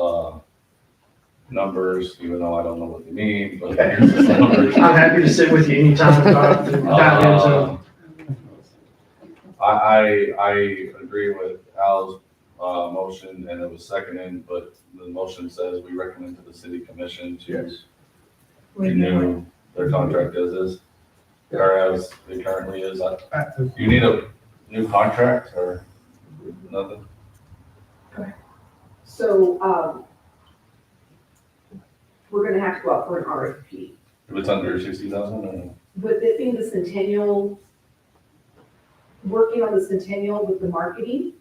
numbers, even though I don't know what they mean, but he gives us numbers. I'm happy to sit with you anytime to dive into. I agree with Al's motion, and it was seconded, but the motion says we recommend to the city commission to renew their contract as is, or as it currently is. You need a new contract or nothing? So, we're gonna have to go out for an RFP. If it's under 60,000 or? With it being the Centennial, working on the Centennial with the marketing,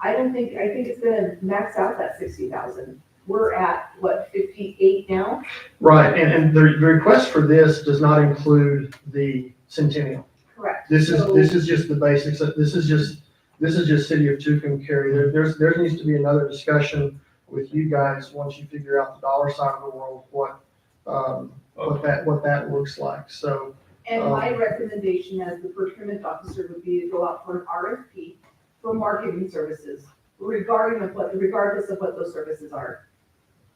I think it's gonna max out that 60,000. We're at, what, 58 now? Right, and the request for this does not include the Centennial. Correct. This is just the basics. This is just City of Tucumcari. There needs to be another discussion with you guys once you figure out the dollar side of the world, what that looks like. So. And my recommendation as the procurement officer would be to go out for an RFP for marketing services, regardless of what those services are.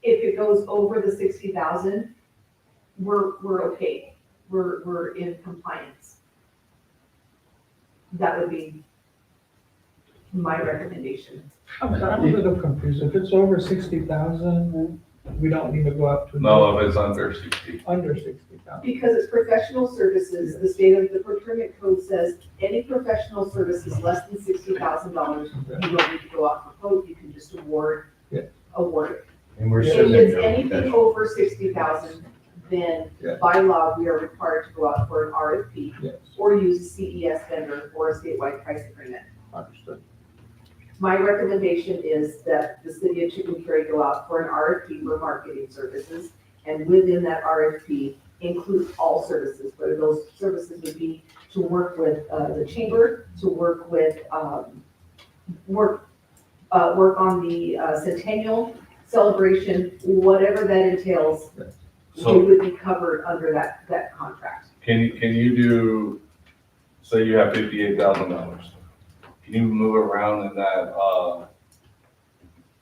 If it goes over the 60,000, we're okay. We're in compliance. That would be my recommendation. I'm a little confused. If it's over 60,000, we don't need to go up to. No, if it's under 60. Under 60,000. Because it's professional services, the state of the procurement code says any professional services less than $60,000, you don't need to go out for quote, you can just award it. And we're If sitting it's there. anything over 60,000, then by law, we are required to go out for an RFP Yes, or use a CES vendor or a statewide price agreement. understood. My recommendation is that the city of Tucumcari go out for an RFP for marketing services, and within that RFP, include all services, whether those services would be to work with the chamber, to work with, work on the Centennial celebration, whatever that entails, So- they would be covered under that contract. Can you do, say you have $58,000, can you move around in that,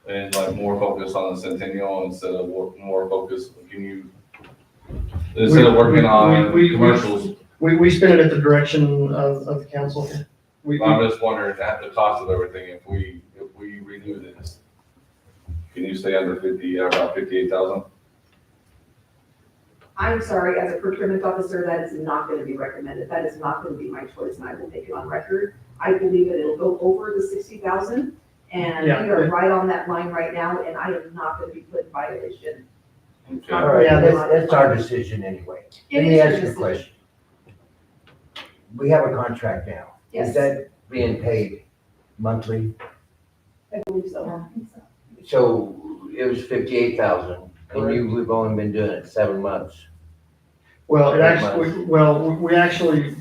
and like more focus on the Centennial instead of more focus, can you, instead of working on commercials? We spin it at the direction of the council. I'm just wondering, at the cost of everything, if we renew this, can you stay under 50, about 58,000? I'm sorry, as a procurement officer, that is not gonna be recommended. That is not gonna be my choice, and I will take it on record. I believe that it'll go over the 60,000, and we are right on that line right now, and I am not gonna be put in violation. Okay. All right, that's our decision anyway. It Let is me your ask you a decision. question. We have a contract now. Yes. Is that being paid monthly? I believe so. So it was 58,000 and we've only been doing it 7 months. Well, we actually,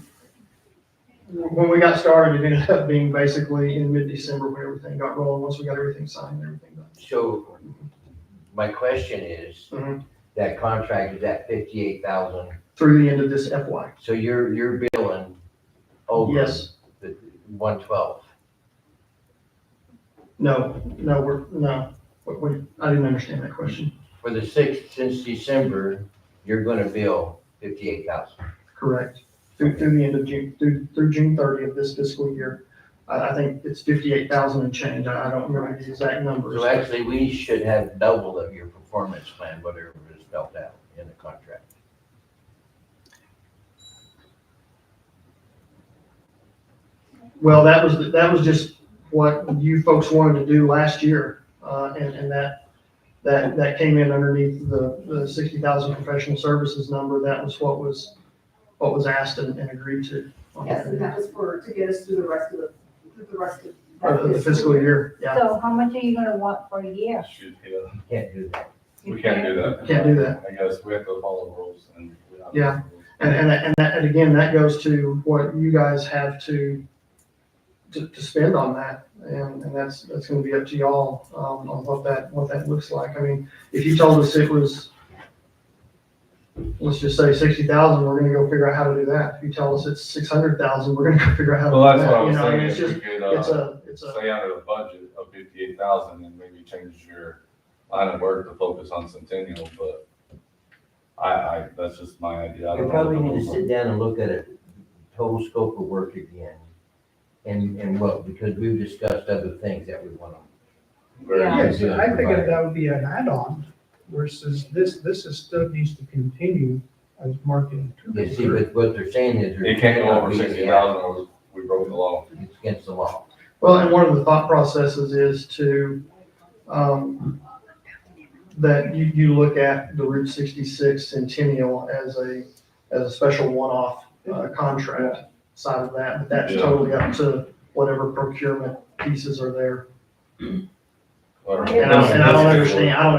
when we got started, it ended up being basically in mid-December when everything got rolling, once we got everything signed and everything done. So my question is, that contract is at 58,000 through the end of this FY. So you're billing over Yes. the 112. No, I didn't understand that question. For the 6th, since December, you're gonna bill 58,000. Correct. Through the end of June, through June 30th of this fiscal year. I think it's 58,000 and change. I don't remember the exact numbers. So actually, we should have double of your performance plan, whatever is spelled out in the contract. Well, that was just what you folks wanted to do last year. And that came in underneath the 60,000 professional services number. That was what was asked and agreed to. Yes, and that was to get us through the rest of The fiscal year, yeah. So how much are you gonna want for a year? Shoot, yeah. Can't do that. We can't do that. Can't do that. I guess we have to follow rules and. we have to Yeah. follow rules. And again, that goes to what you guys have to spend on that. And that's gonna be up to y'all, on what that looks like. I mean, if you told us it was, let's just say 60,000, we're gonna go figure out how to do that. If you tell us it's 600,000, we're gonna go figure out how to do Well, that. that's what I You was know, I mean, saying, it's if just, we could, it's a, stay under the budget of 58,000 and maybe change your line of work to focus on Centennial, but that's just my idea. I We don't know probably the need to rules. sit down and look at a total scope of work again. And what, because we've discussed other things that we want to. Very Yeah. Yes, good. I figured that would be an add-on versus this is still needs to continue as marketing. You see, but what they're saying is. It can't go over 60,000 or we broke the law. It's against the law. Well, and one of the thought processes is to, that you look at the Route 66 Centennial as a special one-off, contract side of that, but that's Yeah. totally up to whatever procurement pieces are there. Or- And I don't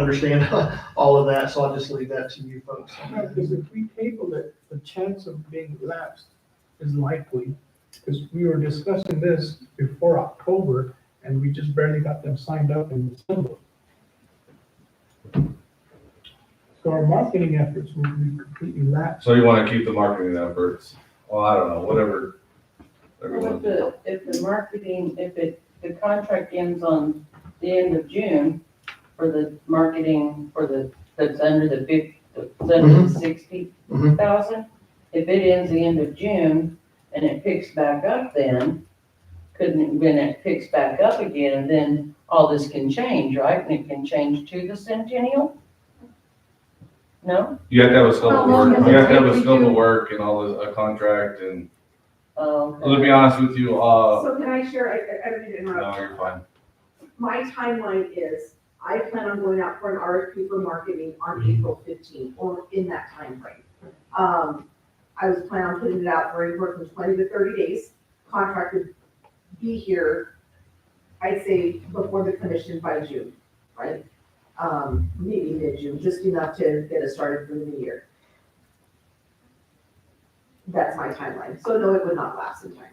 understand all of that, so I'll just leave that to you folks. Because if we table it, the chance of being lapsed is likely, because we were discussing this before October, and we just barely got them signed up in December. So our marketing efforts will be completely lapsed. So you want to keep the marketing efforts? Well, I don't know, whatever. Well, if the marketing, the contract ends on the end of June for the marketing that's under the 60,000, if it ends the end of June and it picks back up then it picks back up again, then all this can change, right? And it can change to the Centennial? No? You have to have a scope How of long work, does you it have to have take a we scope do- of work and all the, a contract and, Okay. to be honest with you, So can I share, I don't mean to interrupt. no, you're fine. My timeline is, I plan on going out for an RFP for marketing on April 15th, or in that timeframe. I was planning on putting it out for anywhere from 20 to 30 days. Contract would be here, I'd say, before the commission by June, right? Maybe mid-June, just enough to get us started for the new year. That's my timeline, so no, it would not last in time.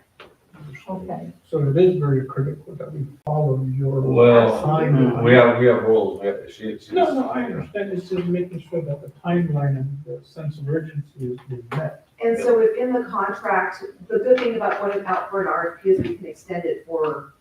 Okay. So it is very critical that we follow your Well, timeline. we have rules, she's. No, I understand, it's just making sure that the timeline and the sense of urgency is being met. And so within the contract, the good thing about going out for an RFP is we can extend it for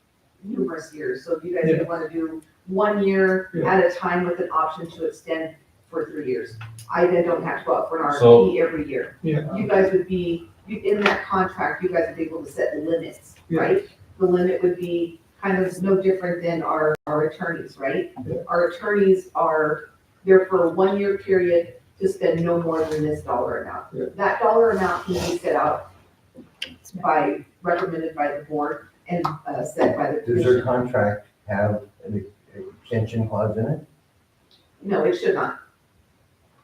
numerous years. So if you guys Yeah. want to do 1 year Yeah. at a time with an option to extend for 3 years, I then don't have to go out for an So- RFP every year. Yeah. You guys would be, in that contract, you guys would be able to set limits, Yeah. right? The limit would be kind of no different than our attorneys, right? Yeah. Our attorneys are there for a 1 year period to spend no more than this dollar amount. Yeah. That dollar amount can be set out recommended by the board and set by the Does their commission. contract have an extension clause in it? No, it should not,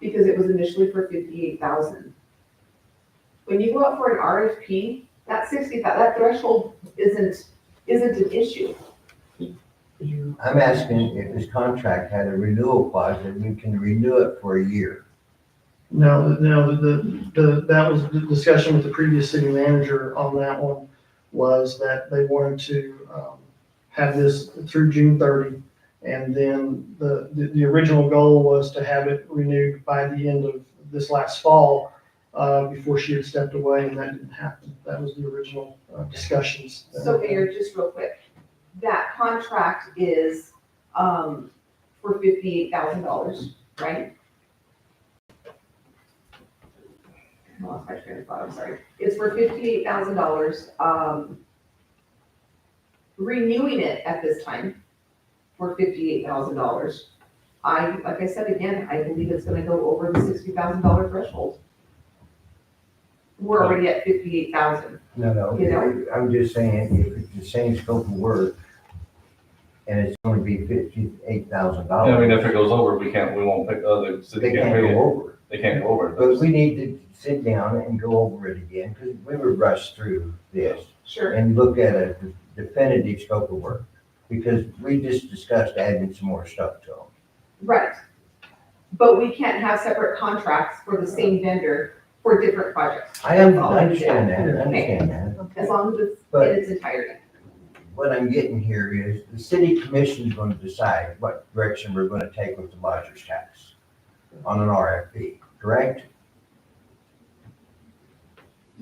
because it was initially for 58,000. When you go out for an RFP, that 60,000, that threshold isn't an issue. I'm asking if this contract had a renewal clause that we can renew it for a year. No, that was the discussion with the previous city manager on that one, was that they wanted to, have this through June 30. And then the original goal was to have it renewed by the end of this last fall. before she had stepped away, and that didn't happen. That was the original discussions. So Mayor, just real quick, that contract is, for $58,000, right? I lost my train of thought, I'm sorry. It's for $58,000, renewing it at this time for $58,000. Like I said again, I believe it's gonna go over the $60,000 threshold. We're already at 58,000. No, You know? I'm just saying, if it's the same scope of work, and it's gonna be $58,000. Yeah, I mean, if it goes over, we won't pick, the city They can't can't pay go it. over. They can't go over it. But we need to sit down and go over it again, because we were rushed through this. Sure. And look at a definitive scope of work, because we just discussed adding some more stuff to them. Right. But we can't have separate contracts for the same vendor for different projects. I understand that, I understand that. As long as it's But- in its entirety. What I'm getting here is, the city commission is gonna decide what direction we're gonna take with the lodger's tax on an RFP, correct?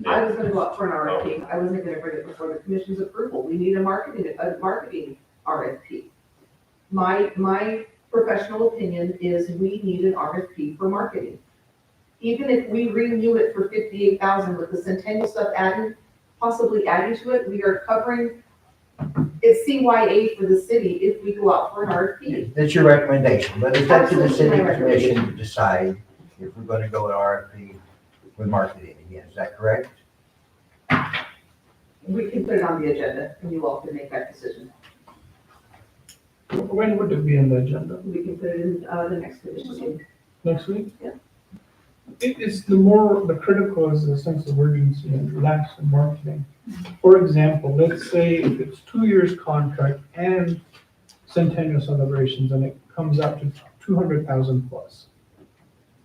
I was gonna go out for an RFP. I wasn't gonna bring it before the commission's approval. We need a marketing RFP. My professional opinion is we need an RFP for marketing. Even if we renew it for 58,000 with the Centennial stuff added, possibly adding to it, we are covering, it's CYA for the city if we go out for an RFP. That's your recommendation, but it's up to the city Absolutely my commission to decide if we're gonna go with RFP with marketing again, is that correct? We can put it on the agenda and you all can make that decision. When would it be on the agenda? We can put it in, the next commission meeting. Next week? Yeah. It's the critical is the sense of urgency and lack of marketing. For example, let's say if it's 2 years contract and centennial celebrations and it comes out to 200,000 plus,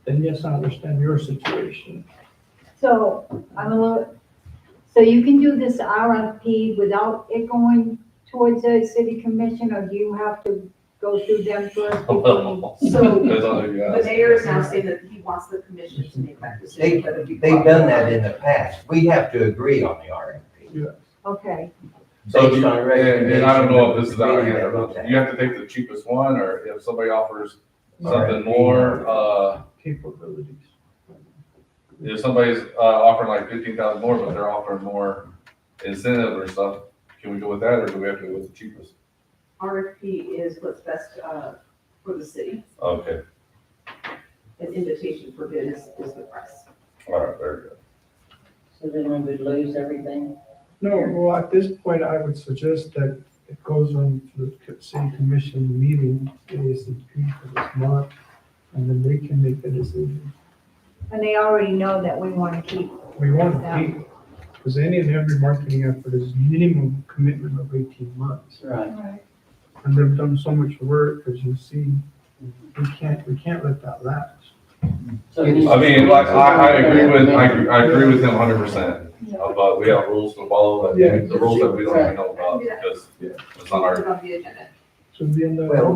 then yes, I understand your situation. So so you can do this RFP without it going towards the city commission, or do you have to go through them first? before you- So Depends on who you the ask. mayor is now saying that he wants the commission to make that decision. whether we go They've out done or that not. in the past, we have to agree on the RFP. Okay, So, Based on and I don't know if this is out recommendation here, of the but committee you have to take the cheapest one, or if somebody offers something RFP. more, Capabilities. if somebody's, offering like 15,000 more, but they're offering more incentive or stuff, can we go with that, or do we have to go with the cheapest? RFP is what's best, for the city. Okay, An invitation for bid is the price. all right, very good. So then we would lose everything. No, well, at this point, I would suggest that it goes on to the city commission meeting, ASAP for this month, and then they can make the decision. and they already know that we want to keep. We want to keep, because any and every marketing effort is minimum commitment of 18 months. Right. And they've done so much work, as you see, we can't let that lapse. So I mean, like, I agree with him 100%, but we have rules to follow, Yeah. that, the rules that we don't even know about, because it's not Put our, it on the agenda. Should be in the. Well,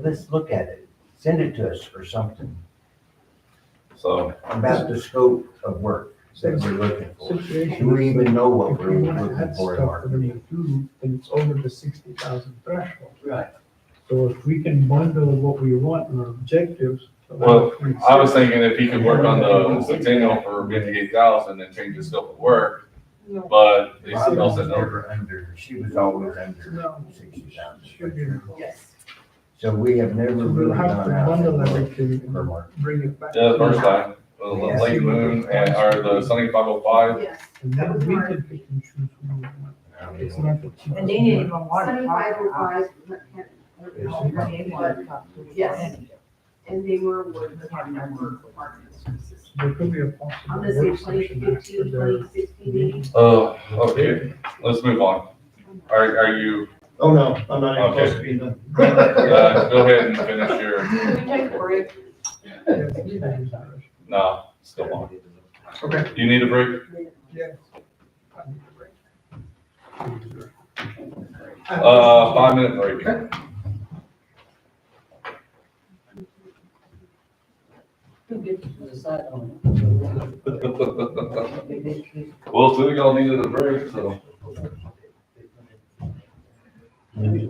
let's look at it, send it to us or something so. about the scope of work that we're looking for. Situation. Do we even know what If we're we want to looking add for in stuff for them marketing? to do, then it's over the 60,000 threshold. Right. So if we can bundle what we want and our objectives. Well, I was thinking if he could work on the Centennial for 58,000 and change the scope of work, but they Rob still was said no. never under, she was always under No. 60,000. Should be. Yes. So we have never So we'll really have gone to out bundle and everything for and marketing. bring it back. Yeah, the first time, the Lake Moon and, or the Sunny 505, Yes. And then we can pick and choose who we want. It's not the cheapest. And they didn't even want to talk 7505. Yes. about. And they were awarded the contract for marketing services. There could be a On possible this work age, session 2015, after their 2016 meeting. oh, okay, let's move on. Are you, Oh, no, I'm not even Okay. supposed to be done. go ahead and finish your, Can we take a break? no, still on. Okay. Do you need a break? Yes. 5-minute break. Who gets to decide on Well, two of y'all needed a break, so. it?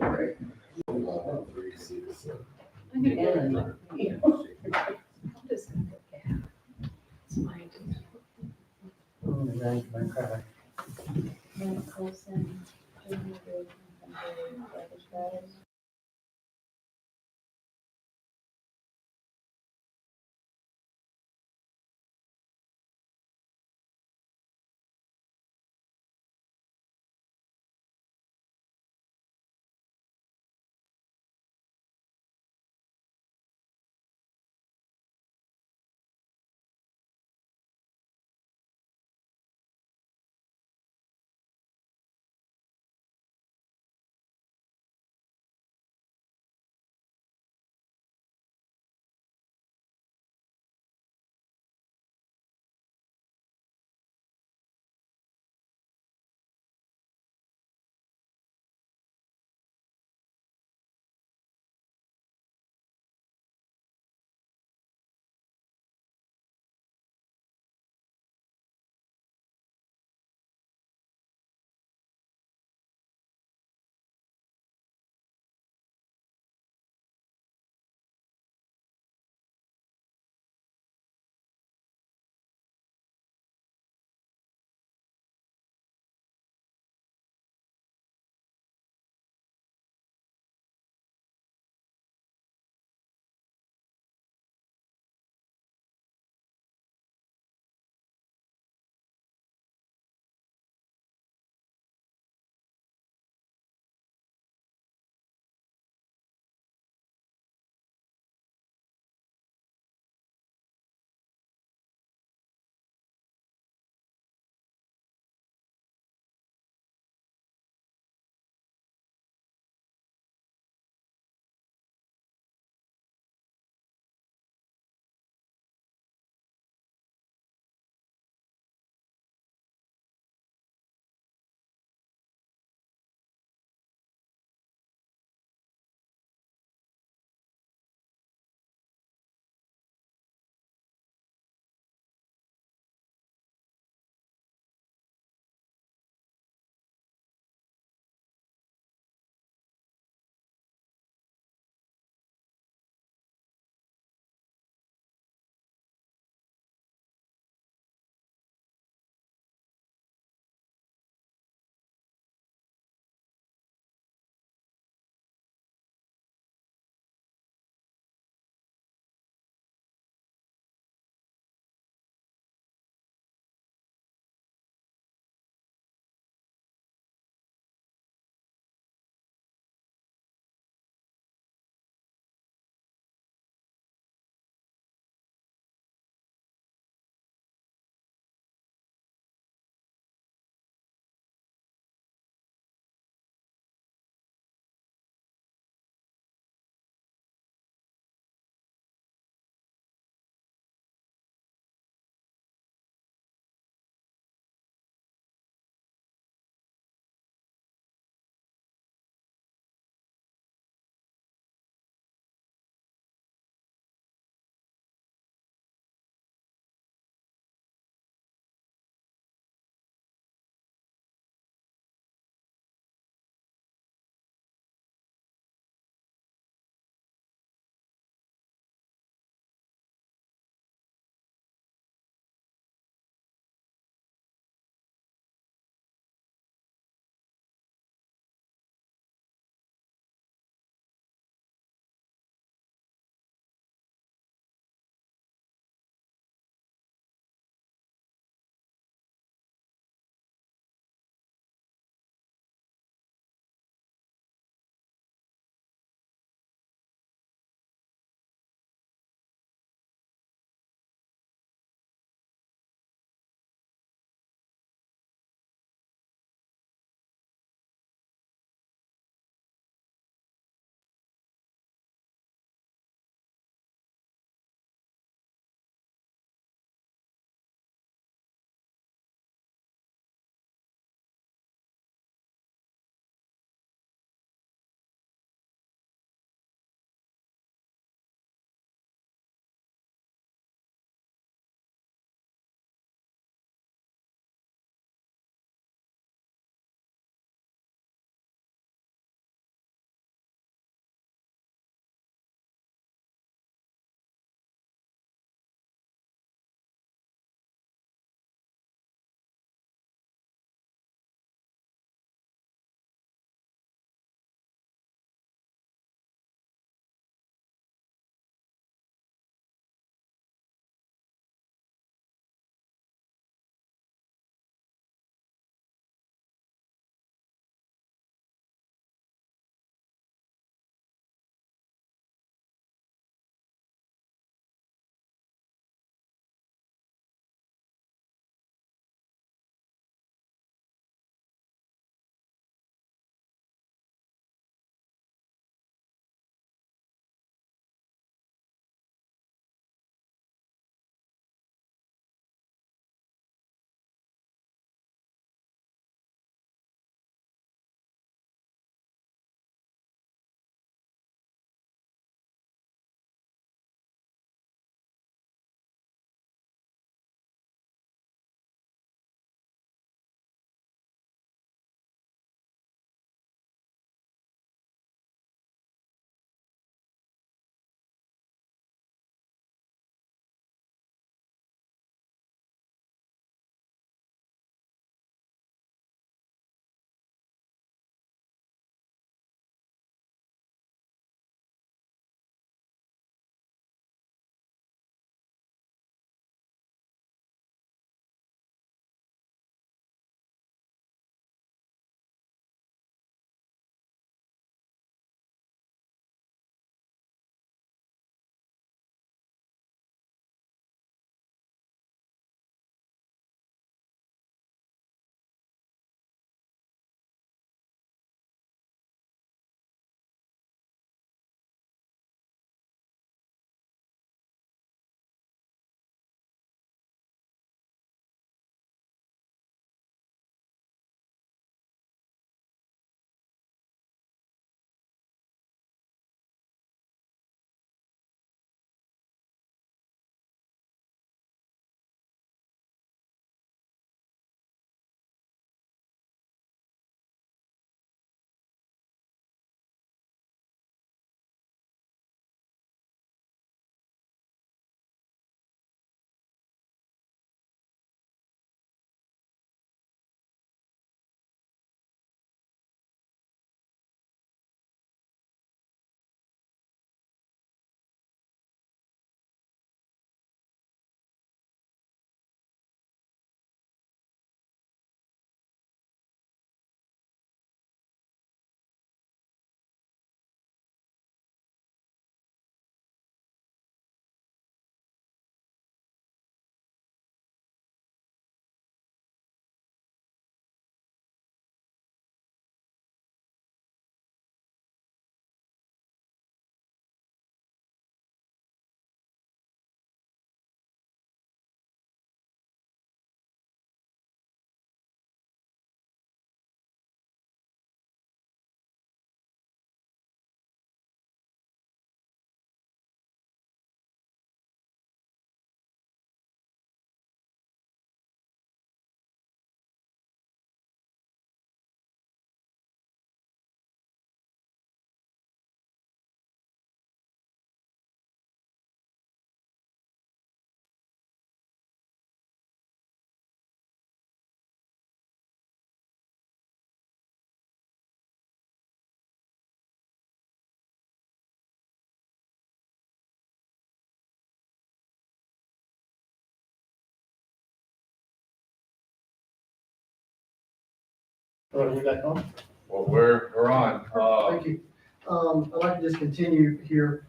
Are we back on? Well, we're on. Thank you. I'd like to just continue here.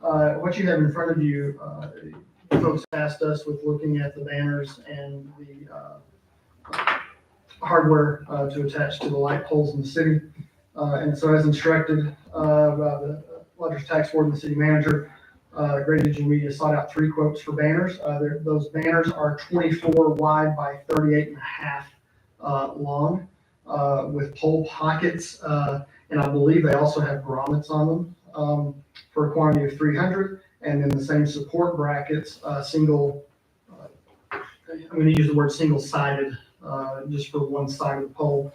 What you have in front of you, folks asked us with looking at the banners and the hardware to attach to the light poles in the city. And so as instructed by the Rogers Tax Board and the city manager, Great Digital Media sought out 3 quotes for banners. Those banners are 24 wide by 38.5 long, with pole pockets, and I believe they also have grommets on them, for a quantity of 300, and then the same support brackets, single, I'm gonna use the word single-sided, just for one side of the pole,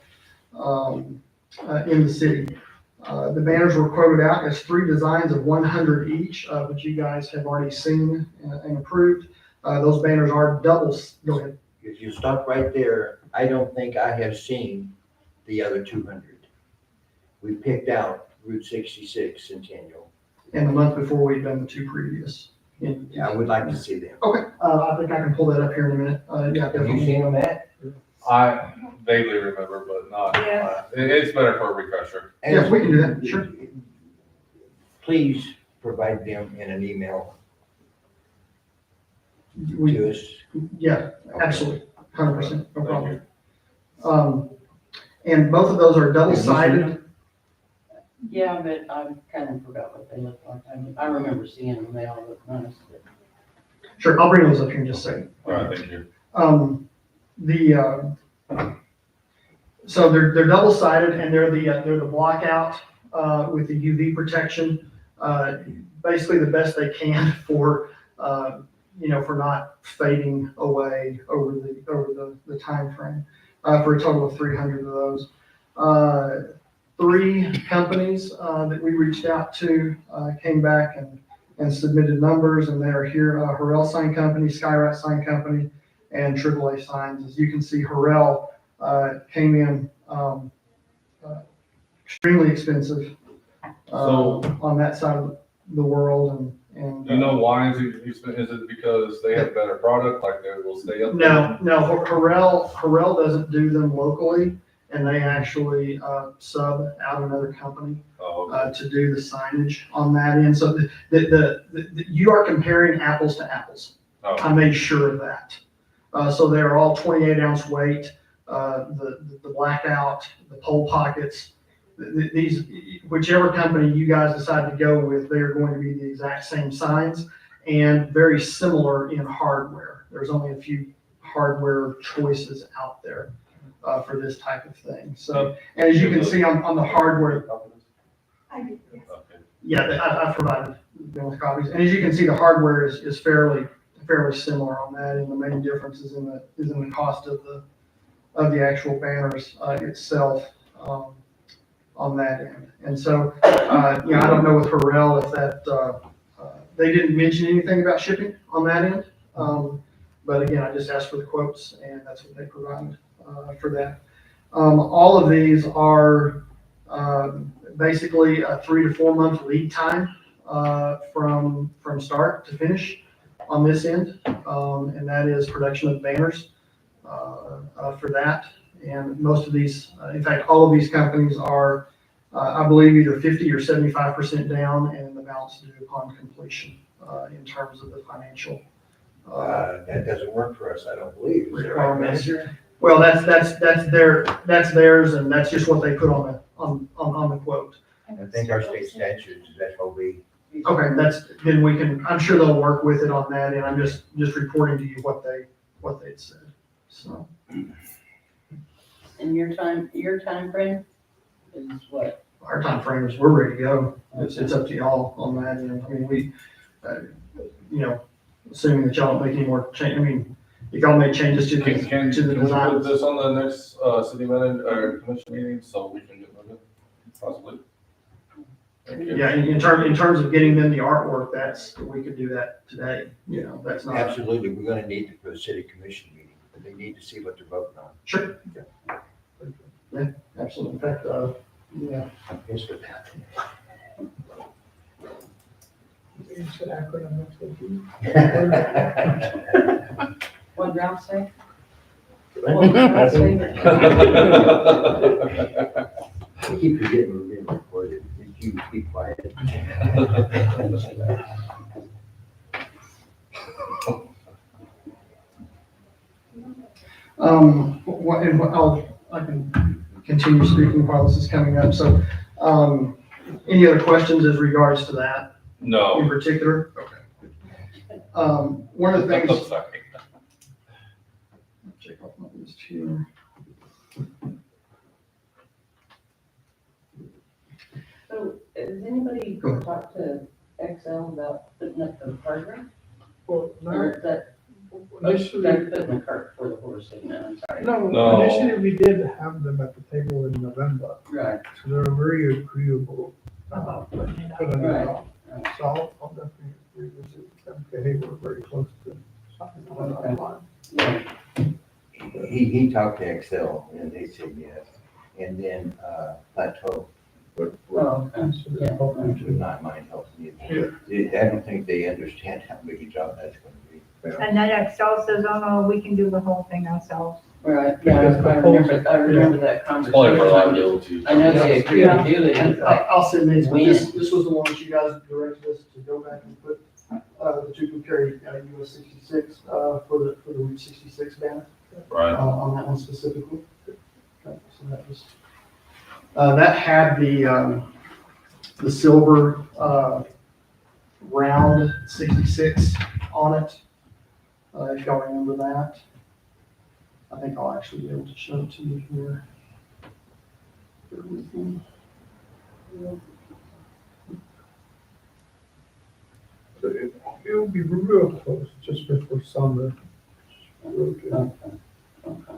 in the city. The banners were quoted out as 3 designs of 100 each, which you guys have already seen and approved. Those banners are doubles. Go ahead. If you stop right there, I don't think I have seen the other 200. We picked out Route 66 Centennial. And the month before, we've done the 2 previous. Yeah, I would like to see them. Okay, I think I can pull that up here in a minute. Yeah, Have you definitely. seen them, Matt? I vaguely remember, but not, it's better for a refresher. Yes, we can do that, sure. Please provide them in an email We, to us. yeah, absolutely, 100%, no problem. And both of those are double-sided. Yeah, but I kind of forgot what they look like. I remember seeing them, they all look nice, but. Sure, I'll bring those up here in just a second. All right, thank you. So they're double-sided and they're the blockout, with the UV protection, basically the best they can for, for not fading away over the timeframe, for a total of 300 of those. 3 companies, that we reached out to, came back and submitted numbers, and they are here, Harrell Sign Company, Skyrat Sign Company, and AAA Signs. As you can see, Harrell came in extremely expensive on that side of the world, and Do you know why is it because they have better product, like they will stay up? no, Harrell doesn't do them locally, and they actually sub out another company to do the signage on that end. So you are comparing apples to apples. I made sure of that. So they're all 28-ounce weight, the blackout, the pole pockets. These, whichever company you guys decide to go with, they are going to be the exact same signs and very similar in hardware. There's only a few hardware choices out there for this type of thing. So, and as you can see on the hardware, yeah, I provided them with copies. And as you can see, the hardware is fairly similar on that, and the main difference is in the cost of the actual banners itself on that end. And so, I don't know with Harrell if that they didn't mention anything about shipping on that end. But again, I just asked for the quotes, and that's what they provided for that. All of these are basically a 3 to 4 month lead time from start to finish on this end, and that is production of banners for that. And most of these, in fact, all of these companies are, I believe, either 50 or 75% down, and the balance due upon completion in terms of the financial. That doesn't work for us, I don't believe. Is that right, Manager? Well, that's theirs, and that's just what they put on the quote. I think our state statutes, that's what we. Okay, then we can, I'm sure they'll work with it on that, and I'm just reporting to you what they'd said, so. And your time frame is what? Our time frame is we're ready to go. It's up to y'all on that, and I mean, we, assuming that y'all don't make any more change, I mean, if y'all make changes to the Can we design. put this on the next city manager or commission meeting so we can get moving, possibly? Thank you. Yeah, in terms of getting them the artwork, we could do that today, that's not. Absolutely, we're gonna need it for the city commission meeting, but they need to see what they're voting on. Sure. Yeah, absolutely. In fact, yeah. I'm pissed with that. You said acronym, that's what you. What Ralph say? I keep forgetting we're being recorded. Did you be quiet? I can continue speaking while this is coming up. So, any other questions as regards to that in No. particular? Okay. One of the things. I'm sorry. Check off my list here. So, has anybody Go ahead. talked to XL about putting up the hardware? Well, Or is that, initially, they're putting the cart before the horse, isn't it? I'm sorry. no, initially we did have them at the table in November, Right. so they were very agreeable about putting it Right. out. So I'll definitely revisit them, okay, hey, we're very close to something on that line. He talked to Excel and they said yes. And then, Plateau. Oh, okay. Yeah. Which would not mind helping you. I don't think they understand how big a job that's gonna be. And then Excel says, oh no, we can do the whole thing ourselves. Right, yeah, I remember that It's probably for conversation. liability. I know they agreed to do it, And it's like, I'll send these, but When? this was the one that you guys directed us to go back and put, the Tucumcari, US 66, for the Route 66 banner. Right. On that one specifically. Okay, so that was, that had the silver, round 66 on it. If y'all remember that. I think I'll actually be able to show it to you here. Bear with me. So it'll be real close, just before summer. Okay. okay.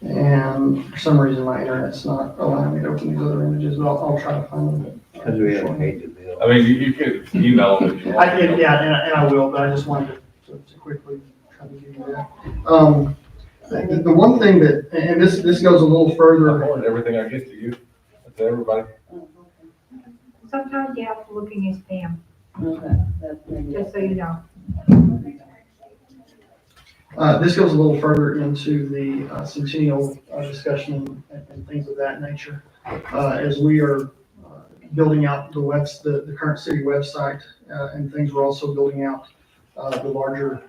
And for some reason, my internet's not allowing me to open these other images, but I'll try to find them. Because we haven't paid the bill. I mean, you could email them if you want. I did, yeah, and I will, but I just wanted to quickly try to give you that. The one thing that, and this goes a little I further. forward everything I get to you, to everybody. Sometimes you have to look in your spam, Okay, that's maybe. just so you know. This goes a little further into the Centennial discussion and things of that nature. As we are building out the current city website and things, we're also building out the larger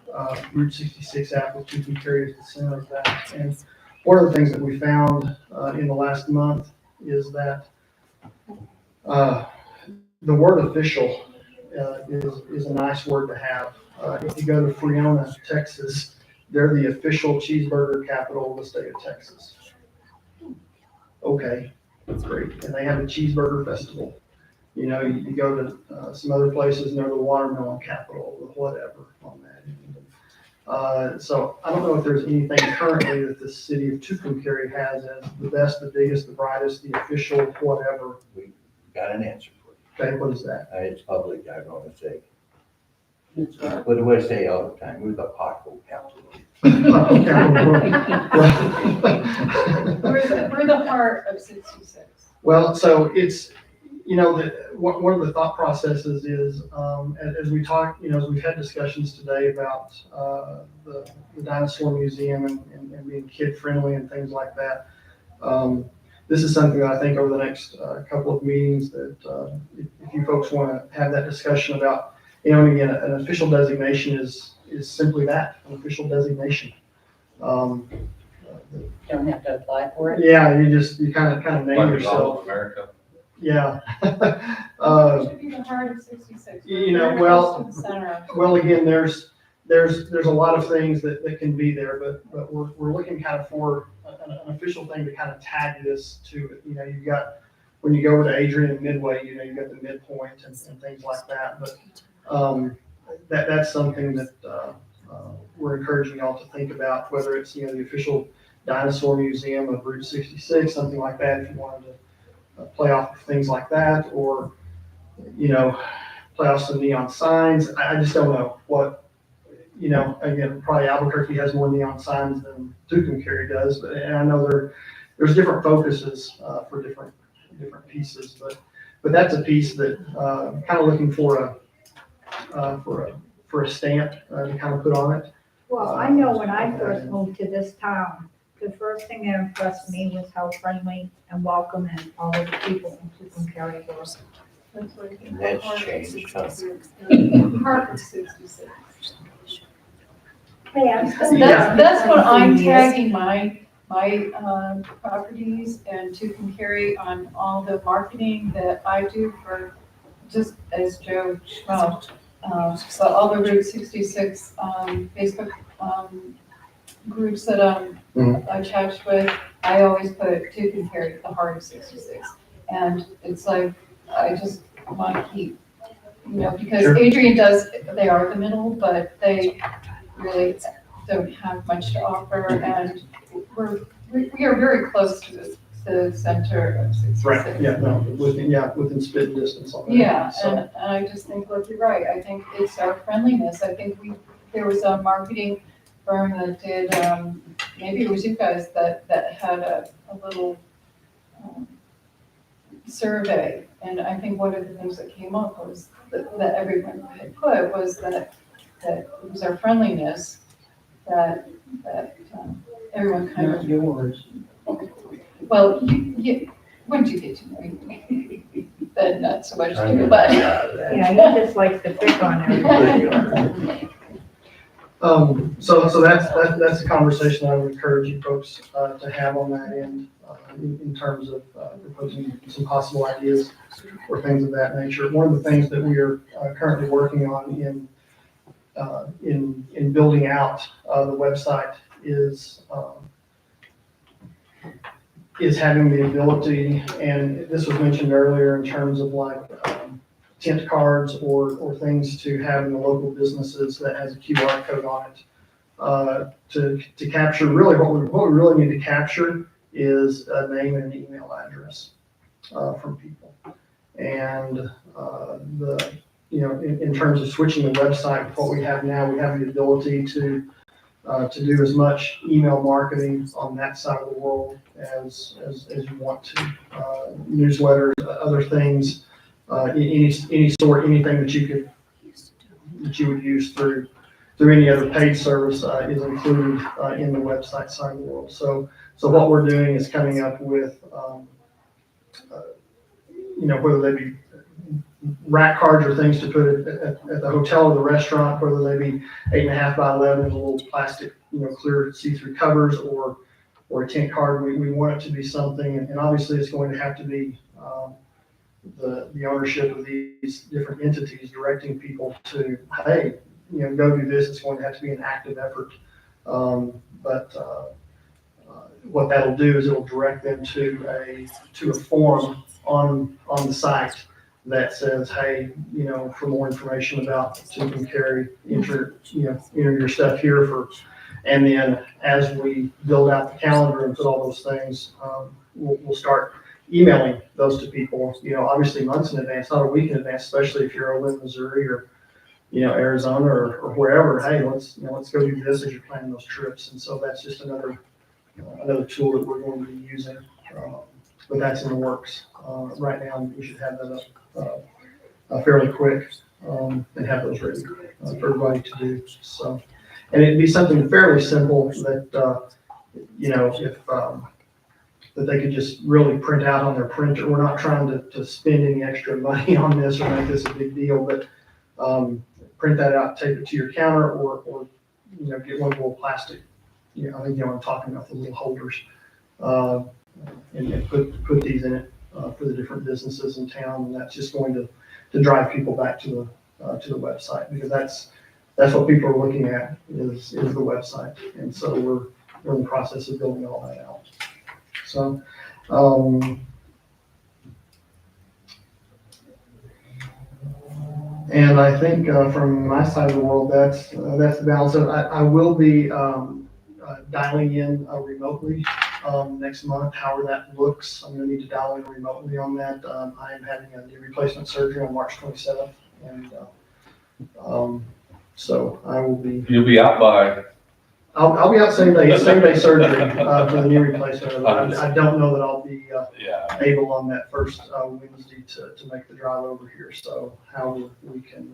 Route 66 app, which you can carry at the center of that. And one of the things that we found in the last month is that the word official is a nice word to have. If you go to Freona, Texas, they're the official cheeseburger capital of the state of Texas. Okay, that's great. And they have a cheeseburger festival. You know, you go to some other places and they're the watermelon capital or whatever on that. So I don't know if there's anything currently that the city of Tucumcari has as the best, the biggest, the brightest, the official, whatever. We got an answer for you. Okay, what is that? It's public, I don't want to say. What do I say all the time? We're the pothole capital. We're the heart of 66. Well, so it's, you know, one of the thought processes is, as we talk, you know, as we've had discussions today about the dinosaur museum and being kid friendly and things like that. This is something that I think over the next couple of meetings that if you folks want to have that discussion about, you know, and again, an official designation is simply that, an official designation. Don't have to apply for it? Yeah, you kind of name Like the yourself. Mall of America. Yeah. Should be the heart of 66. You know, We're well- close to the center. Well, again, there's a lot of things that can be there, but we're looking kind of for an official thing to kind of tag this to it. You know, you've got, when you go over to Adrian and Midway, you know, you've got the midpoint and things like that. But that's something that we're encouraging y'all to think about, whether it's, you know, the official dinosaur museum of Route 66, something like that, if you wanted to play off of things like that, or, you know, play off some neon signs. I just don't know what, you know, again, probably Albuquerque has more neon signs than Tucumcari does, but, and I know there's different focuses, for different pieces, but that's a piece that, kind of looking for a stamp, to kind of put on it. Well, I know when I first moved to this town, the first thing that impressed me was how friendly and welcoming all of the people in Tucumcari were. And that's changed, huh? Harvard 66. Hey, I'm still. That's what I'm tagging my properties and Tucumcari on all the marketing that I do for, just as Joe Schmo. So all the Route 66 Facebook groups that I'm attached with, I always put Tucumcari at the heart of 66. And it's like, I just want to keep, you know, because Sure. Adrian does, they are the middle, but they really don't have much to offer, and we are very close to the center of 66. Right, yeah, no, within spitting distance on that. Yeah, So- and I just think, look, you're right, I think it's our friendliness, I think there was a marketing firm that did, maybe it was you guys that had a little survey, and I think one of the things that came up was that everyone had put was that it was our friendliness that everyone kind of. Yours. Well, once you get to know me, then not so much to, but. Yeah, he just likes to pick on everybody. So that's a conversation I would encourage you folks, to have on that end, in terms of, proposing some possible ideas or things of that nature. One of the things that we are currently working on in building out, the website is having the ability, and this was mentioned earlier in terms of like, tent cards or things to have in the local businesses that has a QR code on it. To capture, really what we really need to capture is a name and an email address from people. And in terms of switching the website with what we have now, we have the ability to do as much email marketing on that side of the world as you want to. Newsletters, other things, any sort, anything that you would use through any other paid service is included in the website side of the world. So what we're doing is coming up with, whether they be rack cards or things to put at the hotel or the restaurant, whether they be 8.5 by 11 with a little plastic, clear see-through covers, or a tent card. We want it to be something, and obviously it's going to have to be the ownership of these different entities directing people to, hey, go do this. It's going to have to be an active effort. But what that'll do is it'll direct them to a form on the site that says, hey, for more information about Tucumcari, enter your stuff here for, and then as we build out the calendar and put all those things, we'll start emailing those to people, obviously months in advance, not a week in advance, especially if you're over in Missouri or, Arizona or wherever. Hey, let's go do this as you're planning those trips. And so that's just another tool that we're going to be using. But that's in the works right now. We should have that up fairly quick and have those ready for everybody to do. So, and it'd be something fairly simple that, if that they could just really print out on their printer. We're not trying to spend any extra money on this or make this a big deal, but print that out, tape it to your counter, or get one of the little plastic. I think I'm talking about the little holders, and put these in it for the different businesses in town, and that's just going to drive people back to the website, because that's what people are looking at is the website, and so we're in the process of building all that out. So, and I think from my side of the world, that's the balance. I will be dialing in remotely next month. However that looks, I'm going to need to dial in remotely on that. I am having a knee replacement surgery on March 27th, and So I will be, You'll be out by, I'll be out same day surgery, for the knee replacement. I don't know that I'll be, yeah. able on that first, Wednesday to make the drive over here. So how we can,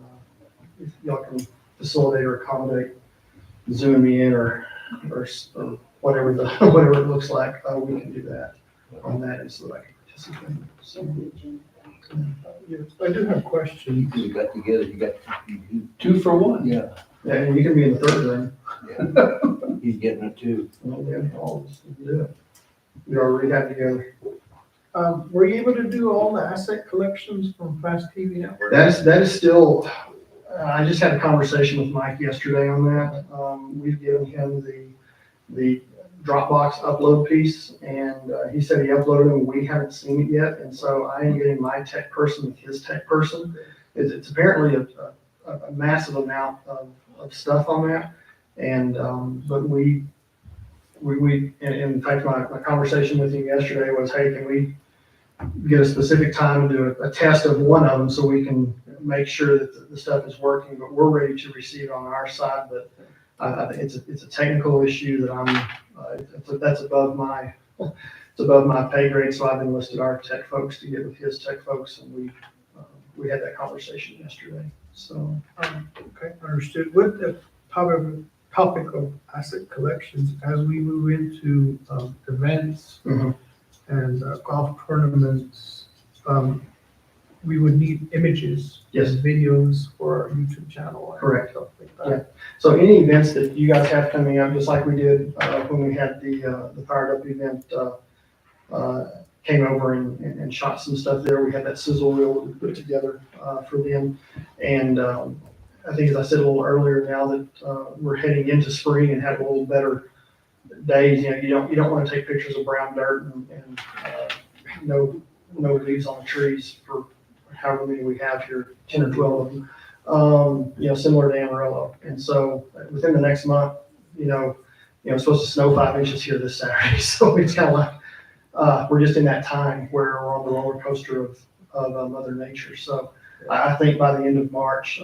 if y'all can facilitate or accommodate Zoom me in or whatever whatever it looks like, we can do that on that and so that I can participate. So, Yes, I do have questions. You got together, you got 2 for 1. Yeah. yeah, and you can be in the third room. He's getting it too. Yeah, all of us can do it. We already have together. Were you able to do all the asset collections from Fast TV Network? That is still, I just had a conversation with Mike yesterday on that. We've given him the Dropbox upload piece, and he said he uploaded them. We haven't seen it yet, and so I am getting my tech person with his tech person. It's apparently a massive amount of stuff on that, and but we in fact my conversation with him yesterday was, hey, can we get a specific time and do a test of one of them so we can make sure that the stuff is working, but we're ready to receive it on our side. But I think it's a technical issue that that's above my pay grade. So I've enlisted our tech folks to get with his tech folks, and we had that conversation yesterday. So Okay, understood. With the topic of asset collections, as we move into events and golf tournaments, we would need images. Yes. And videos for our YouTube channel. And Correct. stuff like that. Yeah. So any events that you guys have coming up, just like we did when we had the Fired Up event, came over and shot some stuff there. We had that sizzle reel that we put together for them. And I think, as I said a little earlier, now that we're heading into spring and have a little better days, you don't want to take pictures of brown dirt and no leaves on the trees for however many we have here, 10 or 12 of them, similar to Amarillo. And so within the next month, it's supposed to snow 5 inches here this Saturday. So it's kind of like, we're just in that time where we're on the roller coaster of Mother Nature. So I think by the end of March,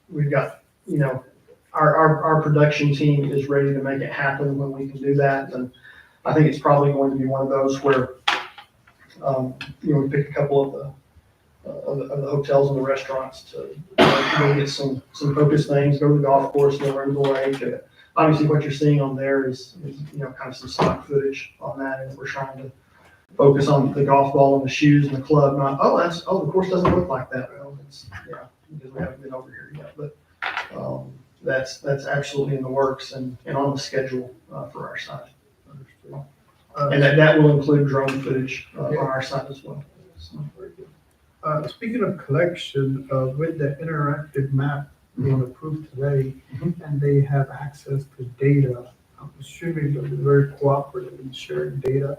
we've got, our production team is ready to make it happen when we can do that. And I think it's probably going to be one of those where, we pick a couple of the hotels and the restaurants to go get some focus things, go to the golf course, go to the lake. And obviously what you're seeing on there is kind of some stock footage on that, and we're trying to focus on the golf ball and the shoes and the club, not, the course doesn't look like that. Well, because we haven't been over here yet, but that's absolutely in the works and on the schedule for our side. And that will include drone footage on our side as well. So. Speaking of collection, with the interactive map being approved today, and they have access to data, I'm assuming they'll be very cooperative in sharing data.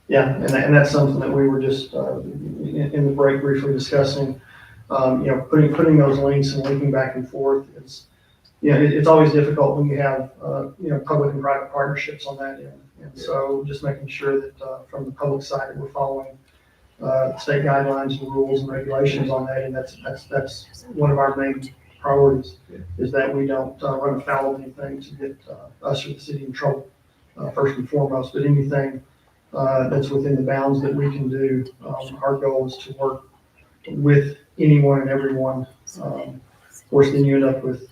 Yeah, and that's something that we were just in the break briefly discussing. Putting those links and linking back and forth. It's always difficult when you have public and private partnerships on that end. And so just making sure that from the public side that we're following state guidelines and rules and regulations on that, and that's one of our main priorities, is that we don't run afoul of anything to get us or the city in trouble first and foremost. But anything that's within the bounds that we can do, our goal is to work with anyone and everyone. Of course, then you end up with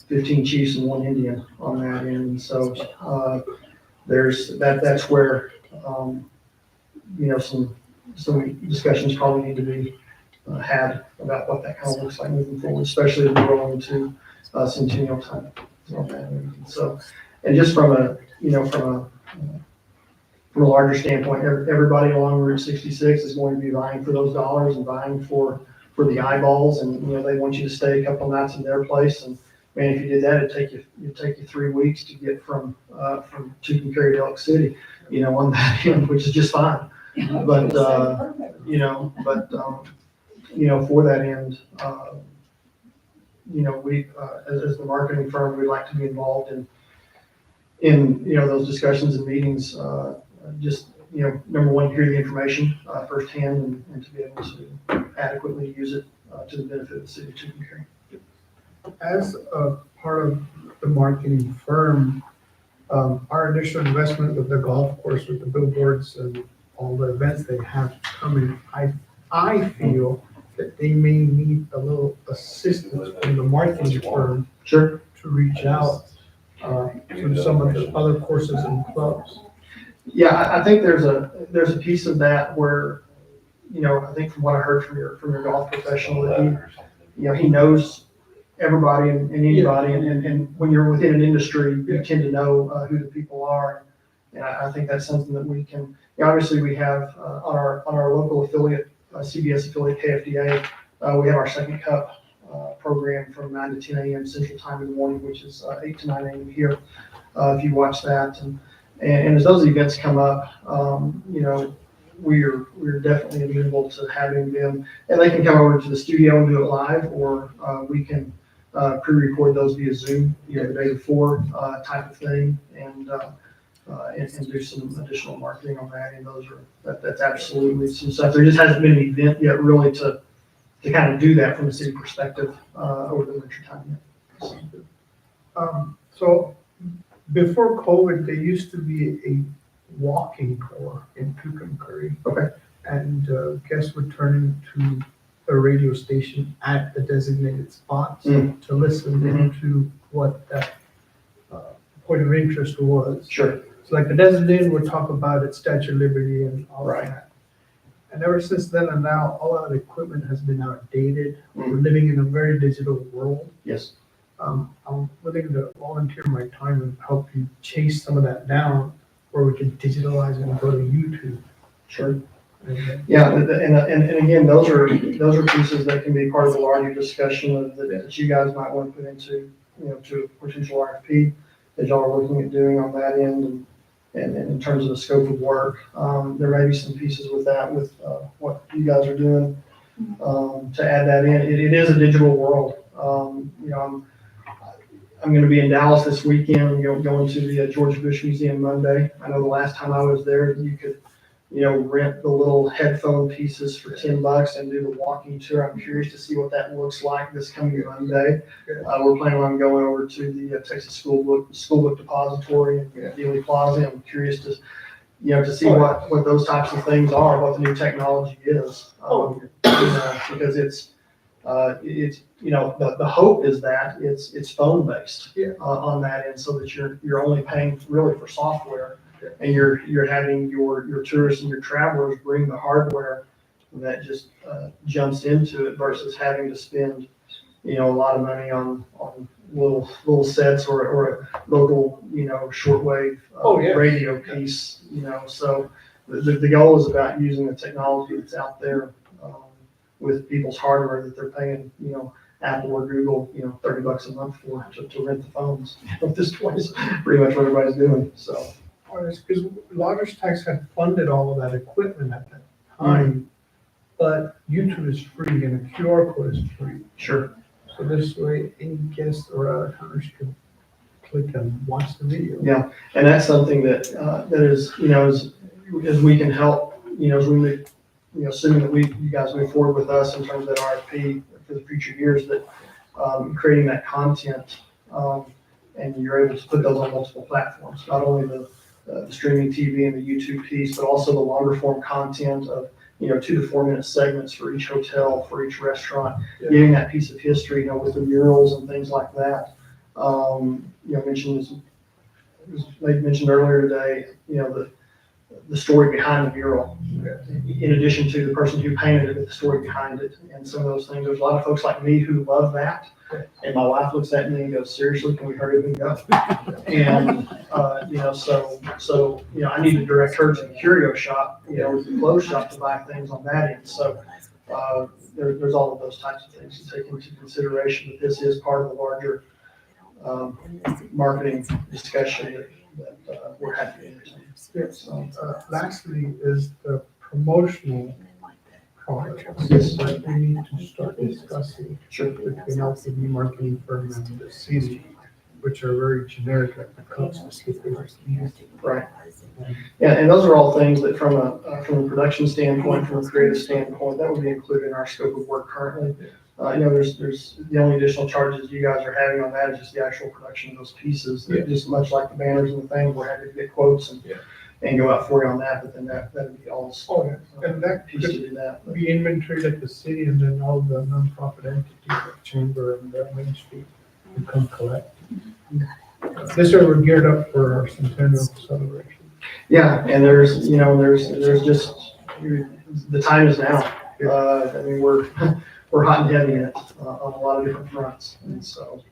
15 chiefs and 1 Indian on that end. And so there's that's where some discussions probably need to be had about what that kind of looks like moving forward, especially as we roll into Centennial time. So, and just from a larger standpoint, everybody along Route 66 is going to be vying for those dollars and vying for the eyeballs, and they want you to stay a couple nights in their place. And man, if you did that, it'd take you 3 weeks to get from Tucumcari to Elk City, on that end, which is just fine. But for that end, we as the marketing firm, we'd like to be involved in those discussions and meetings. Just number one, hear the information firsthand and to be able to adequately use it to the benefit of the city of Tucumcari. As a part of the marketing firm, our initial investment with the golf course, with the billboards and all the events they have coming, I feel that they may need a little assistance from the marketing firm. Sure. To reach out to some of the other courses and clubs. Yeah, I think there's a piece of that where, you know, I think from what I heard from your golf professional, that he knows everybody and anybody, and when you're within an industry, you tend to know who the people are. And I think that's something that we can, obviously we have on our local affiliate, CBS affiliate KFDA, we have our Second Cup program from 9 to 10 a.m. Central Time in the morning, which is 8 to 9 a.m. here. If you watch that, and as those events come up, you know, we're definitely amenable to having them, and they can come over to the studio and do it live, or we can pre-record those via Zoom, you know, the day before type of thing, and do some additional marketing on that. And that's absolutely some stuff. There just hasn't been an event yet really to kind of do that from a city perspective over the winter time yet. So before COVID, there used to be a walking tour in Tucumcari. Okay. And guests would turn into a radio station at the designated spots to listen into what that point of interest was. Sure. So like the designated would talk about its Statue of Liberty and all that. And ever since then and now, all that equipment has been outdated. We're living in a very digital world. Yes. I'm willing to volunteer my time and help you chase some of that down, where we can digitalize it and go to YouTube. Sure. Yeah, and again, those are pieces that can be part of the larger discussion that you guys might want to put into, you know, to a potential RFP that y'all are looking at doing on that end, and in terms of the scope of work. There may be some pieces with that, with what you guys are doing to add that in. It is a digital world. You know, I'm going to be in Dallas this weekend, going to the George Bush Museum Monday. I know the last time I was there, you could, you know, rent the little headphone pieces for $10 and do the walking tour. I'm curious to see what that looks like this coming Monday. We're planning on going over to the Texas School Book Depository in Dealey Plaza. I'm curious to, you know, to see what those types of things are, what the new technology is, because it's you know, the hope is that it's phone based on that end, so that you're only paying really for software. And you're having your tourists and your travelers bring the hardware that just jumps into it, versus having to spend, you know, a lot of money on little sets or a local, you know, shortwave radio piece, you know. So the goal is about using the technology that's out there with people's hardware that they're paying, you know, Apple or Google, you know, $30 a month for to rent the phones. At this point is pretty much what everybody's doing. So. Because Lodgers Tax had funded all of that equipment at that time, but YouTube is free and a QR code is free. Sure. So this way, any guest or out-of-towners can click and watch the video. Yeah, and that's something that is, you know, as we can help, you know, as we make, you know, assuming that you guys move forward with us in terms of that RFP for the future years, that creating that content, and you're able to put those on multiple platforms, not only the streaming TV and the YouTube piece, but also the longer form content of, you know, 2 to 4 minute segments for each hotel, for each restaurant, getting that piece of history, you know, with the murals and things like that. You know, mentioned earlier today, you know, the story behind the mural, in addition to the person who painted it, the story behind it, and some of those things. There's a lot of folks like me who love that, and my wife looks at me and goes, "Seriously, can we hurry up and go?" And you know, so you know, I need to direct her to the curio shop, you know, the clothes shop, to buy things on that end. So there's all of those types of things to take into consideration. That this is part of the larger marketing discussion that we're happy to entertain. Lastly is the promotional projects that we need to start discussing between LCD marketing firm and the city, which are very generic, like the cups. Right. Yeah, and those are all things that from a production standpoint, from a creative standpoint, that would be included in our scope of work currently. there's the only additional charges you guys are having on that is just the actual production of those pieces. Yeah. Just much like the banners and the thing, we're happy to get quotes and go out for you on that, but then that'd be all. Oh, yeah. And that Piece to could do that. be inventoried at the city and then all the nonprofit entities like Chamber and Main Street would come collect. This year we're geared up for our centennial celebration. Yeah, and there's just, the time is now. I mean, we're hot and heavy in it on a lot of different fronts. And so,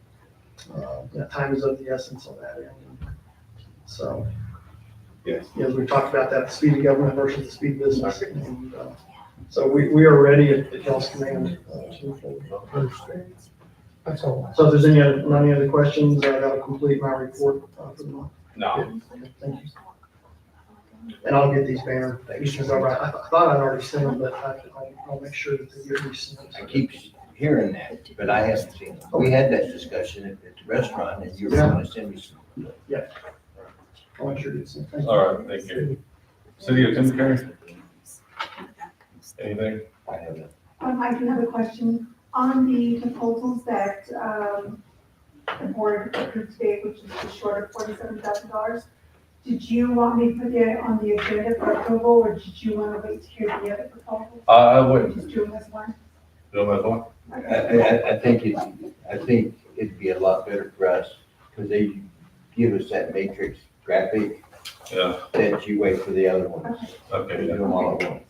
time is of the essence on that end. So, Yes. as we talked about that, speed of government versus the speed of business. And, so we are ready at y'all's command to move forward. That's all. So if there's any other questions, that'll complete my report for the month. No. Thank you. And I'll get these banner pieces over. I thought I'd already sent them, but I'll make sure that they get resent. I keep hearing that, but I haven't seen them. We had that discussion at the restaurant and you were Yeah. gonna send me some. Yeah. I'll make sure it's sent. Thank you. All right, thank you. City of Timothy? Anything? I haven't. I do have a question. On the proposals that, the board approved today, which is just short of $47,000, did you want me to put it on the agenda for approval, or did you want to wait to hear the other proposals? I wouldn't. Just do them as one? Bill, that's one? I think it'd be a lot better for us, because they give us that matrix graphic Yeah, that you wait for the other ones. okay, Do yeah. them all at once.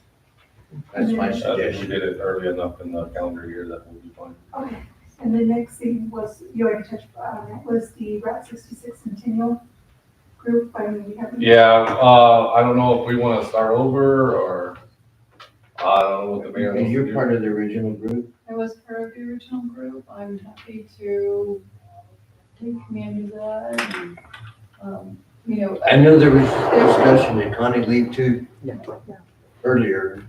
That's my I think we suggestion. did it early enough in the calendar year that will be fine. Okay. And the next thing was, you already touched on it, was the Route 66 Centennial group. I mean, we haven't. Yeah, I don't know if we want to start over or, I don't know what the mayor And wants to you're do. part of the original group? I was part of the original group. I'm happy to take command of that and, I know there was discussion at Connie Lee too, earlier.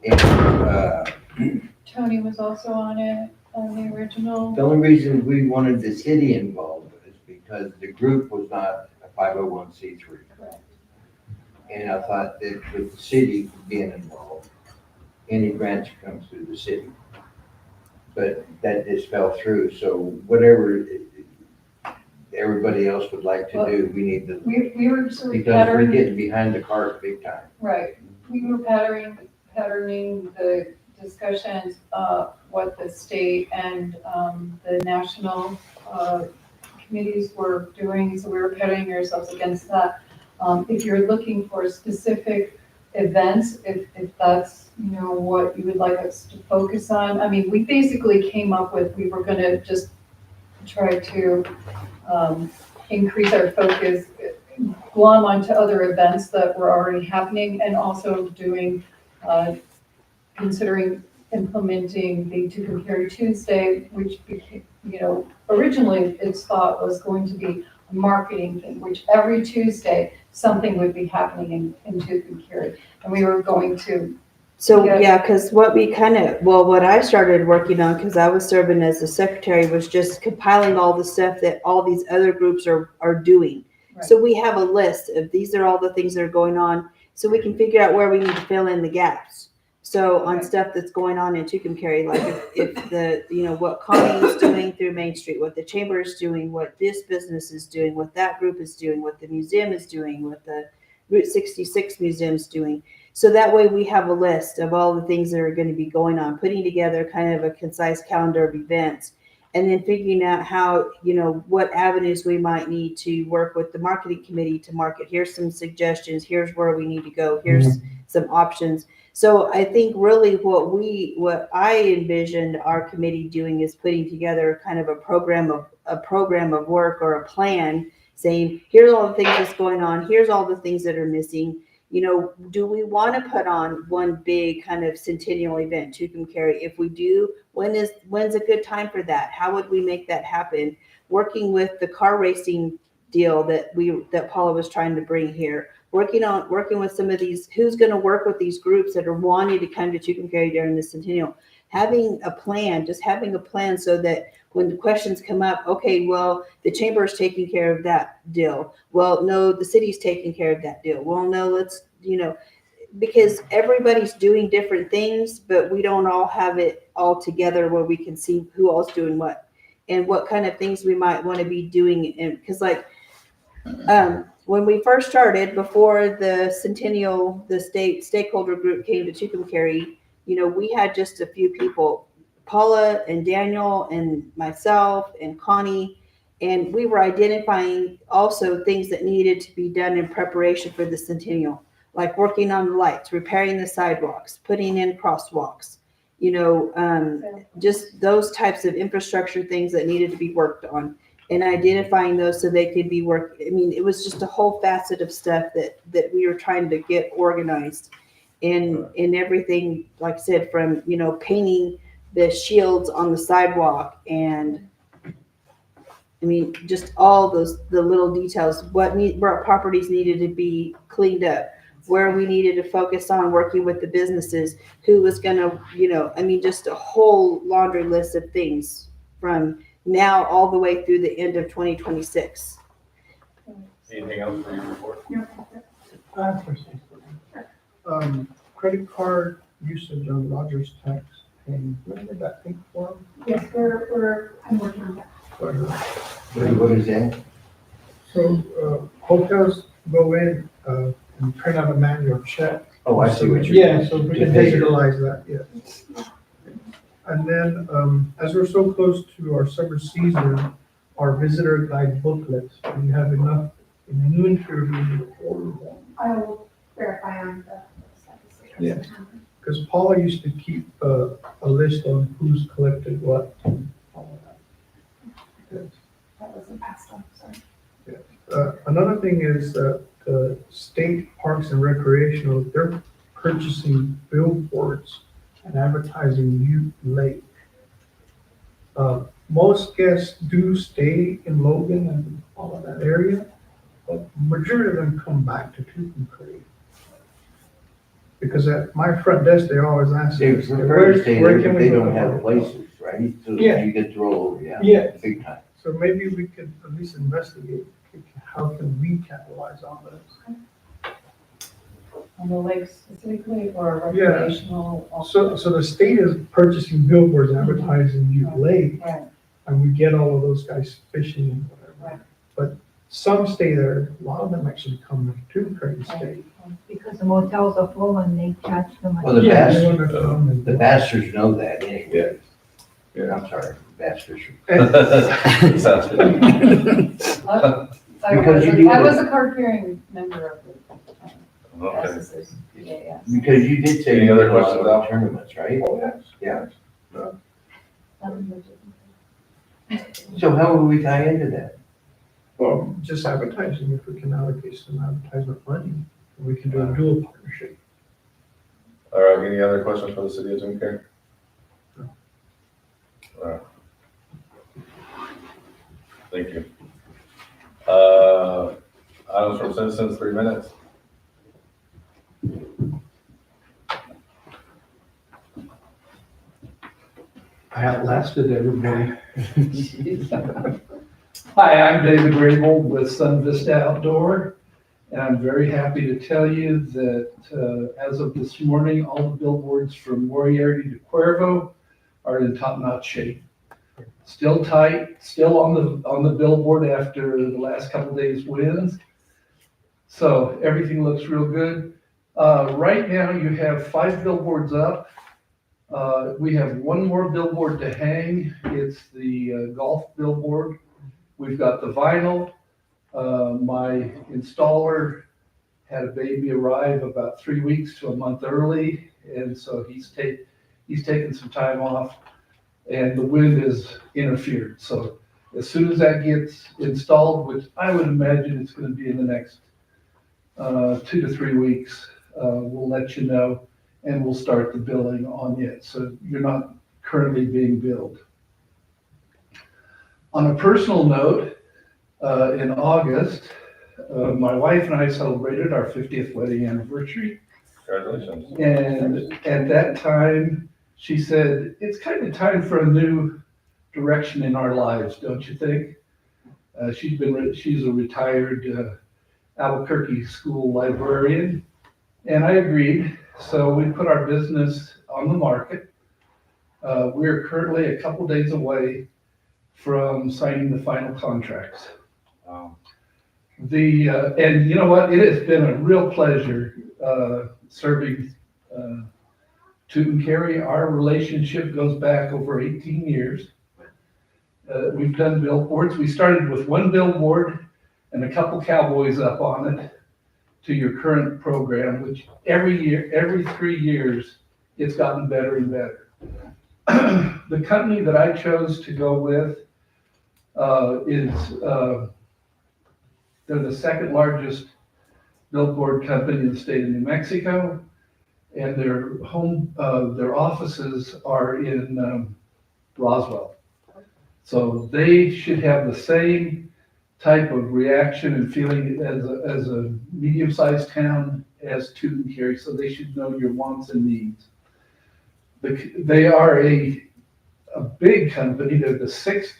And, Tony was also on it, on the original. the only reason we wanted the city involved is because the group was not a 501c3. Correct. And I thought that with the city being involved, any grants comes through the city. But that just fell through, so whatever everybody else would like to do, we need to, We were sort of because we're patterning, getting behind the cart big time. right, we were patterning the discussions, what the state and, the national, committees were doing, so we were patterning ourselves against that. If you're looking for specific events, if that's, what you would like us to focus on, I mean, we basically came up with, we were gonna just try to, increase our focus, glom onto other events that were already happening, and also doing, considering implementing the To Compare Tuesday, which became, originally its thought was going to be a marketing thing, which every Tuesday, something would be happening in To Compare. And we were going to. So, Yeah. yeah, because what I started working on, because I was serving as the secretary, was just compiling all the stuff that all these other groups are doing. Right. So we have a list of, these are all the things that are going on, so we can figure out where we need to fill in the gaps. So on stuff that's going on in Tucumcari, like if the, what Connie's doing through Main Street, what the chamber is doing, what this business is doing, what that group is doing, what the museum is doing, what the Route 66 museum is doing. So that way we have a list of all the things that are going to be going on, putting together kind of a concise calendar of events, and then figuring out how, what avenues we might need to work with the marketing committee to market. Here's some suggestions. Here's where we need to go. Here's some options. So I think really what I envisioned our committee doing is putting together kind of a program of work or a plan saying, here's all the things that's going on. Here's all the things that are missing. Do we want to put on one big kind of centennial event, Tucumcari? If we do, when's a good time for that? How would we make that happen? Working with the car racing deal that Paula was trying to bring here, working with some of these, who's going to work with these groups that are wanting to come to Tucumcari during the centennial, having a plan so that when the questions come up, okay, well, the chamber is taking care of that deal. Well, no, the city's taking care of that deal. Well, no, let's, because everybody's doing different things, but we don't all have it all together where we can see who all's doing what and what kind of things we might want to be doing. And because like, when we first started, before the Centennial, the state stakeholder group came to Tucumcari, you know, we had just a few people, Paula and Daniel and myself and Connie, and we were identifying also things that needed to be done in preparation for the Centennial, like working on the lights, repairing the sidewalks, putting in crosswalks, you know, just those types of infrastructure things that needed to be worked on. And identifying those so they could be worked. I mean, it was just a whole facet of stuff that we were trying to get organized, and everything, like I said, from, you know, painting the shields on the sidewalk, and I mean, just all the little details, where properties needed to be cleaned up, where we needed to focus on working with the businesses, who was gonna, you know, I mean, just a whole laundry list of things from now all the way through the end of 2026. Anything else for your report? I have a question. Credit card usage on Rogers tax paying, remember that pink form? Yes, I'm working on that. What is that? So, hotels go in, and print out a manual check. Oh, I see what you're. Yeah, so we can digitalize that, yeah. And then, as we're so close to our summer season, our visitor guide booklets, do you have enough inventory to order one? I will verify on the website. Yeah. Because Paula used to keep a list on who's collected what. All of that. That wasn't passed on, sorry. Another thing is that the state parks and recreational, they're purchasing billboards and advertising Ute Lake. Most guests do stay in Logan and all of that area, but majority of them come back to Tucumcari. Because at my front desk, they always ask They me, prefer to stay there, where can but we they go don't to have order?" places, right? So Yeah. you get to roll over, yeah. Yeah. Big time. So maybe we could at least investigate, how can we capitalize on this? On the lake specifically or Yeah. recreational? So the state is purchasing billboards advertising Ute Lake, Right, and we get all of those guys fishing and whatever. right. But some stay there, a lot of them actually come to Creighton State. Because the motels are full and they charge them. Well, the Yeah, bass, they want to come and- the bastards know that anyway. Yeah. I'm sorry, bastards. Sounds good. I was a card-carrying member of the Okay. SSS, yeah. Because you did say Any you other did a lot questions, of Al? tournaments, right? Oh, yes. Yeah. So how would we tie into that? Well, just advertising, if we can allocate some advertisement money, we can do a dual partnership. All right, any other questions for the city of Tucumcari? No. All right. Thank you. Items from citizens, 3 minutes. I outlasted everybody. Hi, I'm David Grable with Sun Vista Outdoor, and I'm very happy to tell you that as of this morning, all the billboards from Moriarty to Cuervo are in top-notch shape. Still tight, still on the billboard after the last couple days' winds. So everything looks real good. Right now, you have 5 billboards up. We have one more billboard to hang. It's the golf billboard. We've got the vinyl. My installer had a baby arrive about 3 weeks to a month early, and so he's taken some time off, and the wind has interfered. So as soon as that gets installed, which I would imagine it's going to be in the next 2 to 3 weeks, we'll let you know, and we'll start the billing on it. So you're not currently being billed. On a personal note, in August, my wife and I celebrated our 50th wedding anniversary. Congratulations. And at that time, she said, it's kind of time for a new direction in our lives, don't you think? She's a retired Albuquerque school librarian, And I agreed, so we put our business on the market. We're currently a couple days away from signing the final contracts. And you know what, it has been a real pleasure, serving, Tucumcari. Our relationship goes back over 18 years. We've done billboards. We started with one billboard and a couple cowboys up on it to your current program, which every year, every 3 years, it's gotten better and better. The company that I chose to go with they're the second largest billboard company in the state of New Mexico, and their offices are in Roswell. So they should have the same type of reaction and feeling as a medium-sized town as Tucumcari, so they should know your wants and needs. They are a big company. They're the sixth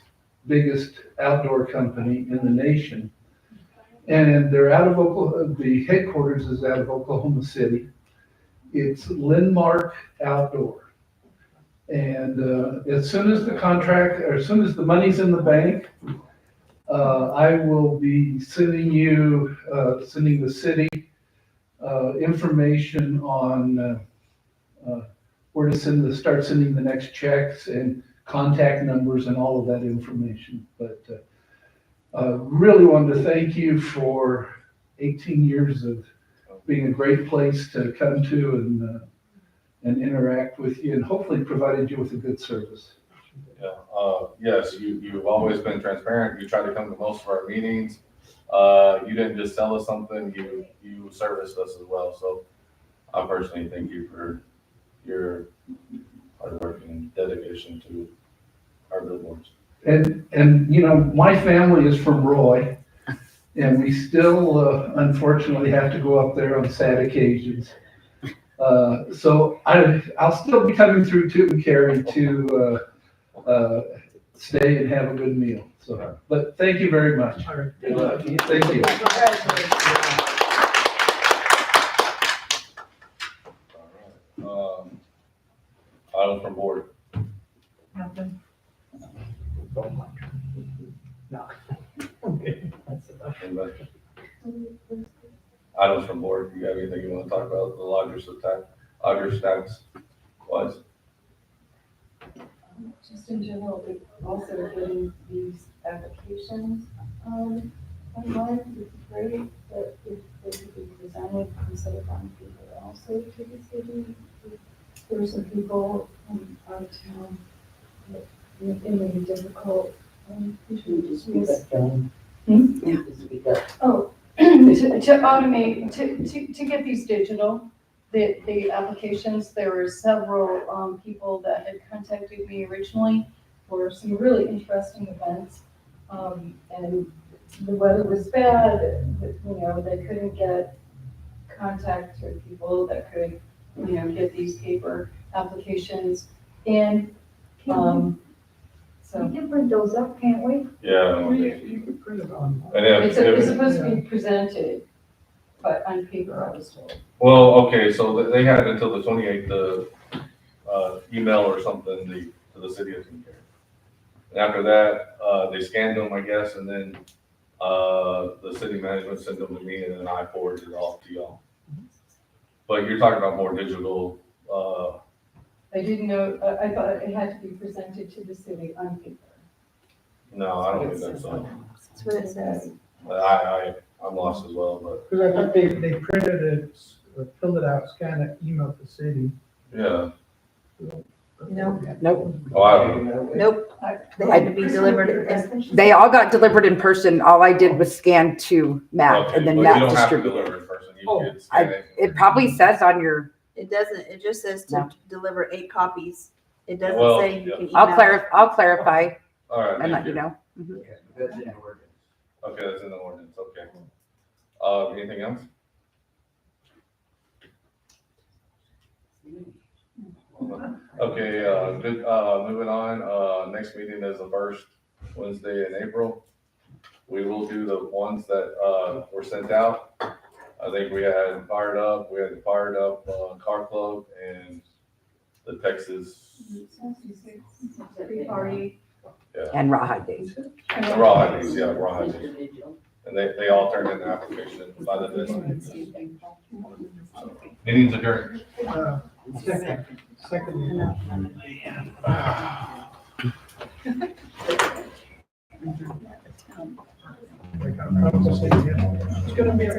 biggest outdoor company in the nation. And they're out of Oklahoma, the headquarters is out of Oklahoma City. It's Lindmark Outdoor. And as soon as the money's in the bank, I will be sending the city information on where to start sending the next checks and contact numbers and all of that information. But really wanted to thank you for 18 years of being a great place to come to and interact with you, and hopefully provided you with a good service. Yeah, yes, you've always been transparent. You try to come to most of our meetings. You didn't just sell us something, you serviced us as well. So I personally thank you for your hard work and dedication to our billboards. And you know, my family is from Roy, and we still unfortunately have to go up there on sad occasions. So I'll still be coming through Tucumcari to stay and have a good meal. So, but thank you very much. Good luck. Thank you. Items from board. Nothing. No. Okay. Anybody? Items from board. You got anything you want to talk about? The Loggers tax wise? Just in general, we also getting these applications, online, it's great, but if they could be presented instead of on paper also to the city. There are some people out of town that it may be difficult. Speak up, Joan. Yeah. Speak up. Oh, to automate, to get these digital, the applications, there were several people that had contacted me originally for some really interesting events. And the weather was bad, they couldn't get contact with people that could, get these paper applications. And, so. We can print those up, can't we? Yeah. You could print it on. It's supposed to be presented, but on paper, I was told. Well, okay, so they had until the 28th to email or something to the city of Tucumcari. And after that, they scanned them, I guess, and then the city management sent them to me, and then I forwarded it off to y'all. But you're talking about more digital. I didn't know, I thought it had to be presented to the city on paper. No, I don't think that's so. That's what it says. I'm lost as well, but Because I thought they printed it, filled it out, scanned it, emailed the city. yeah. Nope. Nope, Oh, I don't know. nope. They had to be delivered. They all got delivered in person. All I did was scan to Matt, Okay, and then but Matt you don't have to distributed. deliver in person. You can scan it. It probably says on your, It doesn't, it just says to No. deliver 8 copies. It doesn't Well, say you yeah. can email. I'll clarify All right. and thank let you know. Mhm. Yeah, that's in the ordinance. Okay, that's in the ordinance, okay. Anything else? Okay, good, moving on, next meeting is the first Wednesday in April. We will do the ones that, were sent out. I think we had Fired Up, we had the Fired Up Car Club and the Texas, Party. And Rawhide Days. the Rawhide Days, yeah, Rawhide Days. And they all turned in the application by the deadline. Meetings adjourned. Second. It's gonna be a